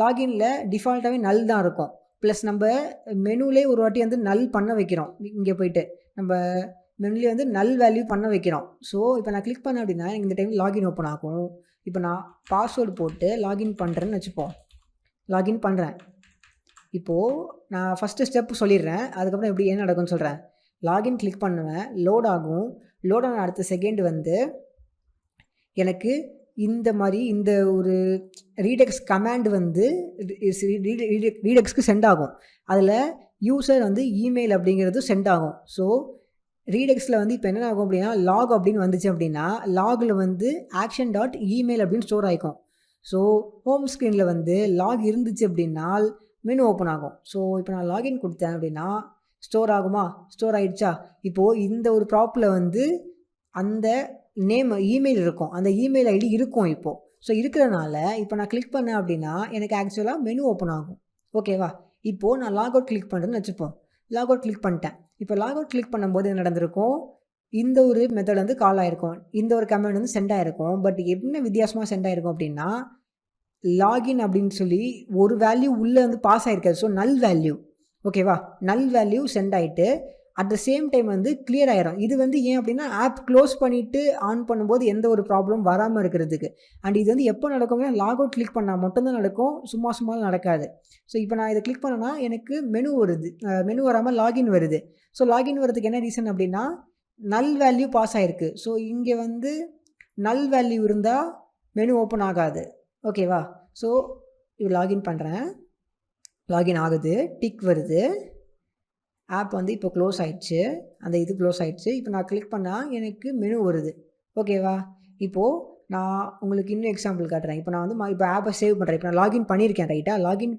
லாகின்ல டிஃபால்ட்டாகவே நல் தான் இருக்கும். ப்ளஸ் நம்ம மெனுவிலே ஒரு வாட்டி வந்து நல் பண்ண வைக்கிறோம். இங்கே போயிட்டு நம்ம மெனுவிலே வந்து நல் வேல்யூ பண்ண வைக்கிறோம். ஸோ இப்போ நான் கிளிக் பண்ணேன் அப்படின்னா எனக்கு இந்த டைம் லாகின் ஓப்பன் ஆகும். இப்போ நான் பாஸ்வேர்டு போட்டு லாகின் பண்ணுறேன்னு வச்சுப்போம். லாகின் பண்ணுறேன். இப்போது நான் ஃபஸ்ட்டு ஸ்டெப் சொல்லிடுறேன், அதுக்கப்புறம் எப்படி என்ன நடக்கும்னு சொல்கிறேன். லாகின் கிளிக் பண்ணுவேன், லோட் ஆகும். லோட் ஆன அடுத்த செகண்ட் வந்து எனக்கு இந்த மாதிரி இந்த ஒரு ரீடெக்ஸ் கமாண்ட் வந்து ரீடெக்ஸ்க்கு சென்ட் ஆகும். அதில் யூசர் வந்து இமெயில் அப்படிங்கிறது சென்ட் ஆகும். ஸோ ரீடெக்ஸில் வந்து இப்போ என்ன ஆகும் அப்படின்னா லாக் அப்படின்னு வந்துச்சு அப்படின்னா லாகில் வந்து ஆக்ஷன் டாட் இமெயில் அப்படின்னு ஸ்டோர் ஆகிக்கும். ஸோ ஹோம் ஸ்க்ரீனில் வந்து லாக் இருந்துச்சு அப்படின்னா மெனு ஓப்பன் ஆகும். ஸோ இப்போ நான் லாகின் கொடுத்தேன் அப்படின்னா ஸ்டோர் ஆகுமா, ஸ்டோர் ஆகிடுச்சா. இப்போது இந்த ஒரு ப்ராப்பில் வந்து அந்த நேம் இமெயில் இருக்கும், அந்த இமெயில் ஐடி இருக்கும் இப்போது. ஸோ இருக்கிறனால இப்போ நான் கிளிக் பண்ணேன் அப்படின்னா எனக்கு ஆக்சுவலாக மெனு ஓப்பன் ஆகும். ஓகேவா. இப்போது நான் லாக் அவுட் கிளிக் பண்ணுறேன்னு வச்சுப்போம். லாக் அவுட் கிளிக் பண்ணிட்டேன். இப்போ லாக் அவுட் கிளிக் பண்ணும்போது என்ன நடந்திருக்கும், இந்த ஒரு மெத்தட் வந்து கால் ஆகிருக்கும், இந்த ஒரு கமெண்ட் வந்து சென்ட் ஆகிருக்கும். பட் என்ன வித்தியாசமாக சென்ட் ஆகிருக்கும் அப்படின்னா லாகின் அப்படின்னு சொல்லி ஒரு வேல்யூ உள்ளே வந்து பாஸ் ஆகிருக்காது. So null value. ஓகேவா. நல் வேல்யூ சென்ட் ஆகிட்டு அட் த சேம் டைம் வந்து கிளியர் ஆகிரும். இது வந்து ஏன் அப்படின்னா ஆப் க்ளோஸ் பண்ணிவிட்டு ஆன் பண்ணும்போது எந்த ஒரு ப்ராப்ளம் வராமல் இருக்கிறதுக்கு. அண்ட் இது வந்து எப்போ நடக்கும்னா லாக் அவுட் கிளிக் பண்ணால் மட்டும்தான் நடக்கும், சும்மா நடக்காது. ஸோ இப்போ நான் இதை கிளிக் பண்ணேன்னா எனக்கு மெனு வருது, மெனு வராமல் லாகின் வருது. ஸோ லாகின் வரதுக்கு என்ன ரீசன் அப்படின்னா நல் வேல்யூ பாஸ் ஆகிருக்கு. ஸோ இங்கே வந்து நல் வேல்யூ இருந்தால் மெனு ஓப்பன் ஆகாது. ஓகேவா. ஸோ இது லாகின் பண்ணுறேன், லாகின் ஆகுது, டிக் வருது, ஆப் வந்து இப்போ க்ளோஸ் ஆகிடுச்சு, அந்த இது க்ளோஸ் ஆகிடுச்சு. இப்போ நான் கிளிக் பண்ணால் எனக்கு மெனு வருது. ஓகேவா. இப்போது நான் உங்களுக்கு இன்னும் எக்ஸாம்பிள் காட்டுறேன். இப்போ நான் வந்து இப்போ ஆப்பை சேவ் பண்ணுறேன். இப்போ நான் லாகின் பண்ணியிருக்கேன் ரைட்டாக. லாகின்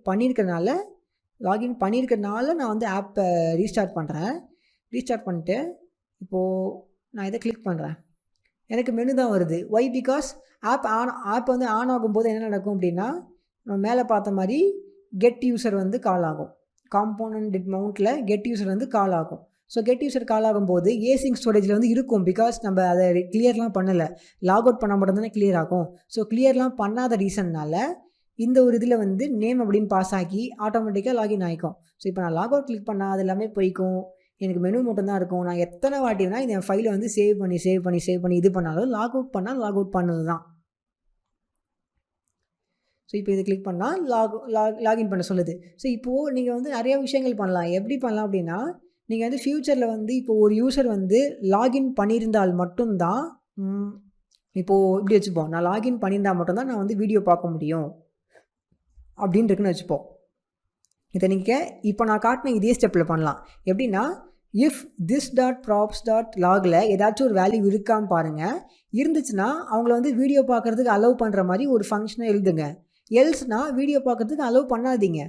பண்ணியிருக்கிறனால நான் வந்து ஆப்பை ரீஸ்டார்ட் பண்ணுறேன். ரீஸ்டார்ட் பண்ணிட்டு இப்போது நான் இதை கிளிக் பண்ணுறேன், எனக்கு மெனு தான் வருது. ஒய் பிகாஸ் ஆப் வந்து ஆன் ஆகும்போது என்ன நடக்கும் அப்படின்னா நம்ம மேலே பார்த்த மாதிரி கெட் யூசர் வந்து கால் ஆகும். காம்போனன்ட் மவுண்ட்டில் கெட் யூசர் வந்து கால் ஆகும். ஸோ கெட் யூசர் கால் ஆகும்போது ஏசிங் ஸ்டோரேஜில் வந்து இருக்கும். பிகாஸ் நம்ம அதை கிளியர்லாம் பண்ணலை, லாக் அவுட் பண்ண மட்டும் தானே கிளியர் ஆகும். ஸோ கிளியர்லாம் பண்ணாத ரீசன்னால் இந்த ஒரு இதில் வந்து நேம் அப்படின்னு பாஸ் ஆகி ஆட்டோமேட்டிக்காக லாகின் ஆகிக்கும். ஸோ இப்போ நான் லாக் அவுட் கிளிக் பண்ணால் அது எல்லாமே போய்க்கும், எனக்கு மெனு மட்டும்தான் இருக்கும். நான் எத்தனை வாட்டினா இந்த ஃபைலை வந்து சேவ் பண்ணி இது பண்ணாலும் லாக் அவுட் பண்ணால் லாக் அவுட் பண்ணது தான். ஸோ இப்போ இதை கிளிக் பண்ணால் லாகின் பண்ண சொல்லுது. ஸோ இப்போது நீங்கள் வந்து நிறையா விஷயங்கள் பண்ணலாம். எப்படி பண்ணலாம் அப்படின்னா நீங்கள் வந்து ஃப்யூச்சரில் வந்து இப்போ ஒரு யூசர் வந்து லாகின் பண்ணியிருந்தால் மட்டும்தான் இப்போது இப்படி வச்சுப்போம், நான் லாகின் பண்ணியிருந்தால் மட்டும்தான் நான் வந்து வீடியோ பார்க்க முடியும் அப்படின்னு இருக்குன்னு வச்சுப்போம். இதை நீங்கள் இப்போ நான் காட்டின இதே ஸ்டெப்பில் பண்ணலாம். எப்படின்னா if this dot props dot லாகில் ஏதாச்சும் ஒரு வேல்யூ இருக்கான்னு பாருங்கள். இருந்துச்சுன்னா அவங்கள வந்து வீடியோ பார்க்குறதுக்கு அலோவ் பண்ணுற மாதிரி ஒரு ஃபங்க்ஷனை எழுதுங்க. எல்ஸ்னா வீடியோ பார்க்குறதுக்கு அலோவ் பண்ணாதீங்க.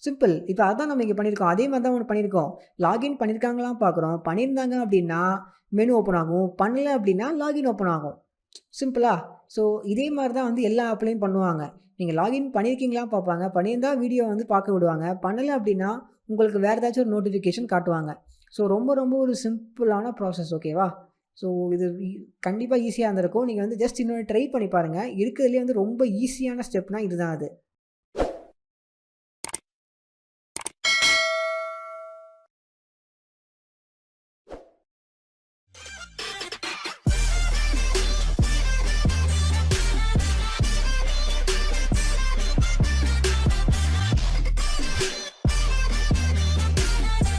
சிம்பிள். இப்போ அதான் நம்ம இங்கே பண்ணியிருக்கோம். அதே மாதிரி தான் ஒன்று பண்ணியிருக்கோம். லாகின் பண்ணியிருக்காங்களாம் பார்க்குறோம். பண்ணியிருந்தாங்க அப்படின்னா மெனு ஓப்பன் ஆகும், பண்ணலை அப்படின்னா லாகின் ஓப்பன் ஆகும். சிம்பிளா. ஸோ இதே மாதிரி தான் வந்து எல்லா ஆப்லையும் பண்ணுவாங்க. நீங்கள் லாகின் பண்ணியிருக்கீங்களா பார்ப்பாங்க, பண்ணியிருந்தால் வீடியோ வந்து பார்க்க விடுவாங்க, பண்ணலை அப்படின்னா உங்களுக்கு வேறு ஏதாச்சும் ஒரு நோட்டிஃபிகேஷன் காட்டுவாங்க. ஸோ ரொம்ப ஒரு சிம்பிளான ப்ராசஸ். ஓகேவா. ஸோ இது கண்டிப்பாக ஈஸியாக இருந்திருக்கும். நீங்கள் வந்து ஜஸ்ட் இன்னொன்று ட்ரை பண்ணி பாருங்கள். இருக்கிறதுலே வந்து ரொம்ப ஈஸியான ஸ்டெப்னால் இதுதான் அது.